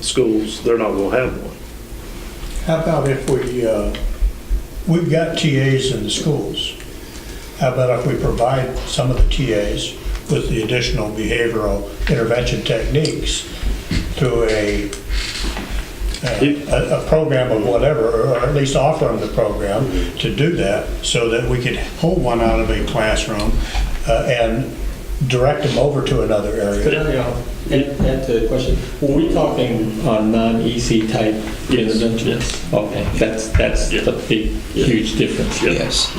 schools, they're not going to have one. How about if we've got TAs in the schools. How about if we provide some of the TAs with the additional behavioral intervention techniques through a program of whatever, or at least offer them the program to do that, so that we could pull one out of a classroom and direct them over to another area. Could I add to the question? Were we talking non-EC type interventions? Okay, that's the big, huge difference. Yes.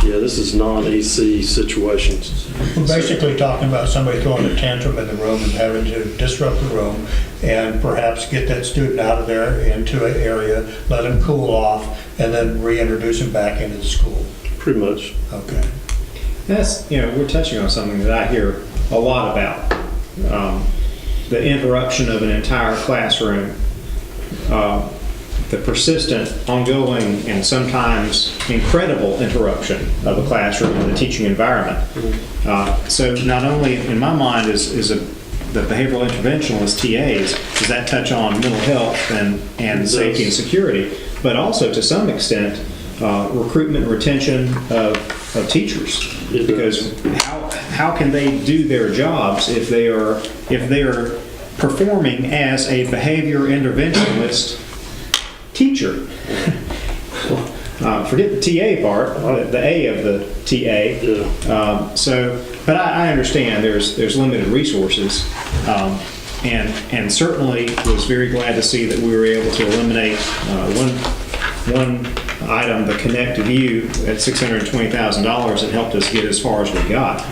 Yeah, this is non-EC situations. We're basically talking about somebody throwing a tantrum in the room and having to disrupt the room and perhaps get that student out of there into an area, let him cool off, and then reintroduce him back into the school. Pretty much. Okay. That's, we're touching on something that I hear a lot about. The interruption of an entire classroom, the persistent, ongoing, and sometimes incredible interruption of a classroom in the teaching environment. So not only, in my mind, is the behavioral interventionist TAs, does that touch on mental health and safety and security, but also to some extent recruitment and retention of teachers. Because how can they do their jobs if they are performing as a behavior interventionist teacher? Forget the TA part, the A of the TA. But I understand there's limited resources, and certainly was very glad to see that we were able to eliminate one item, the Connect View, at $620,000 that helped us get as far as we got.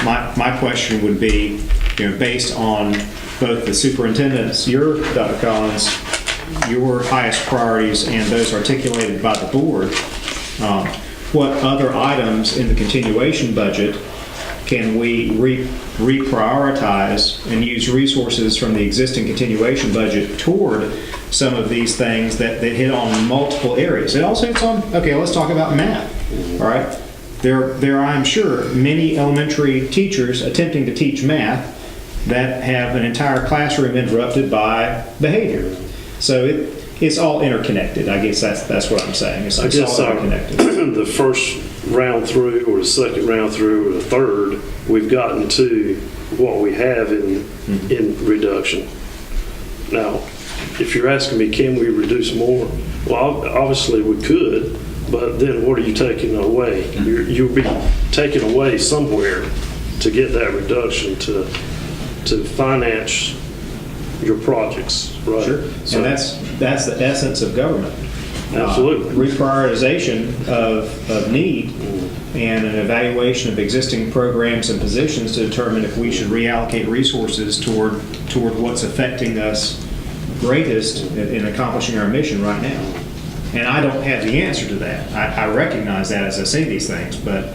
My question would be, based on both the superintendent's, Dr. Collins, your highest priorities and those articulated by the board, what other items in the continuation budget can we reprioritize and use resources from the existing continuation budget toward some of these things that hit on multiple areas. It also hits on, okay, let's talk about math, all right? There are, I'm sure, many elementary teachers attempting to teach math that have an entire classroom interrupted by behavior. So it's all interconnected. I guess that's what I'm saying. It's all interconnected. The first round through, or the second round through, or the third, we've gotten to what we have in reduction. Now, if you're asking me, can we reduce more? Well, obviously we could, but then what are you taking away? You'll be taking away somewhere to get that reduction to finance your projects, right? Sure. So, and that's the essence of government. Absolutely. Reprioritization of need and an evaluation of existing programs and positions to determine if we should reallocate resources toward what's affecting us greatest in accomplishing our mission right now. And I don't have the answer to that. I recognize that as I say these things, but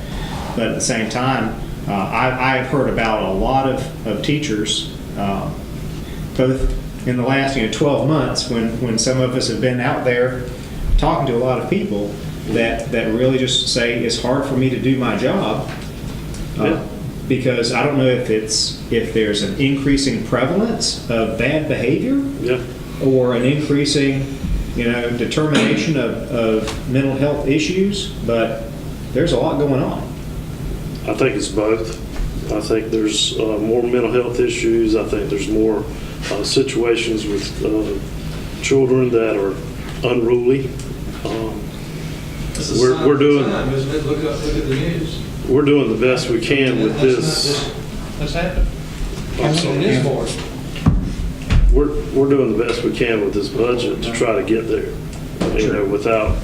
at the same time, I've heard about a lot of teachers, both in the last 12 months when some of us have been out there talking to a lot of people that really just say it's hard for me to do my job because I don't know if there's an increasing prevalence of bad behavior or an increasing determination of mental health issues, but there's a lot going on. I think it's both. I think there's more mental health issues. I think there's more situations with children that are unruly. We're doing. Look at the news. We're doing the best we can with this. That's happened. It is more. We're doing the best we can with this budget to try to get there. Without,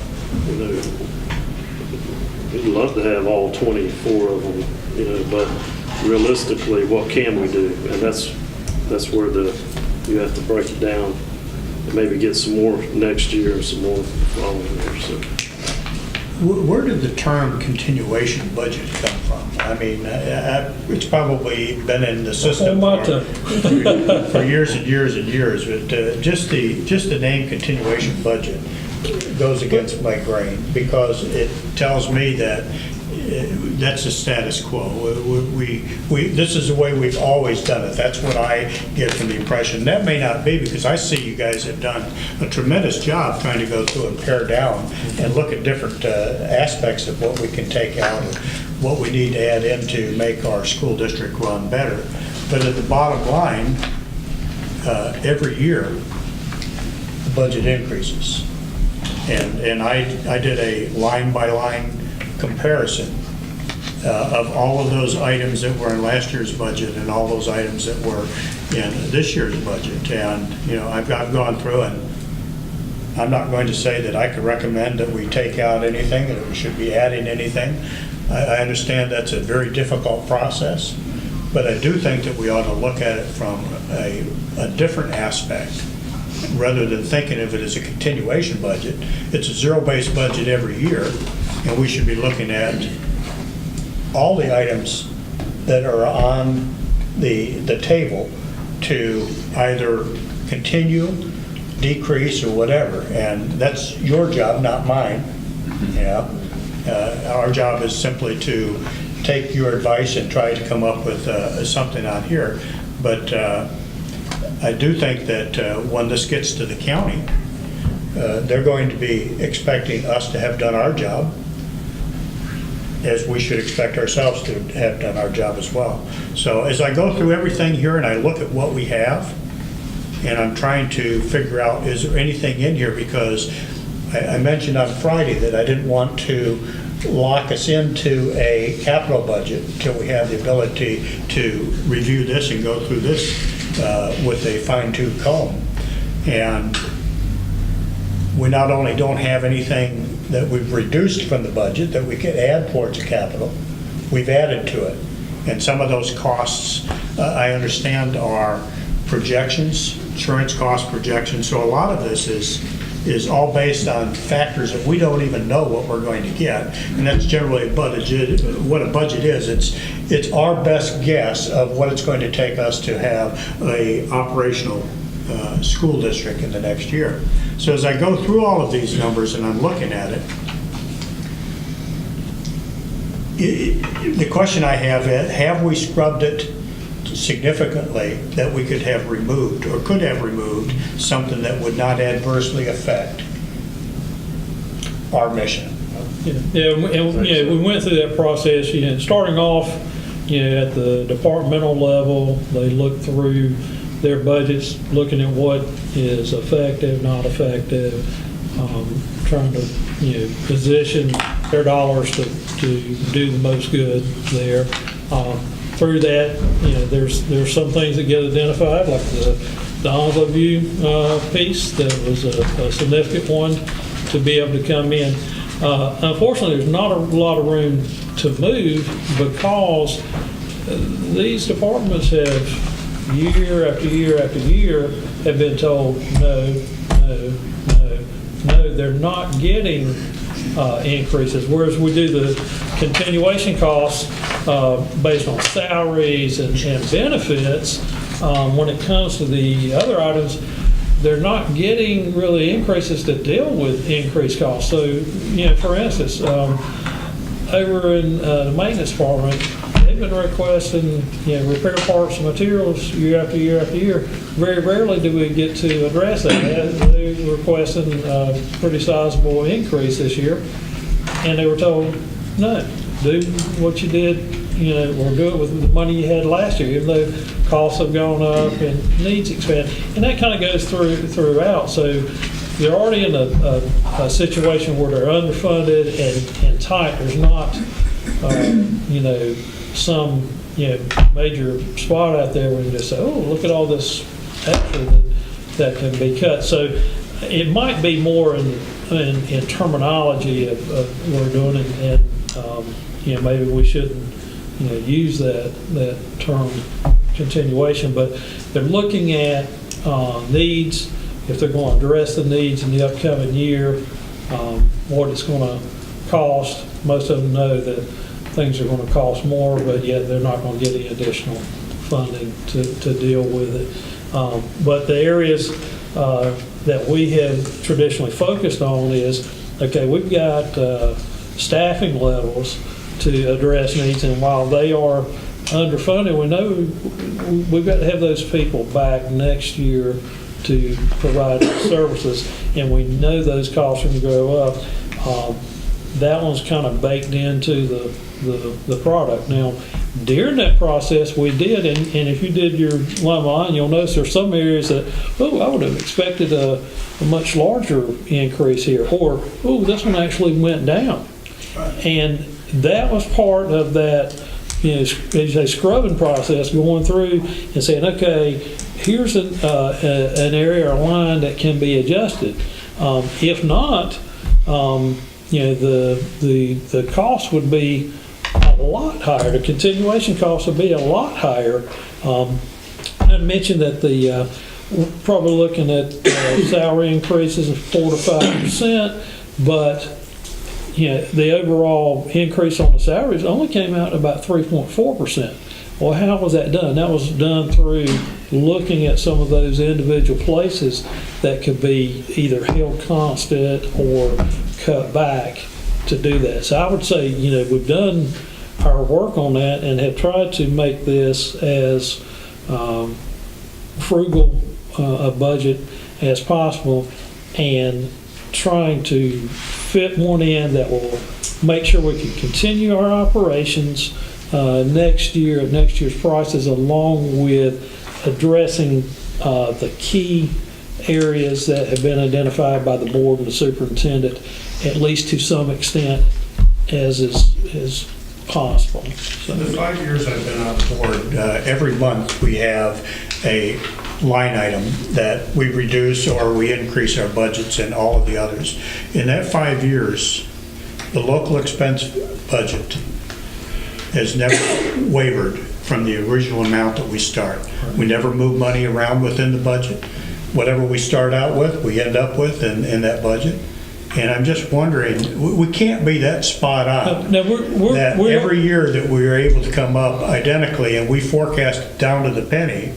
we'd love to have all 24 of them, but realistically, what can we do? And that's where you have to break it down and maybe get some more next year and some more following year. So. Where did the term continuation budget come from? I mean, it's probably been in the system for years and years and years, but just the name continuation budget goes against my grain because it tells me that that's the status quo. This is the way we've always done it. That's what I get from the impression. That may not be, because I see you guys have done a tremendous job trying to go through and pare down and look at different aspects of what we can take out and what we need to add in to make our school district run better. But at the bottom line, every year, the budget increases. And I did a line-by-line comparison of all of those items that were in last year's budget and all those items that were in this year's budget. And, I've gone through, and I'm not going to say that I could recommend that we take out anything, that we should be adding anything. I understand that's a very difficult process, but I do think that we ought to look at it from a different aspect. Rather than thinking of it as a continuation budget, it's a zero-based budget every year, and we should be looking at all the items that are on the table to either continue, decrease, or whatever. And that's your job, not mine. Our job is simply to take your advice and try to come up with something on here. But I do think that when this gets to the county, they're going to be expecting us to have done our job, as we should expect ourselves to have done our job as well. So as I go through everything here and I look at what we have, and I'm trying to figure out, is there anything in here? Because I mentioned on Friday that I didn't want to lock us into a capital budget until we have the ability to review this and go through this with a fine-tooth comb. And we not only don't have anything that we've reduced from the budget that we could add towards the capital, we've added to it. And some of those costs, I understand, are projections, insurance cost projections. So a lot of this is all based on factors that we don't even know what we're going to get. And that's generally a budget. What a budget is, it's our best guess of what it's going to take us to have a operational school district in the next year. So as I go through all of these numbers and I'm looking at it, the question I have we scrubbed it significantly that we could have removed or could have removed something that would not adversely affect our mission? Yeah, we went through that process, starting off, at the departmental level, they looked through their budgets, looking at what is effective, not effective, trying to, position their dollars to do the most good there. Through that, there's some things that get identified, like the Onslow View piece that was a significant one to be able to come in. Unfortunately, there's not a lot of room to move because these departments have year after year after year have been told no, they're not getting increases, whereas we do the continuation costs based on salaries and benefits. When it comes to the other items, they're not getting really increases that deal with increased costs. So, for instance, over in the maintenance department, they've been requesting, repair parts and materials year after year after year. Very rarely do we get to address that. They're requesting a pretty sizable increase this year, and they were told, no, do what you did, or do it with the money you had last year, even though costs have gone up and needs expand. And that kind of goes throughout. So they're already in a situation where they're underfunded and tight. There's not, some major spot out there where you just say, oh, look at all this extra that can be cut. So it might be more in terminology of what we're doing, and maybe we shouldn't use that term continuation, but they're looking at needs, if they're going to address the needs in the upcoming year, what it's going to cost. Most of them know that things are going to cost more, but yet they're not going to get any additional funding to deal with it. But the areas that we have traditionally focused on is, okay, we've got staffing levels to address needs, and while they are underfunded, we know we've got to have those people back next year to provide services, and we know those costs are going to go up. That one's kind of baked into the product. Now, during that process, we did, and if you did your line, you'll notice there's some areas that, I would have expected a much larger increase here, or, this one actually went down. And that was part of that, as you say, scrubbing process, going through and saying, okay, here's an area or line that can be adjusted. If not, the cost would be a lot higher. The continuation cost would be a lot higher. I mentioned that we're probably looking at salary increases of 4 to 5%, but the overall increase on the salaries only came out about 3.4%. Well, how was that done? That was done through looking at some of those individual places that could be either held constant or cut back to do that. So I would say, we've done our work on that and have tried to make this as frugal a budget as possible, and trying to fit one in that will make sure we can continue our operations next year at next year's prices, along with addressing the key areas that have been identified by the board and the superintendent, at least to some extent, as is possible. So the 5 years I've been on the board, every month we have a line item that we reduce or we increase our budgets in all of the others. In that 5 years, the local expense budget has never wavered from the original amount that we start. We never move money around within the budget. Whatever we start out with, we end up with in that budget. And I'm just wondering, we can't be that spot on. Now, That every year that we are able to come up identically and we forecast down to the penny,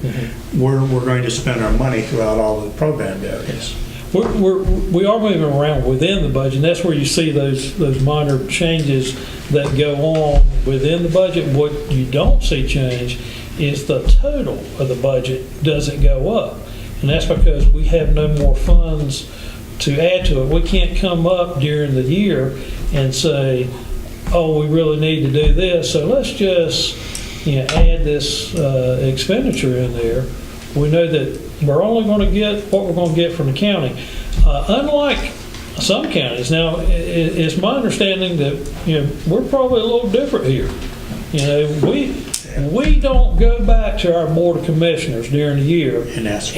we're going to spend our money throughout all the programmed areas. We are moving around within the budget, and that's where you see those minor changes that go on within the budget. What you don't see change is the total of the budget doesn't go up, and that's because we have no more funds to add to it. We can't come up during the year and say, oh, we really need to do this, so let's just add this expenditure in there. We know that we're only going to get what we're going to get from the county. Unlike some counties, now it's my understanding that we're probably a little different here. We don't go back to our board of commissioners during the year and ask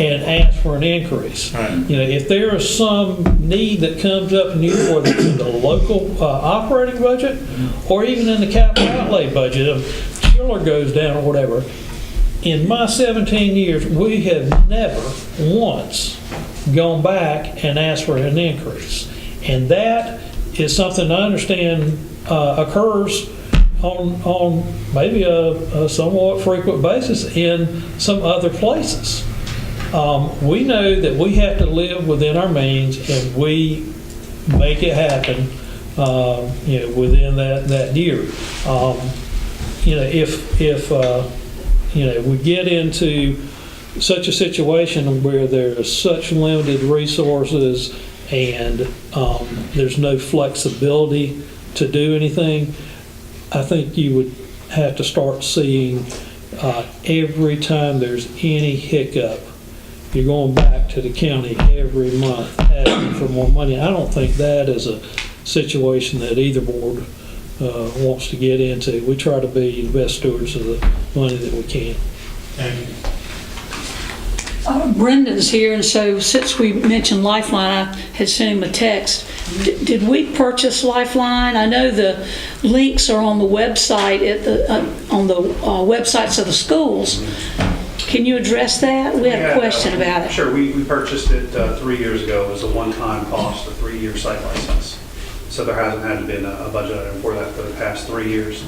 for an increase. Right. If there is some need that comes up in whether it's in the local operating budget or even in the capital outlay budget, if chiller goes down or whatever. In my 17 years, we have never once gone back and asked for an increase. And that is something I understand occurs on maybe a somewhat frequent basis in some other places. We know that we have to live within our means, and we make it happen within that year. If we get into such a situation where there's such limited resources and there's no flexibility to do anything, I think you would have to start seeing every time there's any hiccup, you're going back to the county every month asking for more money. I don't think that is a situation that either board wants to get into. We try to be the best stewards of the money that we can. Thank you. Brendan's here, and so since we mentioned Lifeline, I had sent him a text. Did we purchase Lifeline? I know the links are on the website on the websites of the schools. Can you address that? We had a question about it. Sure, we purchased it 3 years ago. It was a one-time cost, a 3-year site license. So there hasn't had been a budget item for that for the past 3 years.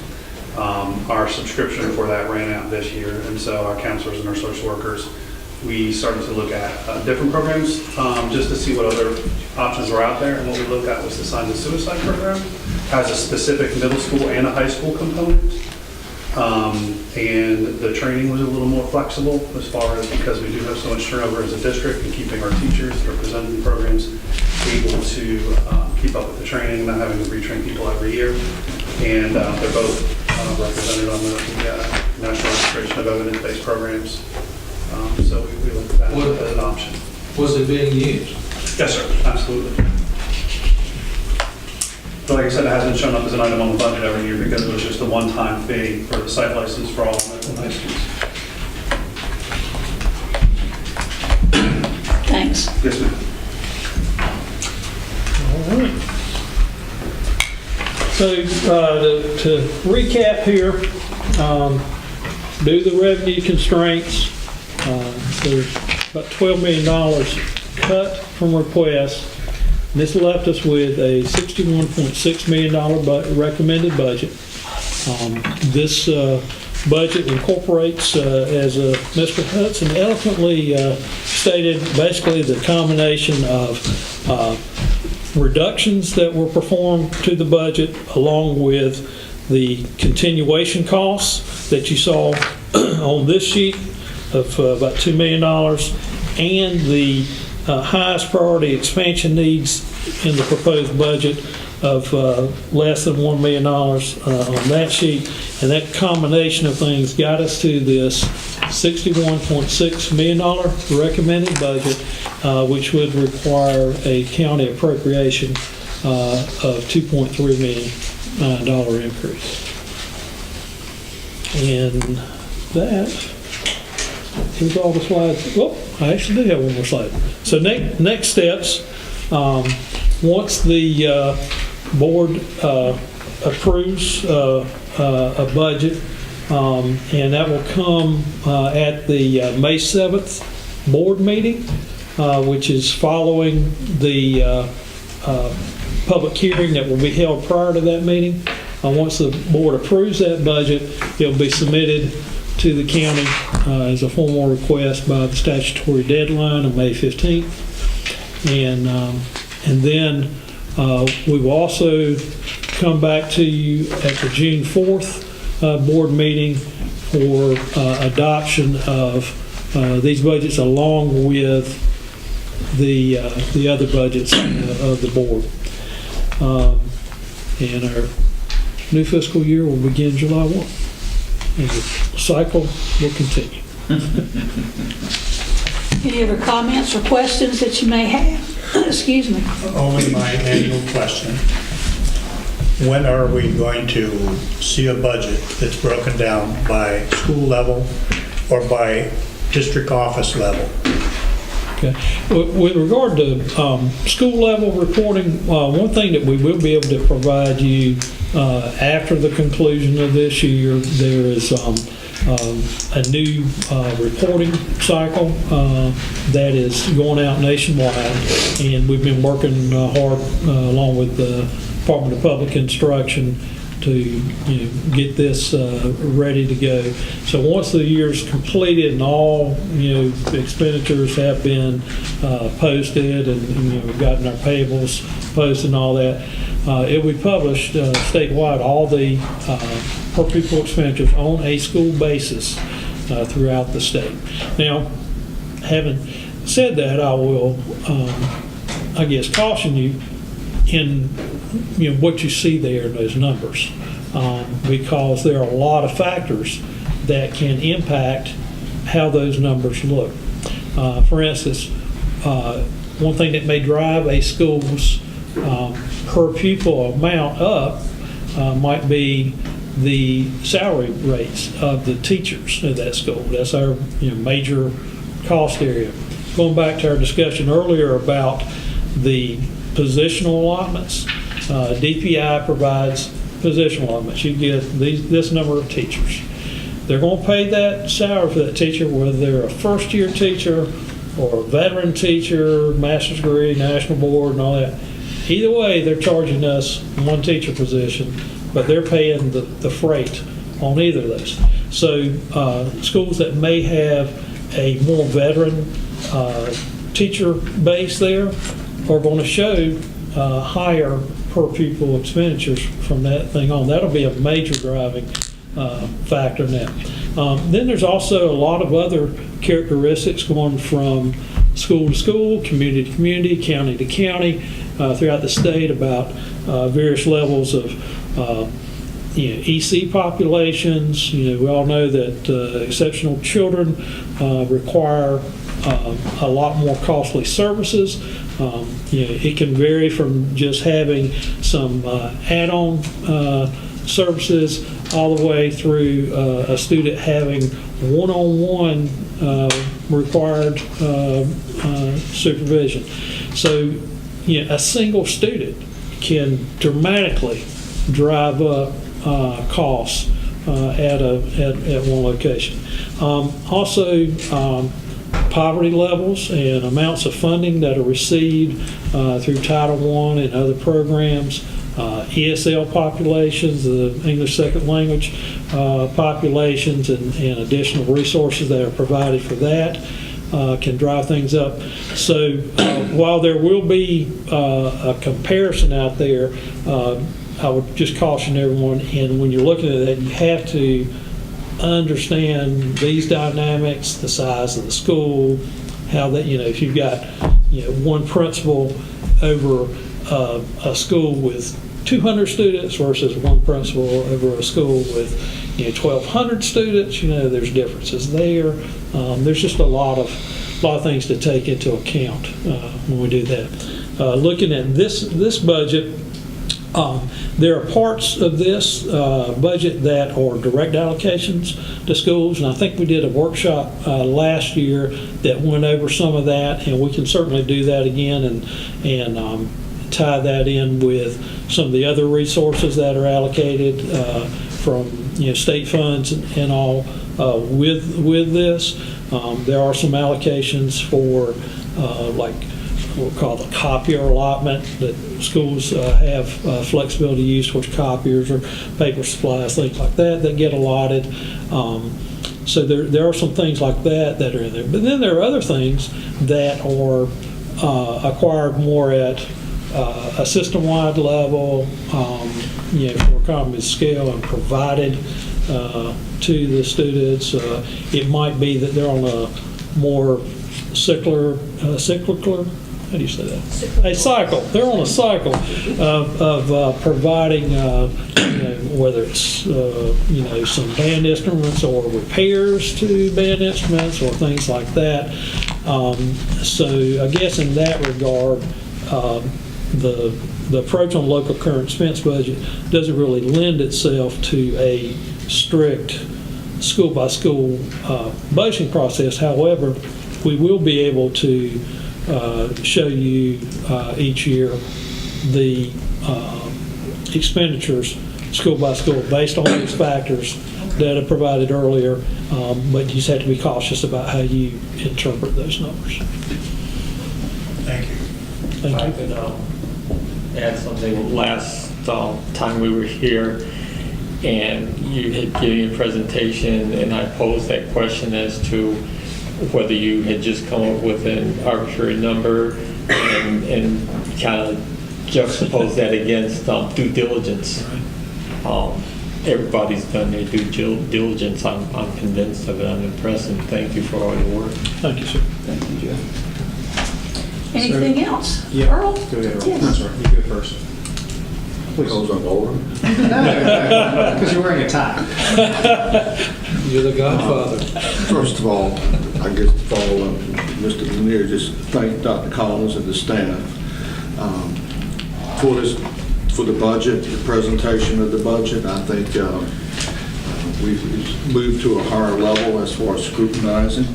Our subscription for that ran out this year, and so our counselors and our social workers, we started to look at different programs just to see what other options were out there. And what we looked at was the Signs of Suicide program. Has a specific middle school and a high school component. And the training was a little more flexible as far as, because we do have so much turnover as a district, and keeping our teachers that are presenting the programs able to keep up with the training, not having to retrain people every year. And they're both represented on the National Registration of Evidence-Based Programs. So we looked at that as an option. Was it being used? Yes, sir, absolutely. But like I said, it hasn't shown up as an item on the budget every year because it was just a one-time fee for the site license for all medical high schools. Thanks. Yes, ma'am. All right. So to recap here, due to the revenue constraints, there's about $12 million cut from requests. This left us with a $61.6 million recommended budget. This budget incorporates, as Mr. Hudson eloquently stated, basically the combination of reductions that were performed to the budget, along with the continuation costs that you saw on this sheet of about $2 million, and the highest priority expansion needs in the proposed budget of less than $1 million on that sheet. And that combination of things got us to this $61.6 million recommended budget, which would require a county appropriation of $2.3 million increase. And that, here's all the slides. Well, I actually do have one more slide. So next steps, once the board approves a budget, and that will come at the May 7th board meeting, which is following the public hearing that will be held prior to that meeting. Once the board approves that budget, it'll be submitted to the county as a formal request by the statutory deadline of May 15th. And then we will also come back to you at the June 4th board meeting for adoption of these budgets along with the other budgets of the board. And our new fiscal year will begin July 1. And the cycle will continue. Any other comments or questions that you may have? Excuse me. Only my annual question. When are we going to see a budget that's broken down by school level or by district office level? Okay. With regard to school level reporting, one thing that we will be able to provide you after the conclusion of this year, there is a new reporting cycle that is going out nationwide, and we've been working hard along with the Department of Public Instruction to get this ready to go. So once the year's completed and all expenditures have been posted, and we've gotten our payables posted and all that, it will be published statewide, all the per pupil expenditures on a school basis throughout the state. Now, having said that, I will, I guess, caution you in what you see there in those numbers, because there are a lot of factors that can impact how those numbers look. For instance, one thing that may drive a school's per pupil amount up might be the salary rates of the teachers at that school. That's our major cost area. Going back to our discussion earlier about the positional allotments, DPI provides positional allotments. You get this number of teachers. They're going to pay that salary for that teacher, whether they're a first-year teacher or a veteran teacher, master's degree, national board, and all that. Either way, they're charging us one teacher position, but they're paying the freight on either of those. So schools that may have a more veteran teacher base there are going to show higher per pupil expenditures from that thing on. That'll be a major driving factor in that. Then there's also a lot of other characteristics going from school to school, community to community, county to county, throughout the state about various levels of EC populations. We all know that exceptional children require a lot more costly services. It can vary from just having some add-on services all the way through a student having one-on-one required supervision. So, a single student can dramatically drive up costs at one location. Also, poverty levels and amounts of funding that are received through Title I and other programs, ESL populations, the English second language populations, and additional resources that are provided for that can drive things up. So while there will be a comparison out there, I would just caution everyone, and when you're looking at that, you have to understand these dynamics, the size of the school, how that, if you've got, one principal over a school with 200 students versus one principal over a school with 1,200 students, there's differences there. There's just a lot of things to take into account when we do that. Looking at this budget, there are parts of this budget that are direct allocations to schools, and I think we did a workshop last year that went over some of that, and we can certainly do that again and tie that in with some of the other resources that are allocated from state funds and all with this. There are some allocations for like what we call the copier allotment that schools have flexibility to use towards copiers or paper supplies, things like that get allotted. So there are some things like that are in there. But then there are other things that are acquired more at a system-wide level, for economy of scale and provided to the students. It might be that they're on a more cyclical, how do you say that? A cycle. They're on a cycle of providing, whether it's, some band instruments or repairs to band instruments or things like that. So I guess in that regard, the approach on local current expense budget doesn't really lend itself to a strict school-by-school budgeting process. However, we will be able to show you each year the expenditures school by school based on these factors that I provided earlier, but you just have to be cautious about how you interpret those numbers. Thank you. If I could add something. Last time we were here and you had given a presentation and I posed that question as to whether you had just come up with an arbitrary number and kind of juxtapose that against due diligence. Everybody's done their due diligence. I'm convinced of it. I'm impressed, and thank you for all your work. Thank you, sir. Thank you, Jeff. Anything else? Yeah. Earl? Go ahead, Earl. Yes. I'm sorry, you go first. Because I'm older. No, because you're wearing a tie. You're the godfather. First of all, I guess to follow up, Mr. Lanier, just thank Dr. Collins and the staff for the budget, the presentation of the budget. I think we've moved to a higher level as far as scrutinizing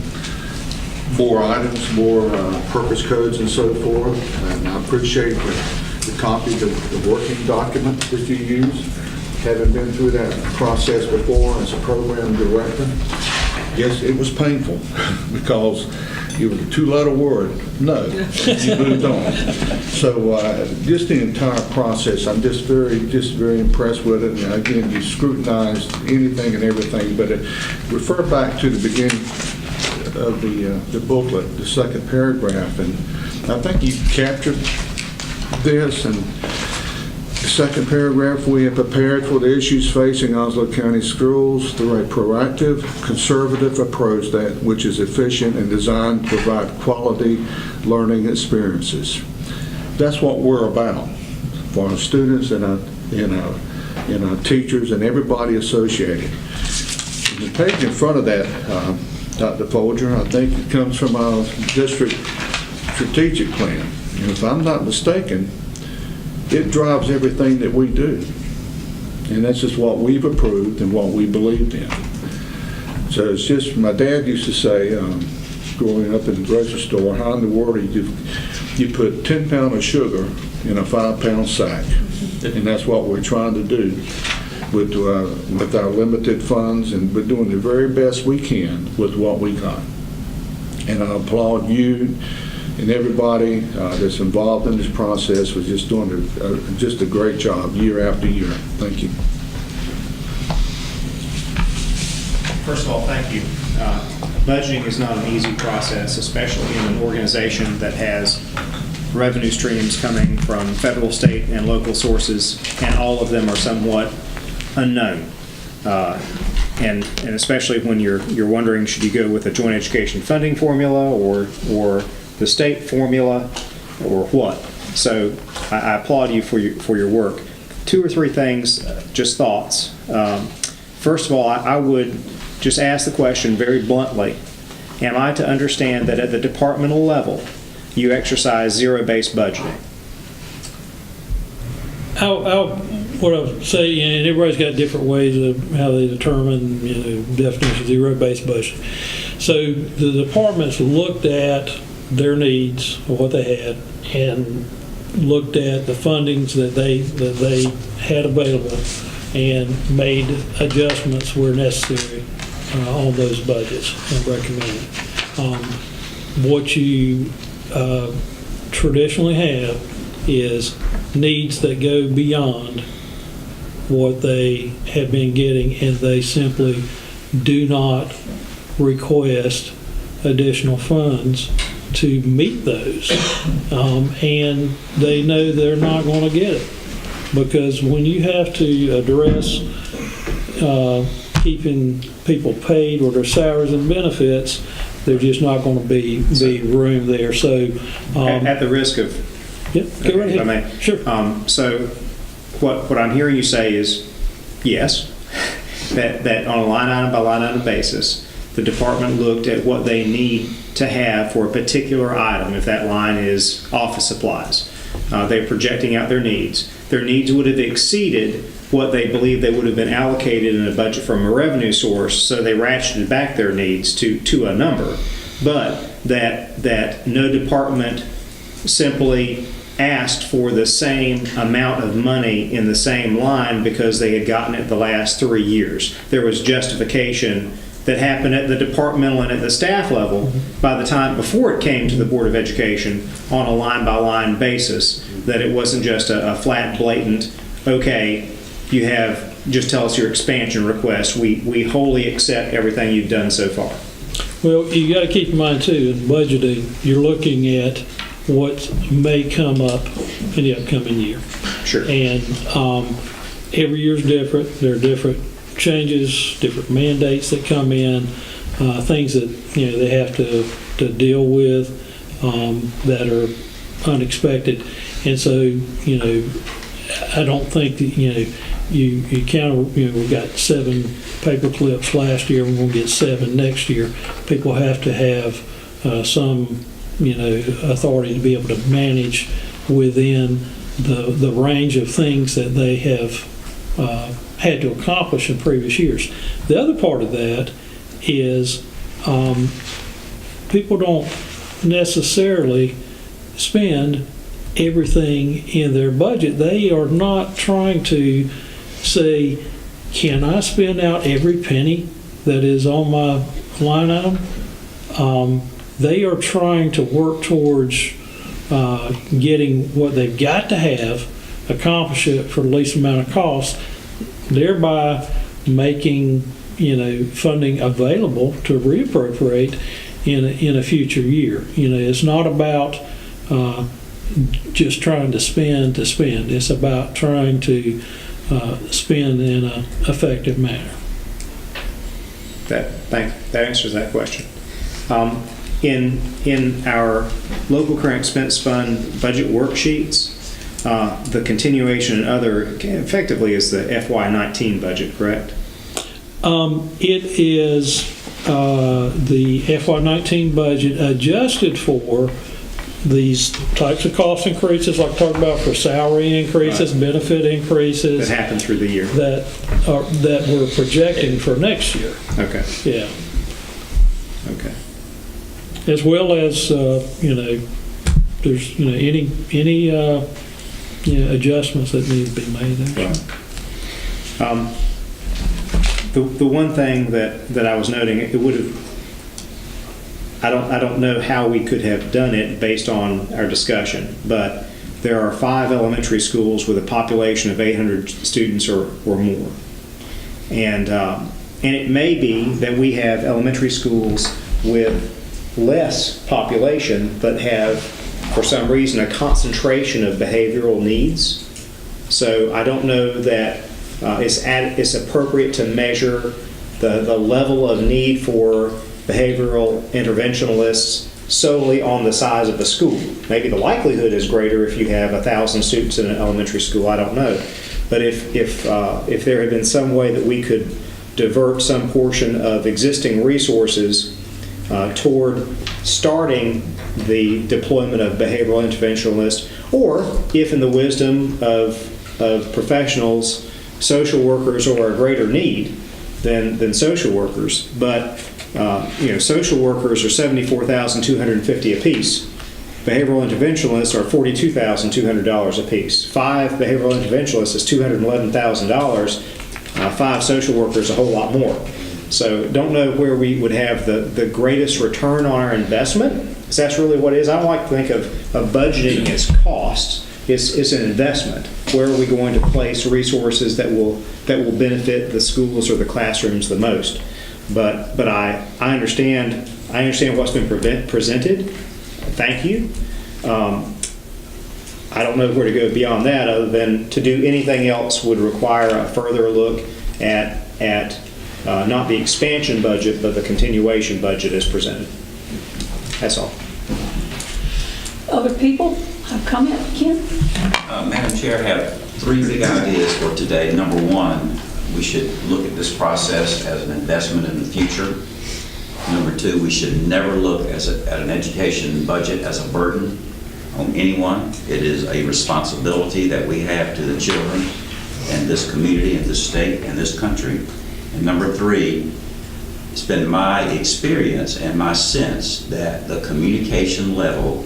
more items, more purpose codes and so forth. And I appreciate the copy, the working document that you use. Having been through that process before as a program director, yes, it was painful because it was a two-letter word, no. You moved on. So just the entire process, I'm just very impressed with it. And again, you scrutinized anything and everything, but refer back to the beginning of the booklet, the second paragraph, and I think you captured this. And the second paragraph, we have prepared for the issues facing Onslow County schools through a proactive, conservative approach which is efficient and designed to provide quality learning experiences. That's what we're about for our students and our teachers and everybody associated. The page in front of that, Dr. Folger, I think it comes from our district strategic plan. And if I'm not mistaken, it drives everything that we do. And that's just what we've approved and what we believed in. So it's just, my dad used to say, growing up in the grocery store, how in the world you put 10 pounds of sugar in a 5-pound sack? And that's what we're trying to do with our limited funds, and we're doing the very best we can with what we got. And I applaud you and everybody that's involved in this process was just doing just a great job year after year. Thank you. First of all, thank you. Budgeting is not an easy process, especially in an organization that has revenue streams coming from federal, state, and local sources, and all of them are somewhat unknown. And especially when you're wondering, should you go with a joint education funding formula or the state formula or what? So I applaud you for your work. 2 or 3 things, just thoughts. First of all, I would just ask the question very bluntly, am I to understand that at the departmental level you exercise zero-based budgeting? What I would say, and everybody's got different ways of how they determine, definition of zero-based budget. So the departments looked at their needs, or what they had, and looked at the fundings that they had available and made adjustments where necessary on those budgets and recommended. What you traditionally have is needs that go beyond what they have been getting, and they simply do not request additional funds to meet those. And they know they're not going to get it, because when you have to address keeping people paid or their salaries and benefits, there's just not going to be room there. So at the risk of go right ahead. Sure. So what I'm hearing you say is yes, that on a line item by line item basis, the department looked at what they need to have for a particular item. If that line is office supplies, they're projecting out their needs. Their needs would have exceeded what they believe they would have been allocated in a budget from a revenue source, so they ratcheted back their needs to a number. But that no department simply asked for the same amount of money in the same line because they had gotten it the last 3 years. There was justification that happened at the departmental and at the staff level by the time before it came to the Board of Education on a line-by-line basis, that it wasn't just a flat, blatant, okay, you have, just tell us your expansion request. We wholly accept everything you've done so far. Well, you got to keep in mind too, in budgeting, you're looking at what may come up in the upcoming year. Sure. And every year is different. There are different changes, different mandates that come in, things that they have to deal with that are unexpected. And so I don't think that you count. We got 7 paper clips last year. We're going to get 7 next year. People have to have some authority to be able to manage within the range of things that they have had to accomplish in previous years. The other part of that is people don't necessarily spend everything in their budget. They are not trying to say, can I spend out every penny that is on my line item? They are trying to work towards getting what they've got to have, accomplish it for the least amount of cost, thereby making funding available to reappropriate in a future year. It's not about just trying to spend. It's about trying to spend in an effective manner. That answers that question. In our local current expense fund budget worksheets, the continuation and other effectively is the FY19 budget, correct? It is the FY19 budget adjusted for these types of cost increases, like talked about for salary increases, right, benefit increases that happen through the year that we're projecting for next year. Okay. Yeah. Okay. As well as there's any adjustments that need to be made there. Right. The one thing that I was noting, it would have. I don't know how we could have done it based on our discussion, but there are 5 elementary schools with a population of 800 students or more, and it may be that we have elementary schools with less population but have, for some reason, a concentration of behavioral needs. So I don't know that it's appropriate to measure the level of need for behavioral interventionalists solely on the size of the school. Maybe the likelihood is greater if you have 1,000 students in an elementary school. I don't know. But if there had been some way that we could divert some portion of existing resources toward starting the deployment of behavioral interventionalists, or if in the wisdom of professionals, social workers are a greater need than social workers. But social workers are $74,250 apiece, behavioral interventionalists are $42,200 apiece. 5 behavioral interventionalists is $211,000. 5 social workers, a whole lot more. So don't know where we would have the greatest return on our investment, because that's really what it is. I don't like to think of budgeting as costs. It's an investment. Where are we going to place resources that will benefit the schools or the classrooms the most? But I understand what's been presented. Thank you. I don't know where to go beyond that, other than to do anything else would require a further look at not the expansion budget, but the continuation budget as presented. That's all. Other people have comment? Ken? Madam Chair, I have 3 big ideas for today. Number 1, we should look at this process as an investment in the future. Number 2, we should never look at an education budget as a burden on anyone. It is a responsibility that we have to the children and this community and this state and this country. And number 3, it's been my experience and my sense that the communication level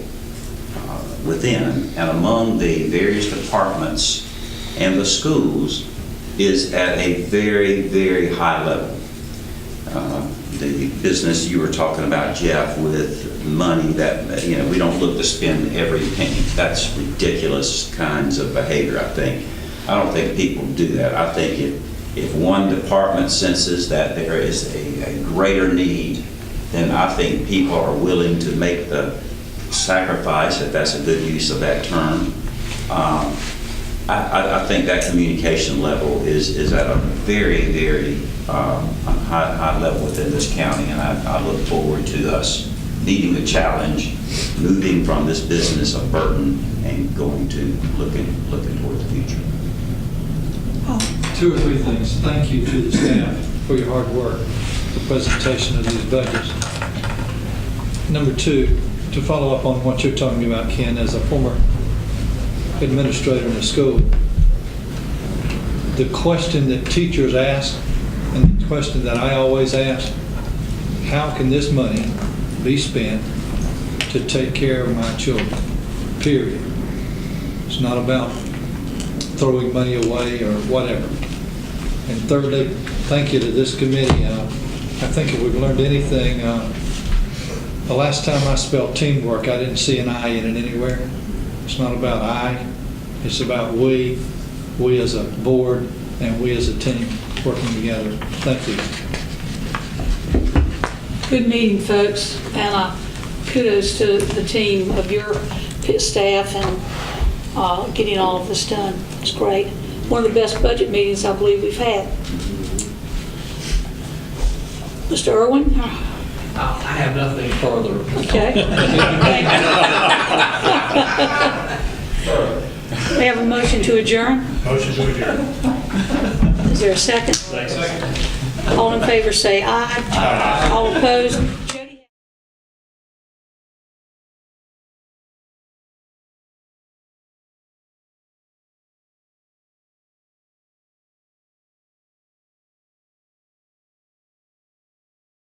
within and among the various departments and the schools is at a very, very high level. The business you were talking about, Jeff, with money that, we don't look to spend every penny. That's ridiculous kinds of behavior, I think. I don't think people do that. I think if one department senses that there is a greater need, then I think people are willing to make the sacrifice, if that's a good use of that term. I think that communication level is at a very, very high level within this county, and I look forward to us meeting the challenge, moving from this business of burden and going to looking toward the future. 2 or 3 things. Thank you to the staff for your hard work, the presentation of these budgets. Number 2, to follow up on what you're talking about, Ken, as a former administrator in a school, the question that teachers ask and the question that I always ask, how can this money be spent to take care of my children, period? It's not about throwing money away or whatever. And thirdly, thank you to this committee. I think if we've learned anything, the last time I spelled teamwork, I didn't see an I in it anywhere. It's not about I, it's about we as a board, and we as a team working together. Thank you. Good meeting, folks, and kudos to the team of your staff and getting all of this done. It's great. One of the best budget meetings I believe we've had. Mr. Irwin? I have nothing further. Okay. We have a motion to adjourn. Motion to adjourn. Is there a second? Second. All in favor say aye. Aye. All opposed?